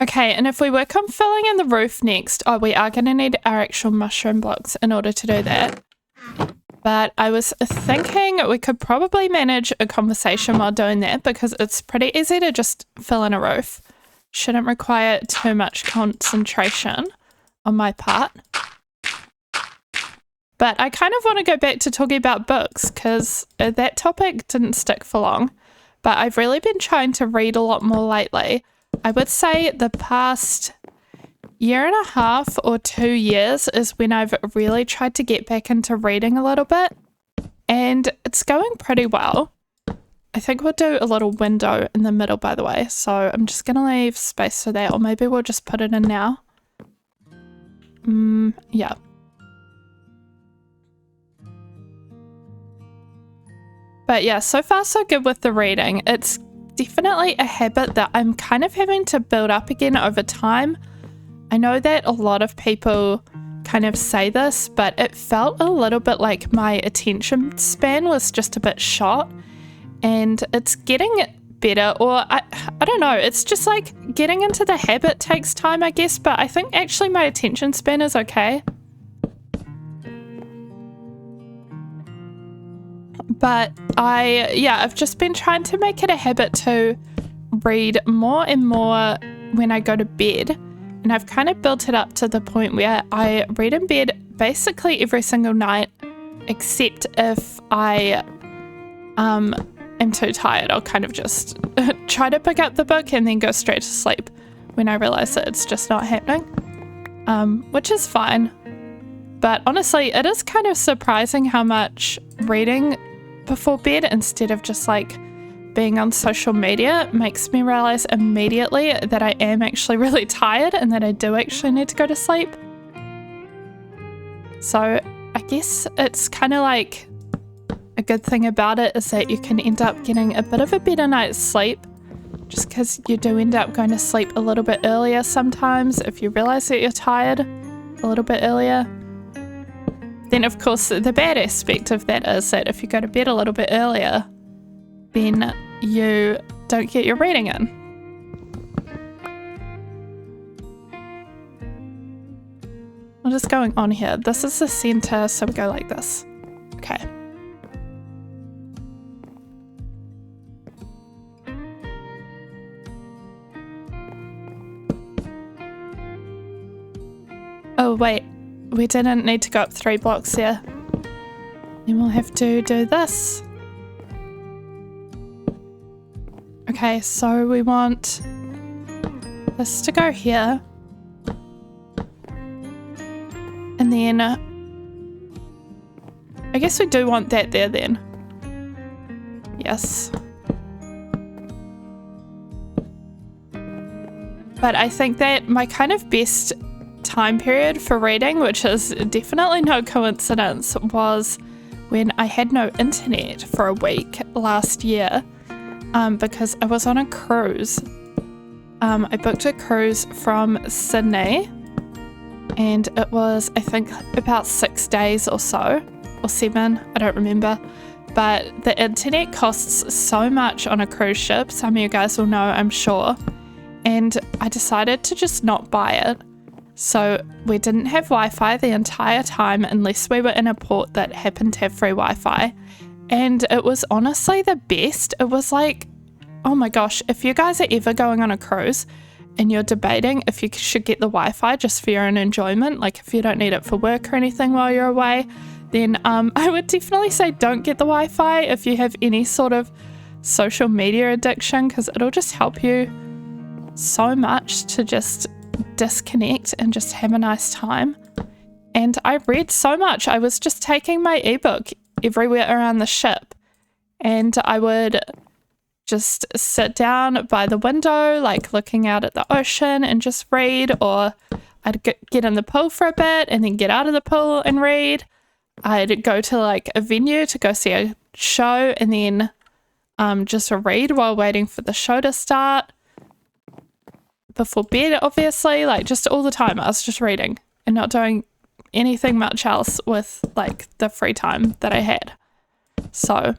Okay, and if we work on filling in the roof next, oh, we are going to need our actual mushroom blocks in order to do that. But I was thinking we could probably manage a conversation while doing that because it's pretty easy to just fill in a roof. Shouldn't require too much concentration on my part. But I kind of want to go back to talking about books because that topic didn't stick for long. But I've really been trying to read a lot more lately. I would say the past year and a half or 2 years is when I've really tried to get back into reading a little bit. And it's going pretty well. I think we'll do a little window in the middle, by the way. So I'm just going to leave space for that. Or maybe we'll just put it in now. Yeah. But yeah, so far so good with the reading. It's definitely a habit that I'm kind of having to build up again over time. I know that a lot of people kind of say this, but it felt a little bit like my attention span was just a bit short, and it's getting better, or I don't know, it's just like getting into the habit takes time, I guess, but I think actually my attention span is okay. But I've just been trying to make it a habit to read more and more when I go to bed. And I've kind of built it up to the point where I read in bed basically every single night, except if I am too tired. I'll kind of just try to pick up the book and then go straight to sleep when I realize that it's just not happening, which is fine. But honestly, it is kind of surprising how much reading before bed instead of just like being on social media makes me realize immediately that I am actually really tired and that I do actually need to go to sleep. So I guess it's kind of like a good thing about it is that you can end up getting a bit of a better night's sleep just because you do end up going to sleep a little bit earlier sometimes if you realize that you're tired a little bit earlier. Then of course the bad aspect of that is that if you go to bed a little bit earlier, then you don't get your reading in. I'm just going on here. This is the center, so we go like this. Okay. Oh wait, we didn't need to go up 3 blocks there. Then we'll have to do this. Okay, so we want this to go here. And then I guess we do want that there then. Yes. But I think that my kind of best time period for reading, which is definitely no coincidence, was when I had no internet for a week last year, because I was on a cruise. I booked a cruise from Sydney, and it was, I think, about 6 days or so, or 7, I don't remember. But the internet costs so much on a cruise ship, some of you guys will know, I'm sure, and I decided to just not buy it. So we didn't have Wi-Fi the entire time unless we were in a port that happened to have free Wi-Fi. And it was honestly the best. It was like, oh my gosh, if you guys are ever going on a cruise and you're debating if you should get the Wi-Fi just for your own enjoyment, like if you don't need it for work or anything while you're away, then I would definitely say don't get the Wi-Fi if you have any sort of social media addiction, because it'll just help you so much to just disconnect and just have a nice time. And I read so much. I was just taking my ebook everywhere around the ship, and I would just sit down by the window, like looking out at the ocean, and just read, or I'd get in the pool for a bit and then get out of the pool and read. I'd go to like a venue to go see a show and then just read while waiting for the show to start. Before bed, obviously, like just all the time I was just reading and not doing anything much else with like the free time that I had. So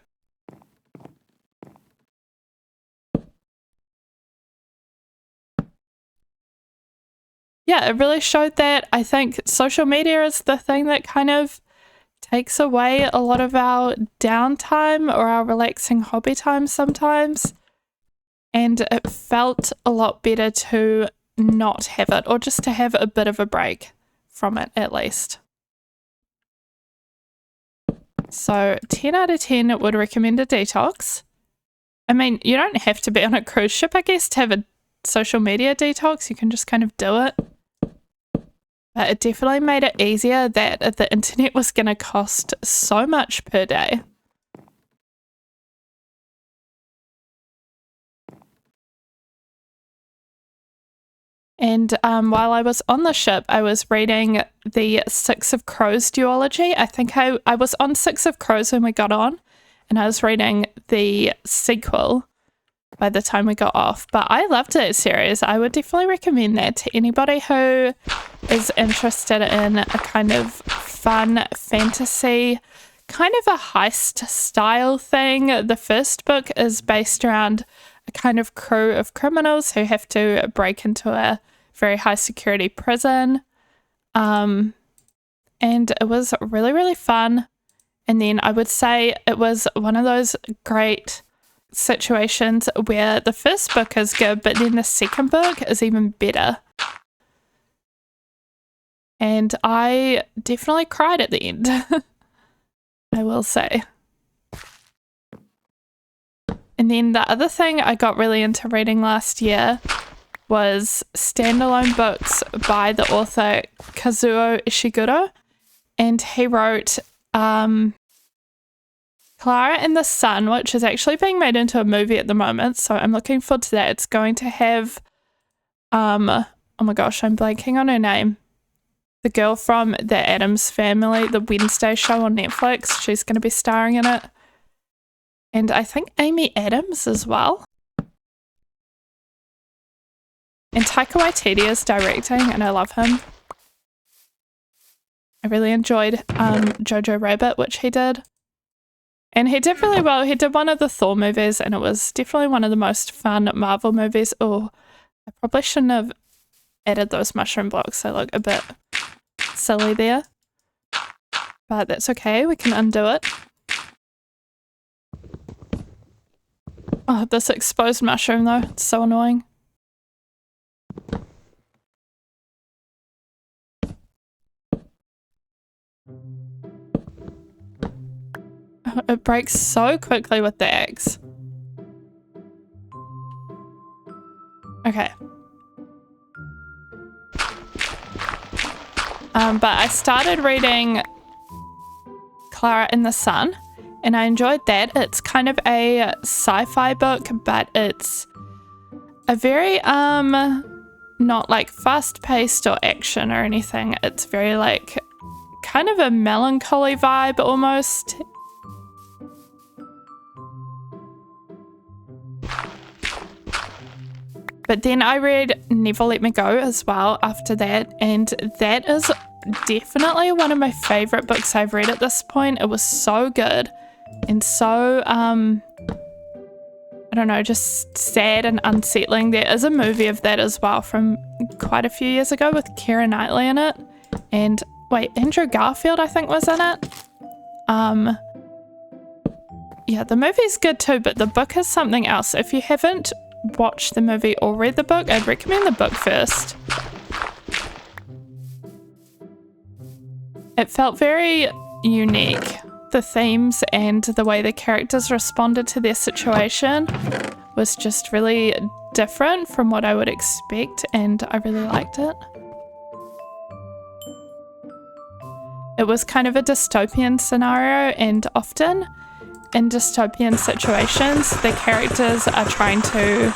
yeah, it really showed that I think social media is the thing that kind of takes away a lot of our downtime or our relaxing hobby time sometimes. And it felt a lot better to not have it, or just to have a bit of a break from it at least. So 10 out of 10 would recommend a detox. I mean, you don't have to be on a cruise ship, I guess, to have a social media detox. You can just kind of do it. But it definitely made it easier that the internet was going to cost so much per day. And while I was on the ship, I was reading the Six of Crows duology. I think I was on Six of Crows when we got on, and I was reading the sequel by the time we got off. But I loved that series. I would definitely recommend that to anybody who is interested in a kind of fun fantasy, kind of a heist style thing. The first book is based around a kind of crew of criminals who have to break into a very high security prison. And it was really, really fun. And then I would say it was one of those great situations where the first book is good, but then the second book is even better. And I definitely cried at the end, I will say. And then the other thing I got really into reading last year was standalone books by the author Kazuo Ishiguro. And he wrote Clara and the Sun, which is actually being made into a movie at the moment. So I'm looking forward to that. It's going to have, oh my gosh, I'm blanking on her name. The girl from The Addams Family, the Wednesday show on Netflix. She's going to be starring in it. And I think Amy Adams as well. And Taika Waititi is directing, and I love him. I really enjoyed Jojo Rabbit, which he did. And he did really well. He did one of the Thor movies, and it was definitely one of the most fun Marvel movies. Oh, I probably shouldn't have added those mushroom blocks. They look a bit silly there. But that's okay. We can undo it. Oh, this exposed mushroom, though. It's so annoying. It breaks so quickly with the axe. Okay. But I started reading Clara and the Sun, and I enjoyed that. It's kind of a sci-fi book, but it's a very not like fast-paced or action or anything. It's very like kind of a melancholy vibe almost. But then I read Never Let Me Go as well after that, and that is definitely one of my favorite books I've read at this point. It was so good and so I don't know, just sad and unsettling. There is a movie of that as well from quite a few years ago with Keira Knightley in it, and wait, Andrew Garfield I think was in it. Yeah, the movie's good too, but the book is something else. If you haven't watched the movie or read the book, I'd recommend the book first. It felt very unique. The themes and the way the characters responded to their situation was just really different from what I would expect, and I really liked it. It was kind of a dystopian scenario, and often in dystopian situations, the characters are trying to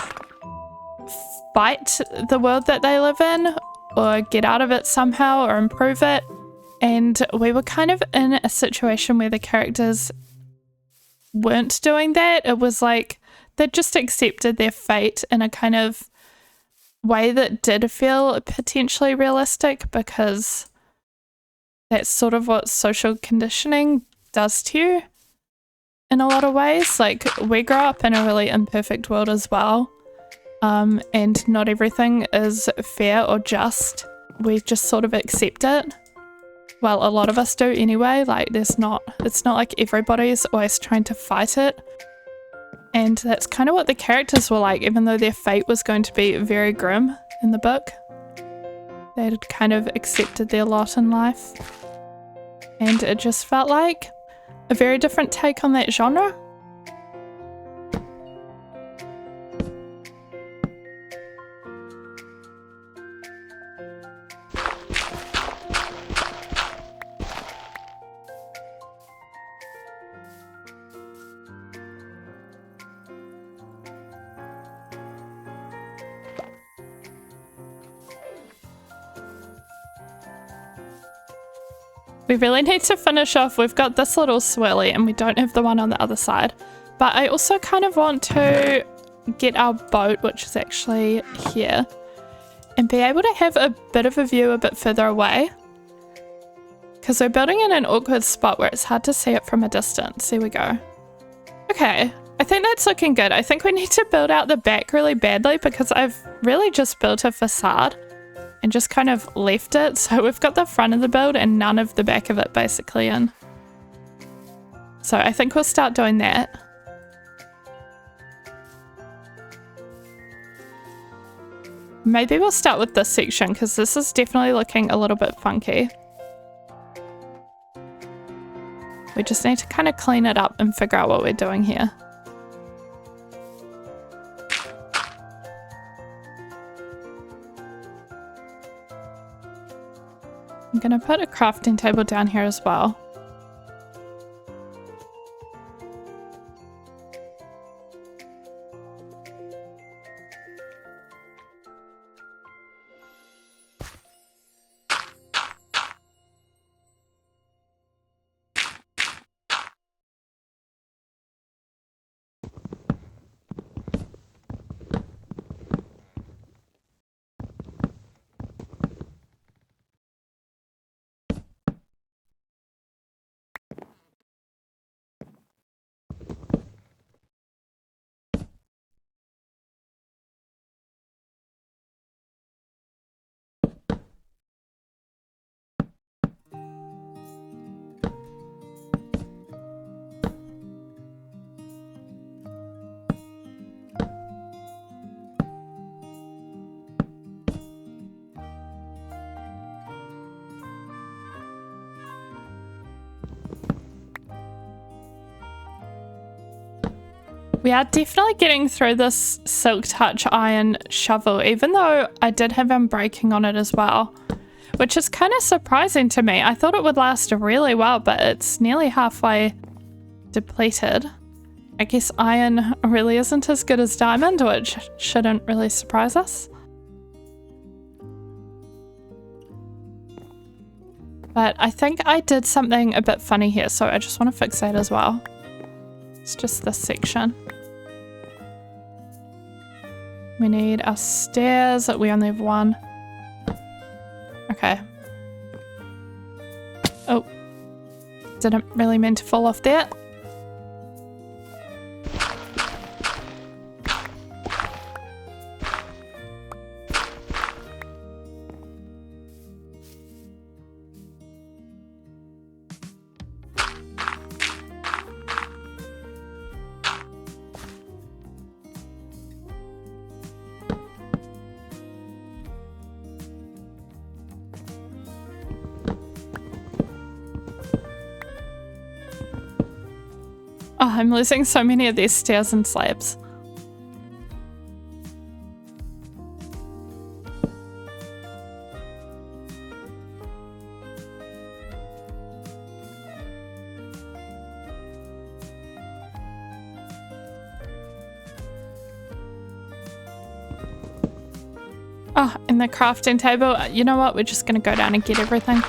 fight the world that they live in or get out of it somehow or improve it. And we were kind of in a situation where the characters weren't doing that. It was like they just accepted their fate in a kind of way that did feel potentially realistic, because that's sort of what social conditioning does to you in a lot of ways. Like, we grow up in a really imperfect world as well, and not everything is fair or just. We just sort of accept it. Well, a lot of us do anyway. Like, it's not like everybody's always trying to fight it. And that's kind of what the characters were like, even though their fate was going to be very grim in the book. They had kind of accepted their lot in life. And it just felt like a very different take on that genre. We really need to finish off. We've got this little swirly and we don't have the one on the other side. But I also kind of want to get our boat, which is actually here, and be able to have a bit of a view a bit further away. Because we're building in an awkward spot where it's hard to see it from a distance. There we go. Okay, I think that's looking good. I think we need to build out the back really badly because I've really just built a facade and just kind of left it. So we've got the front of the build and none of the back of it basically in. So I think we'll start doing that. Maybe we'll start with this section because this is definitely looking a little bit funky. We just need to kind of clean it up and figure out what we're doing here. I'm going to put a crafting table down here as well. We are definitely getting through this Silk Touch iron shovel, even though I did have unbreaking on it as well, which is kind of surprising to me. I thought it would last really well, but it's nearly halfway depleted. I guess iron really isn't as good as diamond, which shouldn't really surprise us. But I think I did something a bit funny here, so I just want to fix that as well. It's just this section. We need our stairs. We only have one. Okay. Oh. Didn't really mean to fall off there. Oh, I'm losing so many of these stairs and slabs. Oh, and the crafting table. You know what? We're just going to go down and get everything.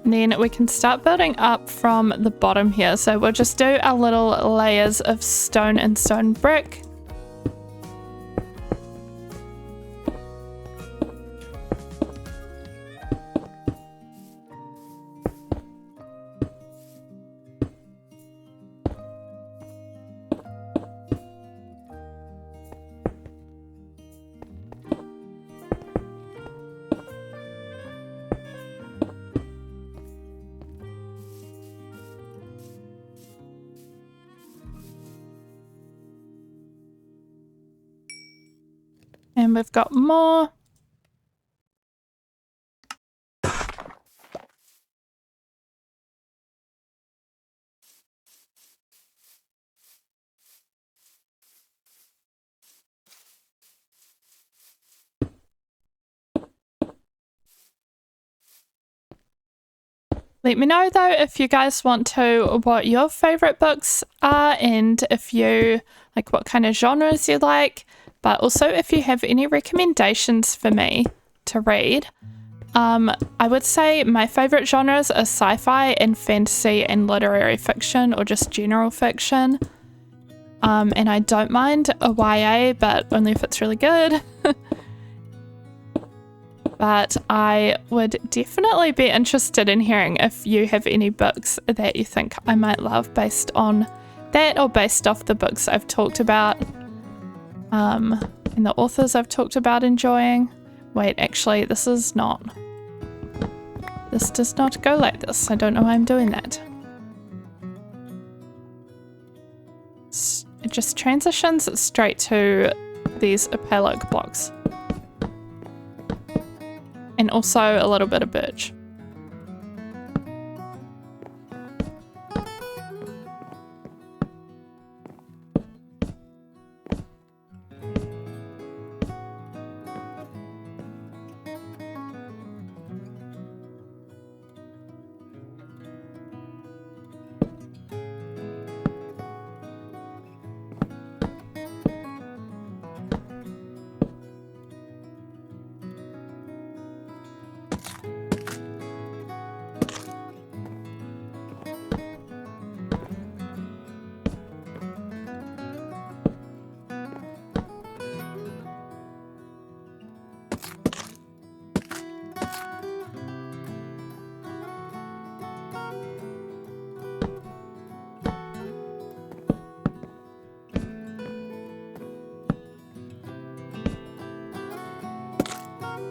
And then we can start building up from the bottom here. So we'll just do our little layers of stone and stone brick. And we've got more. Let me know though if you guys want to, what your favorite books are, and if you like what kind of genres you like, but also if you have any recommendations for me to read. I would say my favorite genres are sci-fi and fantasy and literary fiction, or just general fiction. And I don't mind a YA, but only if it's really good. But I would definitely be interested in hearing if you have any books that you think I might love based on that, or based off the books I've talked about, and the authors I've talked about enjoying. Wait, actually, this does not go like this. I don't know why I'm doing that. It just transitions straight to these epilogue blocks. And also a little bit of birch.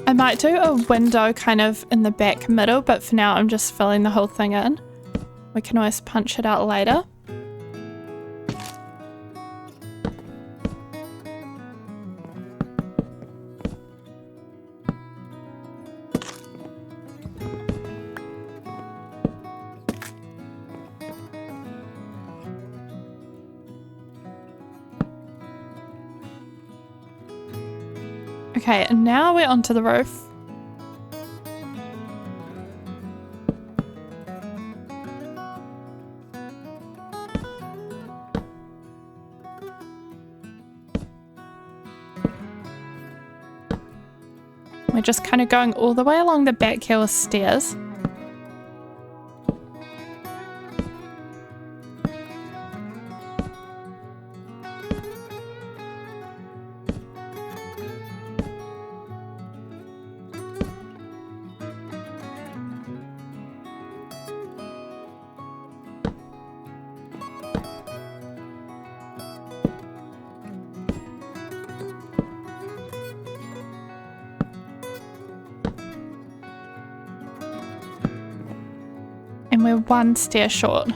I might do a window kind of in the back middle, but for now I'm just filling the whole thing in. We can always punch it out later. Okay, and now we're onto the roof. We're just kind of going all the way along the back here with stairs. And we're one stair short.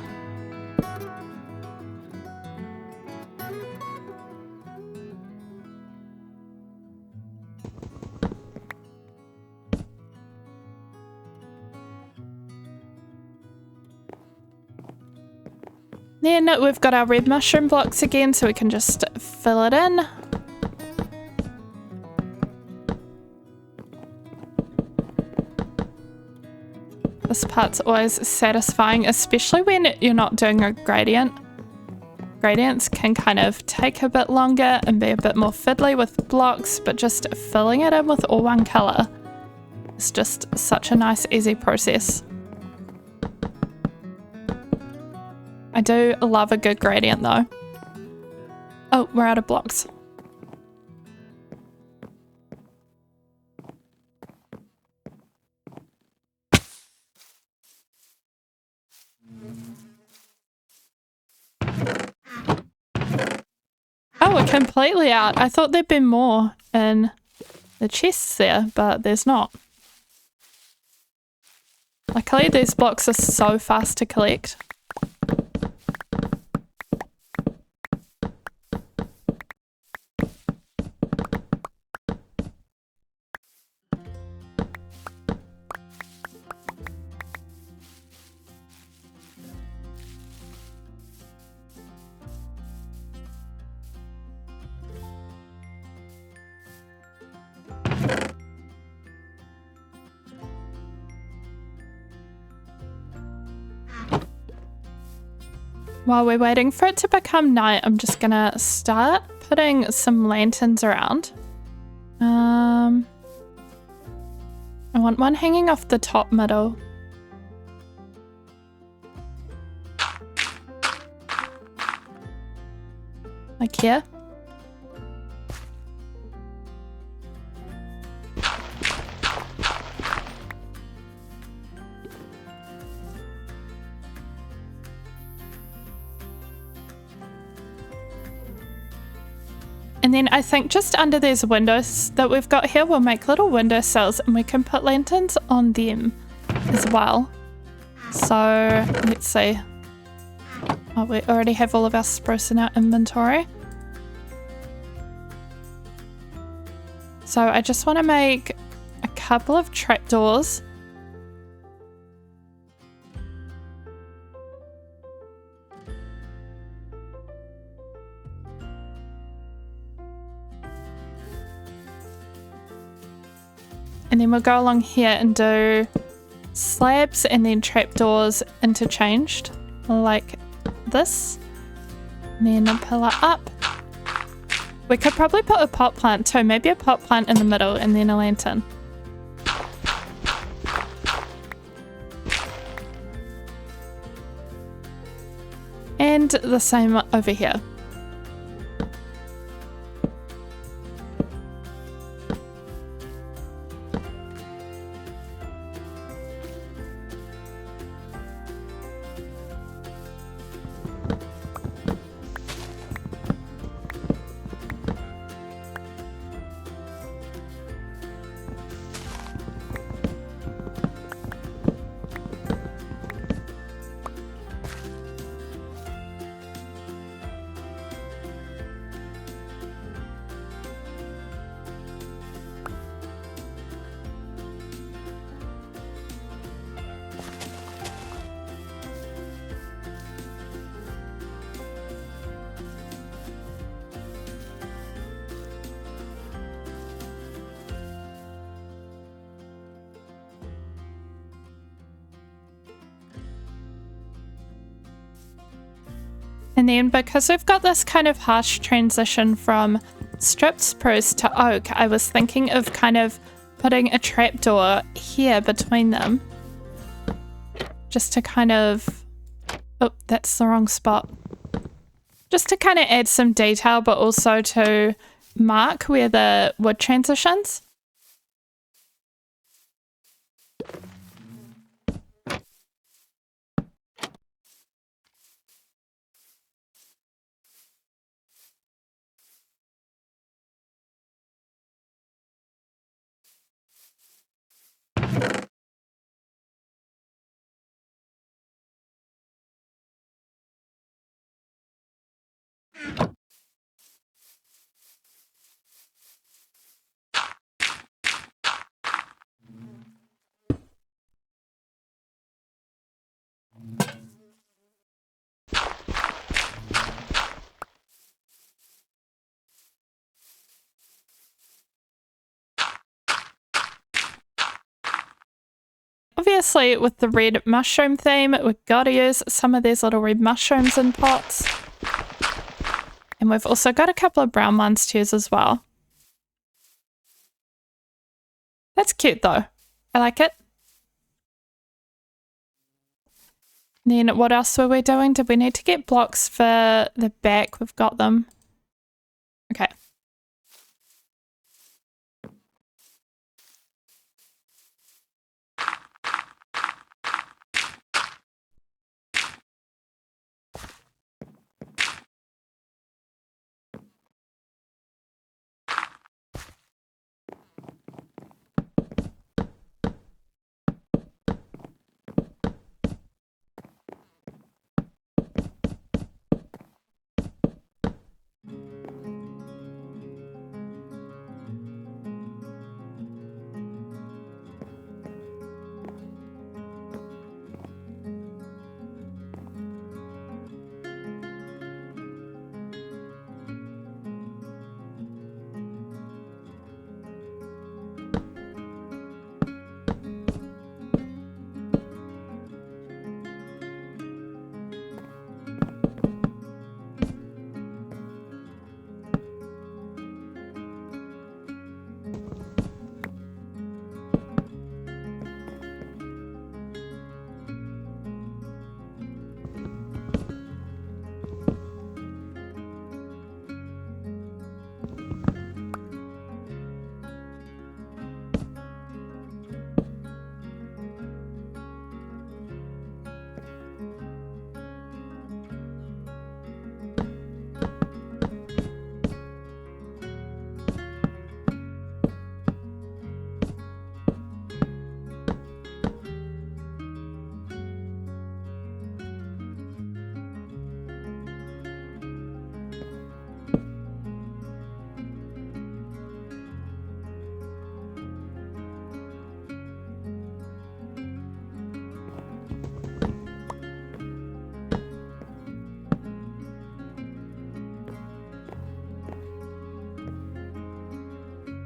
Then we've got our red mushroom blocks again, so we can just fill it in. This part's always satisfying, especially when you're not doing a gradient. Gradients can kind of take a bit longer and be a bit more fiddly with blocks, but just filling it in with all one colour is just such a nice, easy process. I do love a good gradient though. Oh, we're out of blocks. Oh, we're completely out. I thought there'd been more in the chests there, but there's not. Luckily, these blocks are so fast to collect. While we're waiting for it to become night, I'm just gonna start putting some lanterns around. I want one hanging off the top middle. Like here. And then I think just under these windows that we've got here, we'll make little windowsills and we can put lanterns on them as well. So let's see. Oh, we already have all of our spruce in our inventory. So I just want to make a couple of trapdoors. And then we'll go along here and do slabs and then trapdoors interchanged like this. And then a pillar up. We could probably put a pot plant too, maybe a pot plant in the middle and then a lantern. And the same over here. And then because we've got this kind of harsh transition from stripped spruce to oak, I was thinking of kind of putting a trapdoor here between them. Just to kind of... Oh, that's the wrong spot. Just to kind of add some detail, but also to mark where the wood transitions. Obviously, with the red mushroom theme, we've got to use some of these little red mushrooms in pots. And we've also got a couple of brown ones to use as well. That's cute though. I like it. And then what else were we doing? Did we need to get blocks for the back? We've got them. Okay.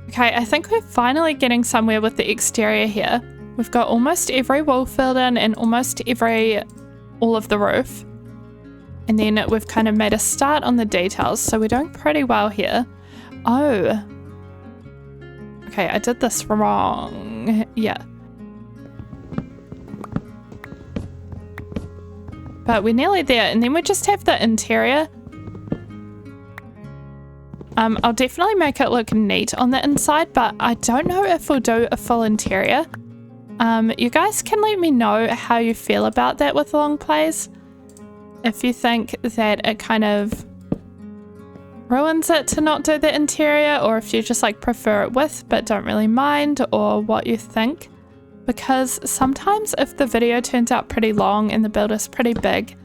Okay, I think we're finally getting somewhere with the exterior here. We've got almost every wall filled in and almost all of the roof. And then we've kind of made a start on the details, so we're doing pretty well here. Oh. Okay, I did this wrong. Yeah. But we're nearly there, and then we just have the interior. I'll definitely make it look neat on the inside, but I don't know if we'll do a full interior. You guys can let me know how you feel about that with long plays. If you think that it kind of ruins it to not do the interior, or if you just like prefer it with but don't really mind, or what you think. Because sometimes if the video turns out pretty long and the build is pretty big,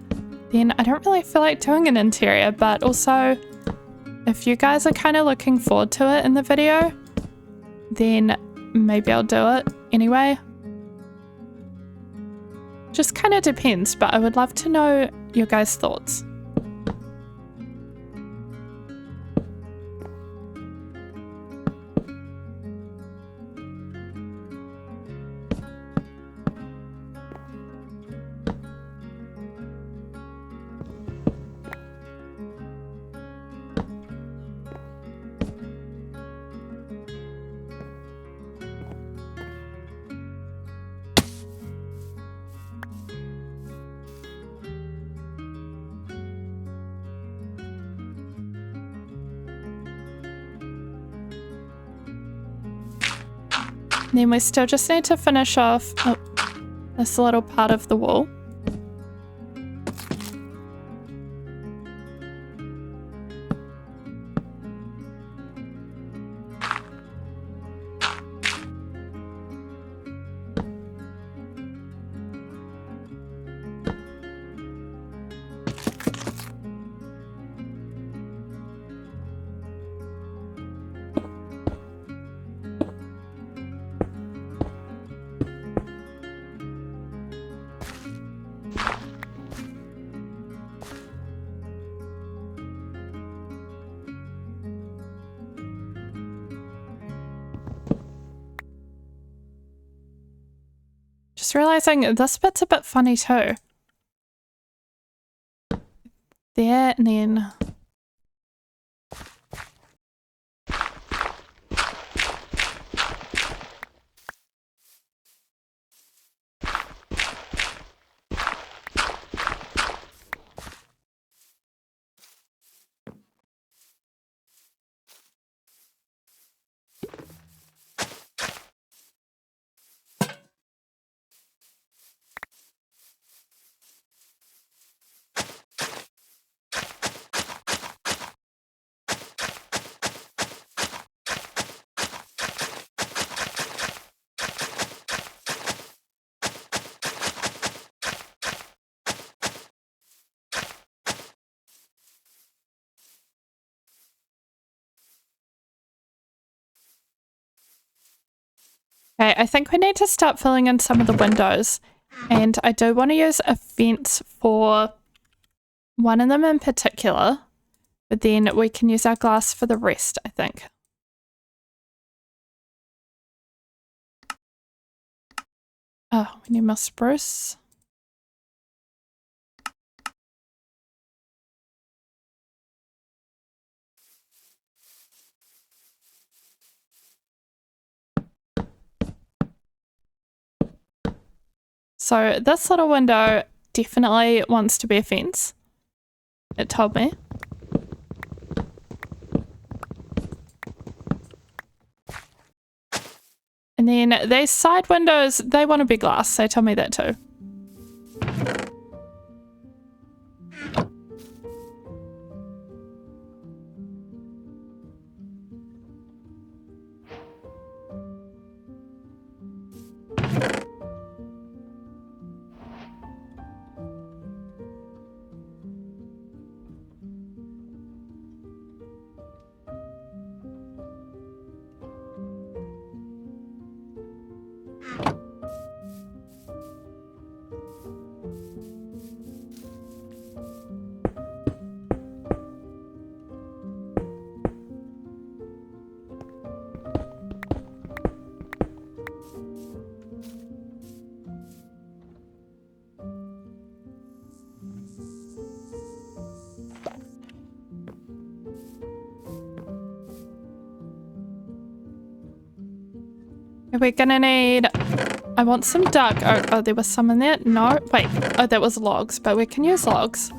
then I don't really feel like doing an interior, but also if you guys are kind of looking forward to it in the video, then maybe I'll do it anyway. Just kind of depends, but I would love to know your guys' thoughts. Then we still just need to finish off this little part of the wall. Just realizing this bit's a bit funny too. There, and then... Okay, I think we need to start filling in some of the windows, and I do want to use a fence for one of them in particular, but then we can use our glass for the rest, I think. Oh, we need more spruce. So this little window definitely wants to be a fence. It told me. And then these side windows, they want to be glass. They told me that too. We're gonna need... I want some dark oak. Oh, there was some in there. No, wait. Oh, that was logs, but we can use logs.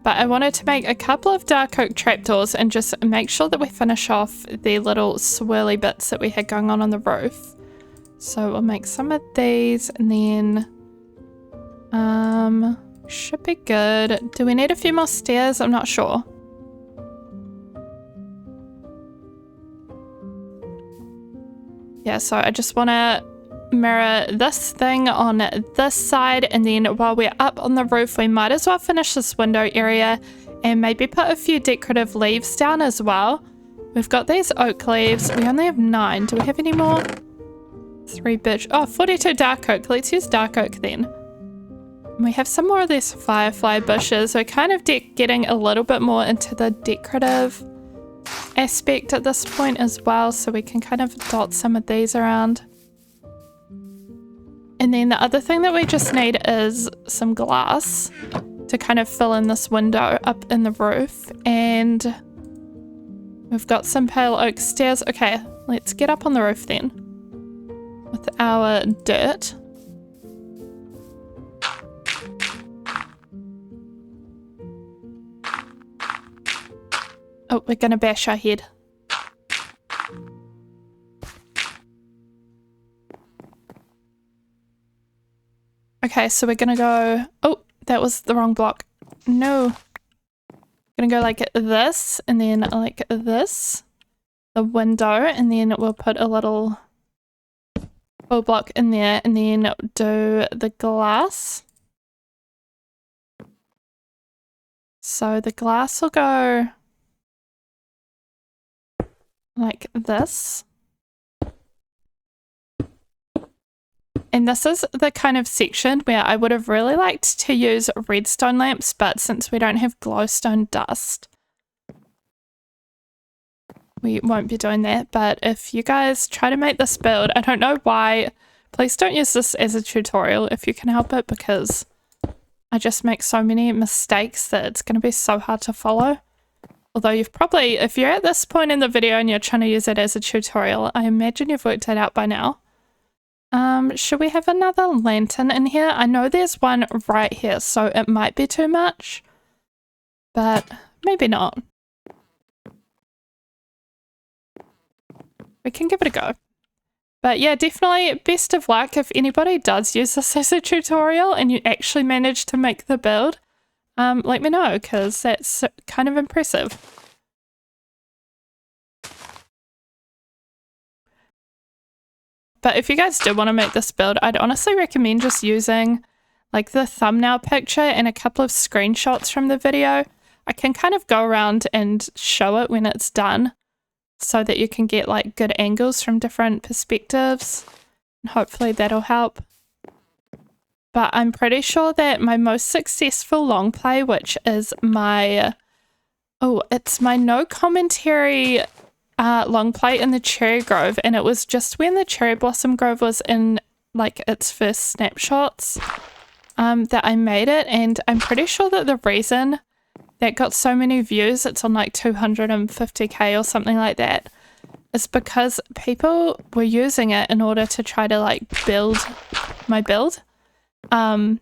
But I wanted to make a couple of dark oak trapdoors and just make sure that we finish off the little swirly bits that we had going on the roof. So we'll make some of these and then... should be good. Do we need a few more stairs? I'm not sure. Yeah, so I just want to mirror this thing on this side, and then while we're up on the roof we might as well finish this window area and maybe put a few decorative leaves down as well. We've got these oak leaves. We only have 9. Do we have any more? 3 birch. Oh, 42 dark oak. Let's use dark oak then. And we have some more of these firefly bushes. We're kind of getting a little bit more into the decorative aspect at this point as well, so we can kind of dot some of these around. And then the other thing that we just need is some glass to kind of fill in this window up in the roof. And we've got some pale oak stairs. Okay, let's get up on the roof then with our dirt. Oh, we're gonna bash our head. Okay, so we're gonna go... Oh, that was the wrong block. No. Gonna go like this, and then like this. The window, and then we'll put a little full block in there, and then do the glass. So the glass will go... like this. And this is the kind of section where I would have really liked to use redstone lamps, but since we don't have glowstone dust, we won't be doing that. But if you guys try to make this build, I don't know why, please don't use this as a tutorial if you can help it, because I just make so many mistakes that it's going to be so hard to follow. Although you've probably, if you're at this point in the video and you're trying to use it as a tutorial, I imagine you've worked it out by now. Should we have another lantern in here? I know there's one right here, so it might be too much, but maybe not. We can give it a go. But yeah, definitely best of luck if anybody does use this as a tutorial and you actually manage to make the build. Let me know, because that's kind of impressive. But if you guys do want to make this build, I'd honestly recommend just using like the thumbnail picture and a couple of screenshots from the video. I can kind of go around and show it when it's done so that you can get like good angles from different perspectives. And hopefully that'll help. But I'm pretty sure that my most successful long play, which is my, it's my no commentary long play in the cherry grove, and it was just when the cherry blossom grove was in like its first snapshots that I made it, and I'm pretty sure that the reason that got so many views, it's on like 250k or something like that, is because people were using it in order to try to like build my build. And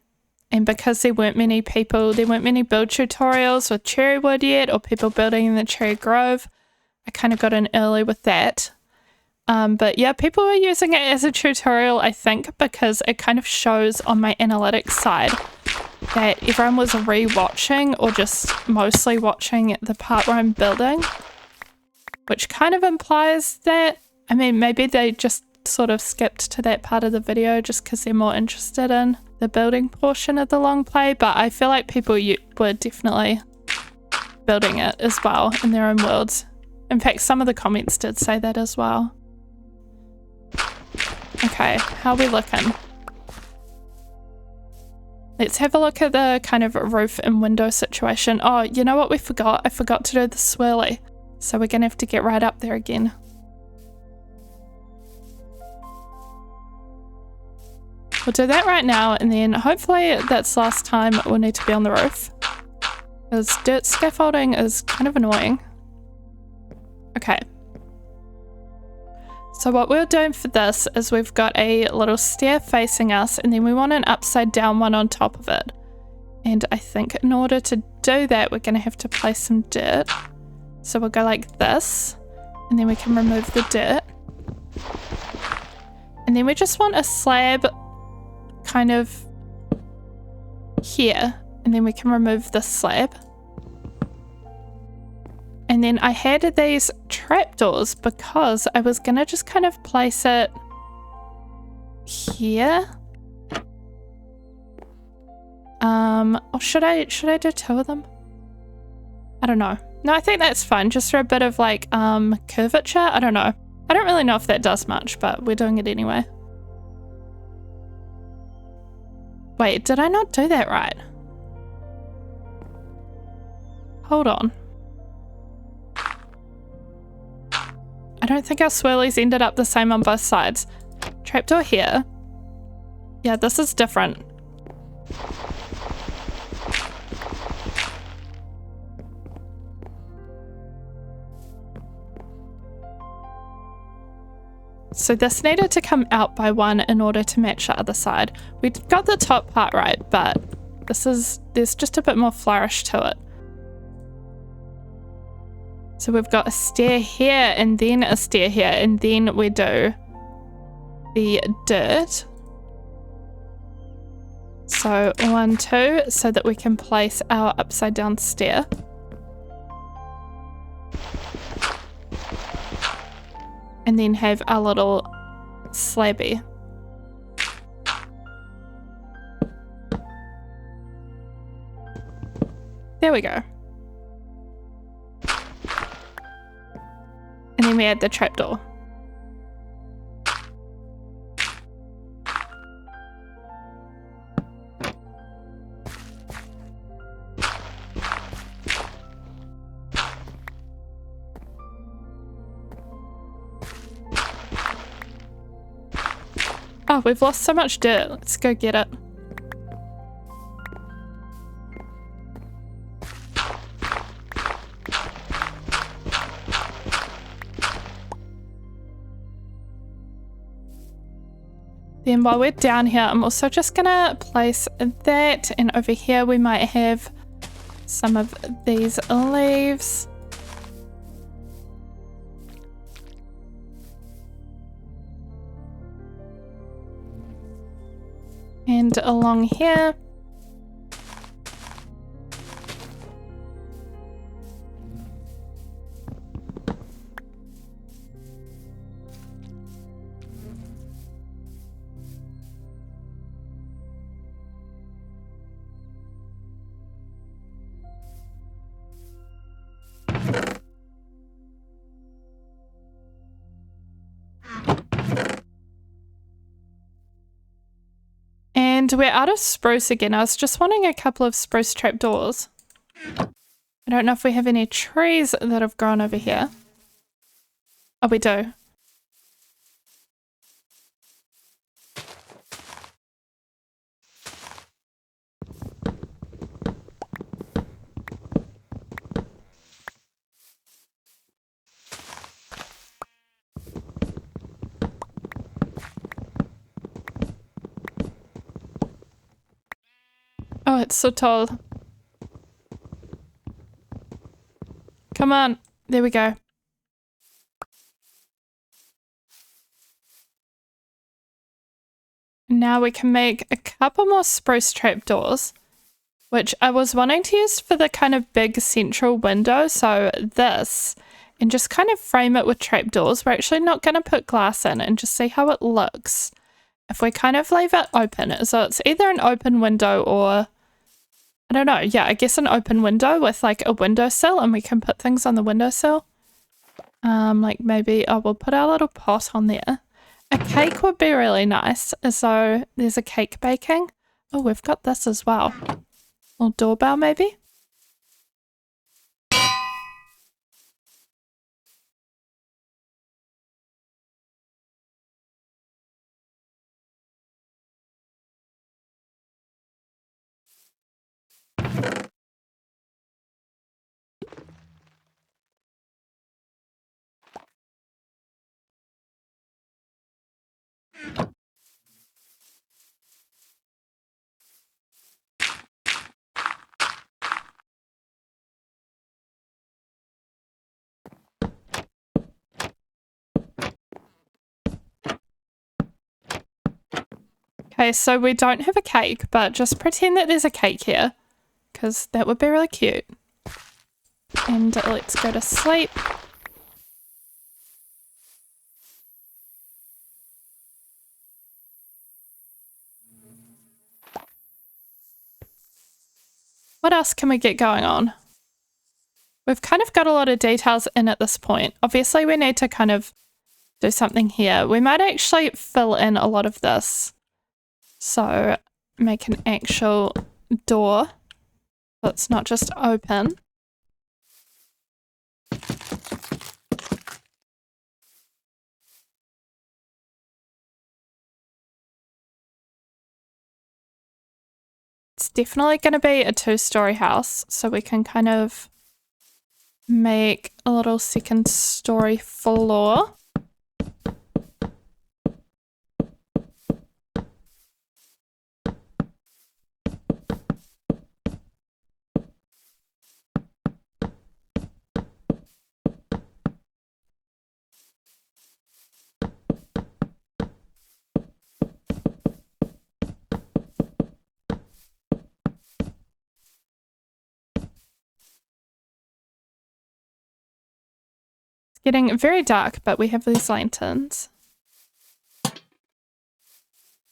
because there weren't many build tutorials with cherry wood yet, or people building in the cherry grove, I kind of got in early with that. But yeah, people were using it as a tutorial, I think, because it kind of shows on my analytics side that everyone was rewatching or just mostly watching the part where I'm building, which kind of implies that, I mean, maybe they just sort of skipped to that part of the video just because they're more interested in the building portion of the long play, but I feel like people were definitely building it as well in their own worlds. In fact, some of the comments did say that as well. Okay, how are we looking? Let's have a look at the kind of roof and window situation. Oh, you know what we forgot? I forgot to do the swirly. So we're gonna have to get right up there again. We'll do that right now, and then hopefully that's last time we'll need to be on the roof, because dirt scaffolding is kind of annoying. Okay. So what we're doing for this is we've got a little stair facing us, and then we want an upside down one on top of it. And I think in order to do that, we're going to have to place some dirt. So we'll go like this, and then we can remove the dirt. And then we just want a slab kind of here, and then we can remove this slab. And then I had these trapdoors because I was gonna just kind of place it here. Or should I do two of them? I don't know. No, I think that's fine, just for a bit of like curvature. I don't know. I don't really know if that does much, but we're doing it anyway. Wait, did I not do that right? Hold on. I don't think our swirlies ended up the same on both sides. Trapdoor here. Yeah, this is different. So this needed to come out by one in order to match the other side. We got the top part right, but there's just a bit more flourish to it. So we've got a stair here, and then a stair here, and then we do the dirt. So 1, 2, so that we can place our upside down stair. And then have our little slabby. There we go. And then we add the trapdoor. Oh, we've lost so much dirt. Let's go get it. Then while we're down here, I'm also just gonna place that, and over here we might have some of these leaves. And along here. And we're out of spruce again. I was just wanting a couple of spruce trapdoors. I don't know if we have any trees that have grown over here. Oh, we do. Oh, it's so tall. Come on. There we go. Now we can make a couple more spruce trapdoors, which I was wanting to use for the kind of big central window. So this, and just kind of frame it with trapdoors. We're actually not going to put glass in, and just see how it looks if we kind of leave it open. So it's either an open window or, I don't know. Yeah, I guess an open window with like a windowsill, and we can put things on the windowsill. Like maybe, oh, we'll put our little pot on there. A cake would be really nice. So there's a cake baking. Oh, we've got this as well. Little doorbell maybe. Okay, so we don't have a cake, but just pretend that there's a cake here, because that would be really cute. And let's go to sleep. What else can we get going on? We've kind of got a lot of details in at this point. Obviously, we need to kind of do something here. We might actually fill in a lot of this. So make an actual door that's not just open. It's definitely going to be a 2-story house, so we can kind of make a little 2nd story floor. Getting very dark, but we have these lanterns.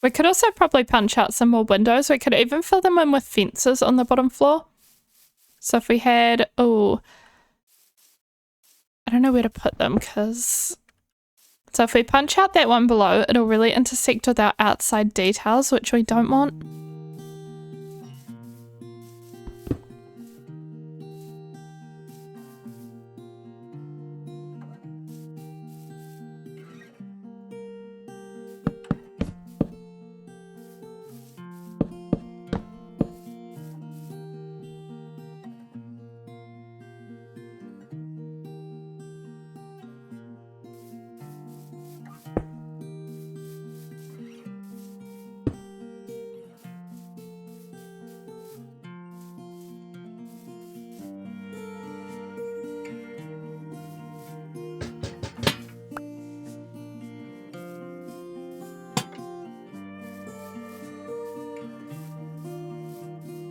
We could also probably punch out some more windows. We could even fill them in with fences on the bottom floor. So if we had, oh, I don't know where to put them because... So if we punch out that one below, it'll really intersect with our outside details, which we don't want.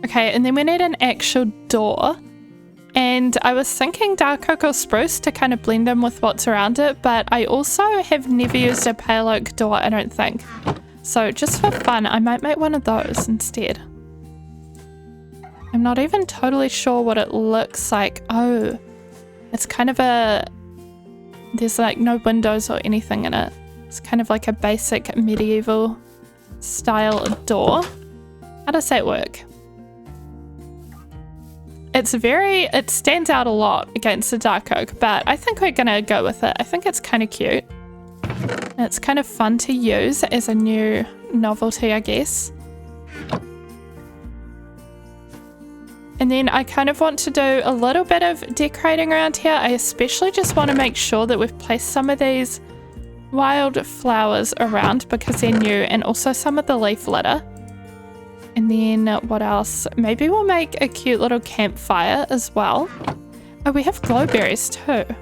Okay, and then we need an actual door. And I was thinking dark oak or spruce to kind of blend in with what's around it, but I also have never used a pale oak door, I don't think. So just for fun, I might make one of those instead. I'm not even totally sure what it looks like. Oh, it's kind of a... There's like no windows or anything in it. It's kind of like a basic medieval style door. How does that work? It stands out a lot against the dark oak, but I think we're gonna go with it. I think it's kind of cute. And it's kind of fun to use as a new novelty, I guess. And then I kind of want to do a little bit of decorating around here. I especially just want to make sure that we've placed some of these wild flowers around because they're new, and also some of the leaf litter. And then what else? Maybe we'll make a cute little campfire as well. Oh, we have glowberries too.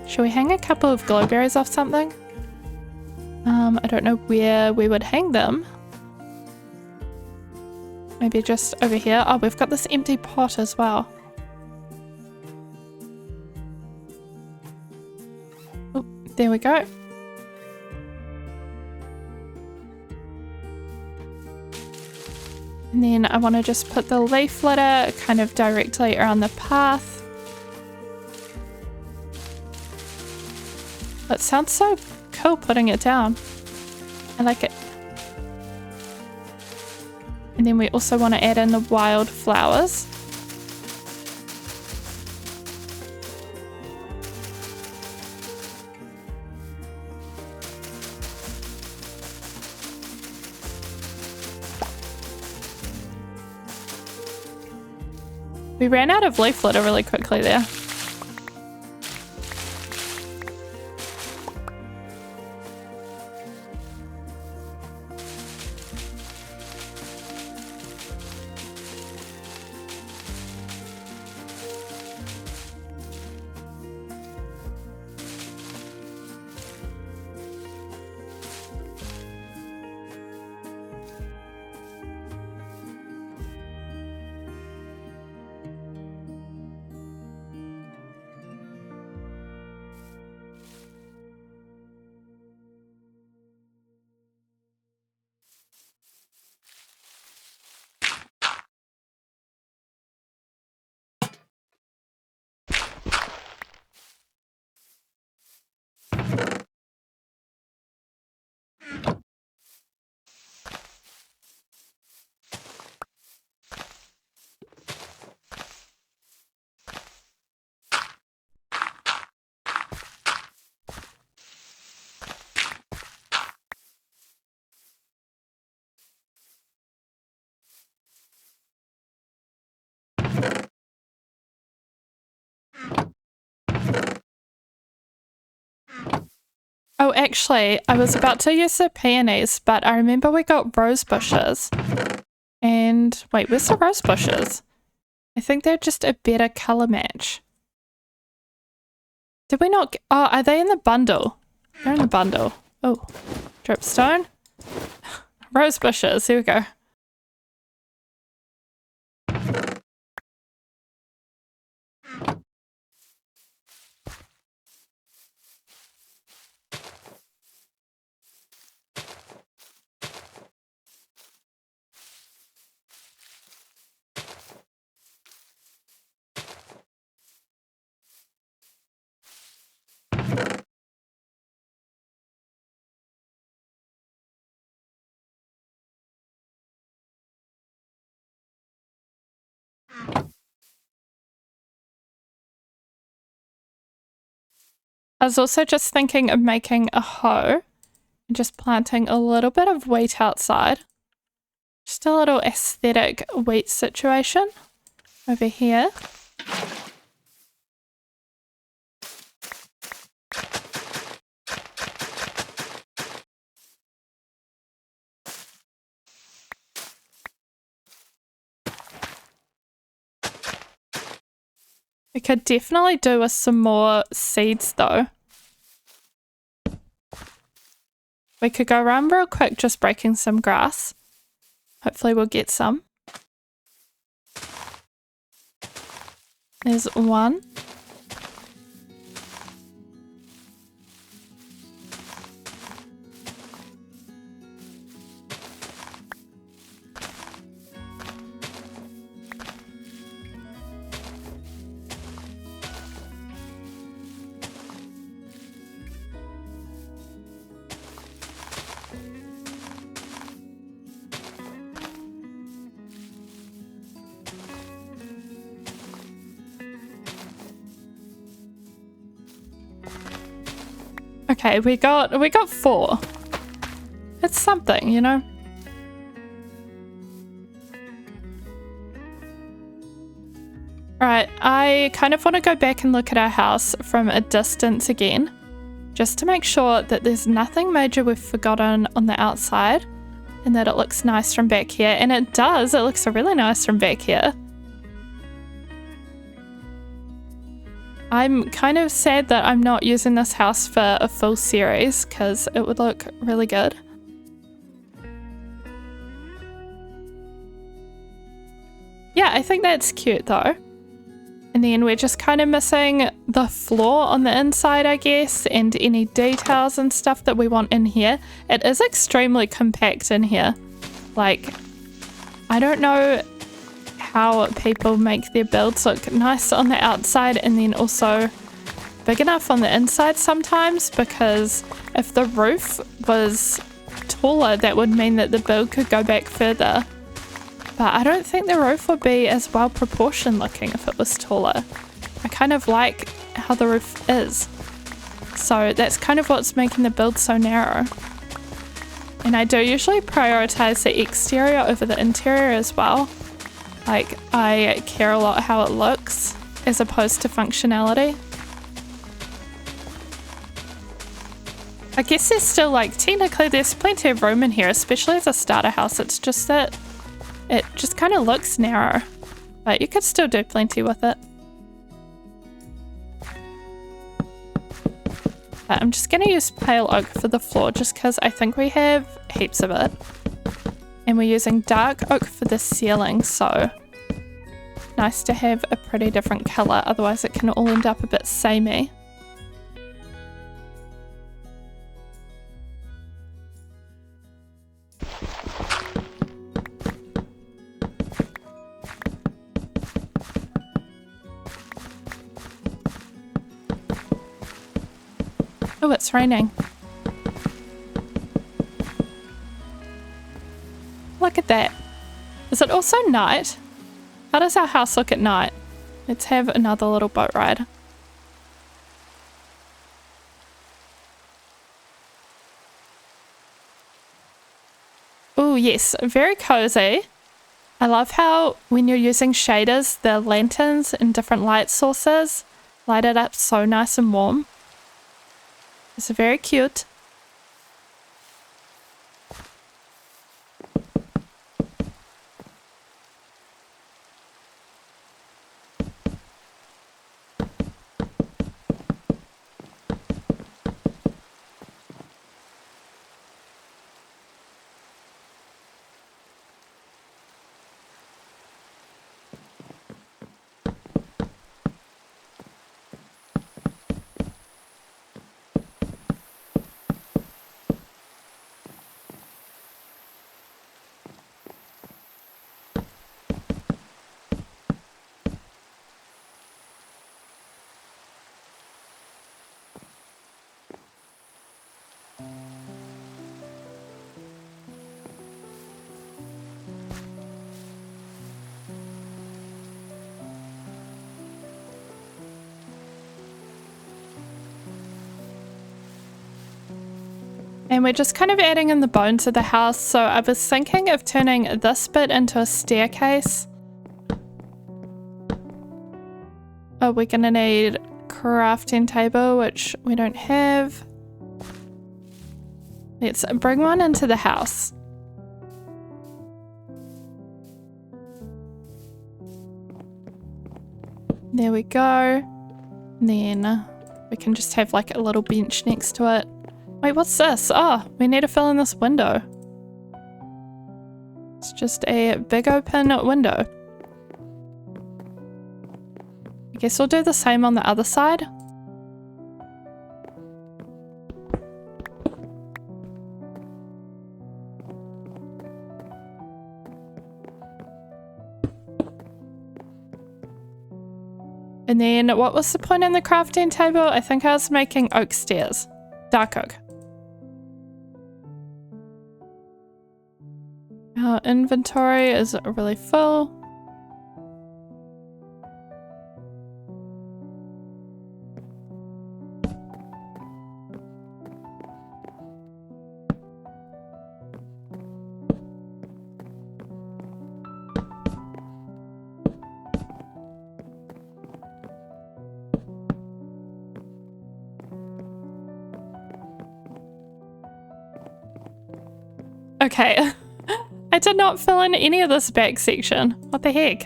Should we hang a couple of glowberries off something? I don't know where we would hang them. Maybe just over here. Oh, we've got this empty pot as well. Oh, there we go. And then I want to just put the leaf litter kind of directly around the path. That sounds so cool putting it down. I like it. And then we also want to add in the wild flowers. We ran out of leaf litter really quickly there. Oh, actually, I was about to use the peonies, but I remember we got rose bushes. And wait, where's the rose bushes? I think they're just a better color match. Did we not oh, are they in the bundle? They're in the bundle. Oh, dripstone. Rose bushes, here we go. I was also just thinking of making a hoe and just planting a little bit of wheat outside. Just a little aesthetic wheat situation over here. We could definitely do with some more seeds though. We could go around real quick just breaking some grass. Hopefully we'll get some. There's one. Okay, we got 4. It's something, you know? Right, I kind of want to go back and look at our house from a distance again, just to make sure that there's nothing major we've forgotten on the outside and that it looks nice from back here. And it does, it looks really nice from back here. I'm kind of sad that I'm not using this house for a full series because it would look really good. Yeah, I think that's cute though. And then we're just kind of missing the floor on the inside, I guess, and any details and stuff that we want in here. It is extremely compact in here. Like, I don't know how people make their builds look nice on the outside and then also big enough on the inside sometimes, because if the roof was taller, that would mean that the build could go back further. But I don't think the roof would be as well proportioned looking if it was taller. I kind of like how the roof is. So that's kind of what's making the build so narrow. And I do usually prioritize the exterior over the interior as well. Like, I care a lot how it looks as opposed to functionality. I guess there's still, like, technically there's plenty of room in here, especially as a starter house. It's just that it just kind of looks narrow, but you could still do plenty with it. But I'm just going to use pale oak for the floor just because I think we have heaps of it. And we're using dark oak for the ceiling, so nice to have a pretty different colour, otherwise it can all end up a bit samey. Oh, it's raining. Look at that. Is it also night? How does our house look at night? Let's have another little boat ride. Oh yes, very cozy. I love how when you're using shaders, the lanterns and different light sources light it up so nice and warm. It's very cute. And we're just kind of adding in the bones of the house. So I was thinking of turning this bit into a staircase. Oh, we're gonna need crafting table, which we don't have. Let's bring one into the house. There we go. And then we can just have like a little bench next to it. Wait, what's this? Oh, we need to fill in this window. It's just a big open window. I guess we'll do the same on the other side. And then what was the point in the crafting table? I think I was making oak stairs. Dark oak. Our inventory is really full. Okay. I did not fill in any of this back section. What the heck?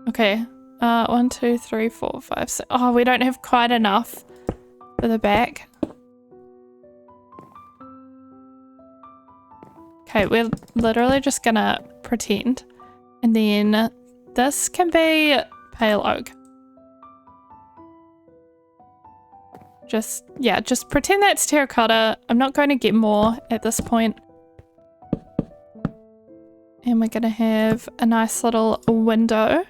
Okay. 1, 2, 3, 4, 5, 6. Oh, we don't have quite enough for the back. Okay, we're literally just gonna pretend. And then this can be pale oak. Just pretend that's terracotta. I'm not going to get more at this point. And we're gonna have a nice little window.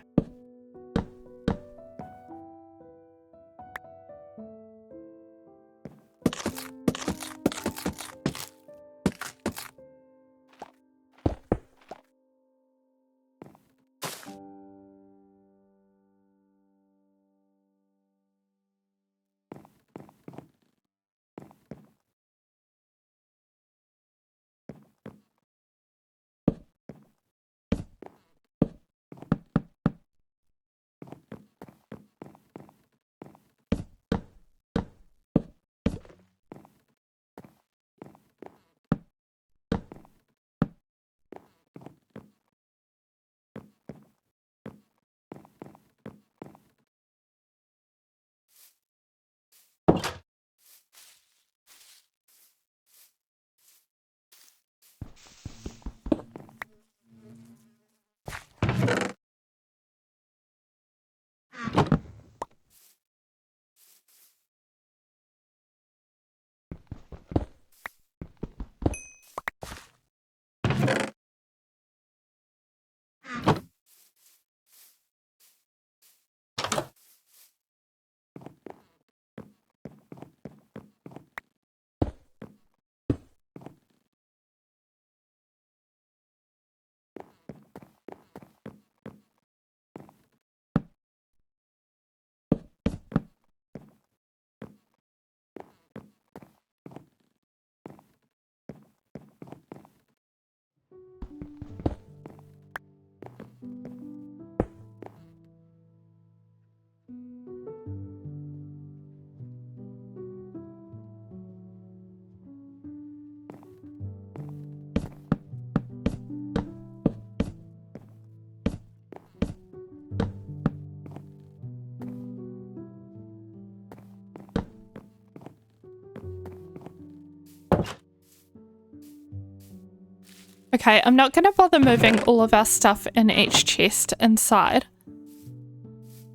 Okay, I'm not going to bother moving all of our stuff in each chest inside.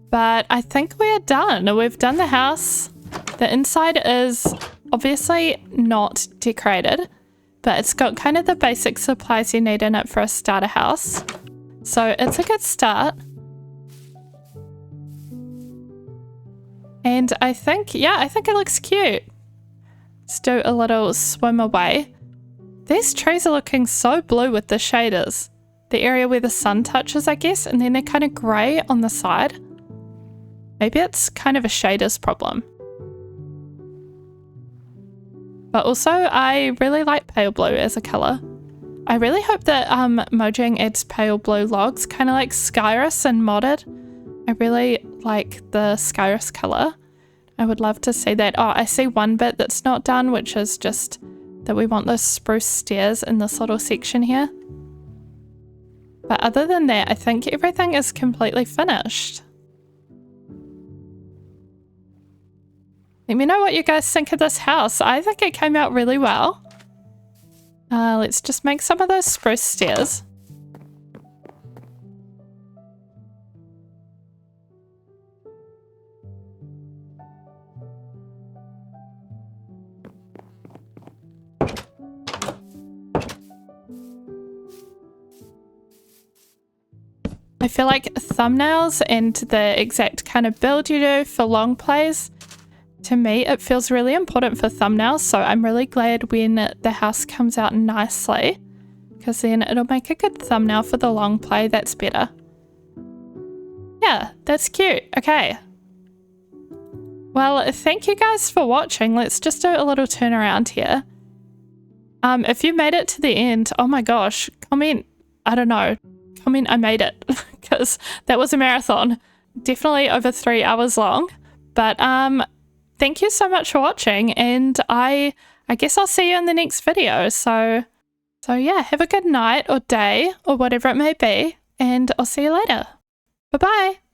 But I think we're done. We've done the house. The inside is obviously not decorated, but it's got kind of the basic supplies you need in it for a starter house. So it's a good start. And I think it looks cute. Let's do a little swim away. These trees are looking so blue with the shaders. The area where the sun touches, I guess, and then they're kind of grey on the side. Maybe it's kind of a shaders problem. But also, I really like pale blue as a colour. I really hope that Mojang adds pale blue logs, kind of like Skyrus and modded. I really like the Skyrus colour. I would love to see that. Oh, I see one bit that's not done, which is just that we want those spruce stairs in this little section here. But other than that, I think everything is completely finished. Let me know what you guys think of this house. I think it came out really well. Let's just make some of those spruce stairs. I feel like thumbnails and the exact kind of build you do for long plays, to me it feels really important for thumbnails, so I'm really glad when the house comes out nicely, because then it'll make a good thumbnail for the long play. That's better. Yeah, that's cute. Okay. Well, thank you guys for watching. Let's just do a little turnaround here. If you made it to the end, oh my gosh, comment, I don't know, comment I made it, because that was a marathon. Definitely over 3 hours long. But thank you so much for watching, and I guess I'll see you in the next video. So yeah, have a good night or day or whatever it may be, and I'll see you later. Bye bye.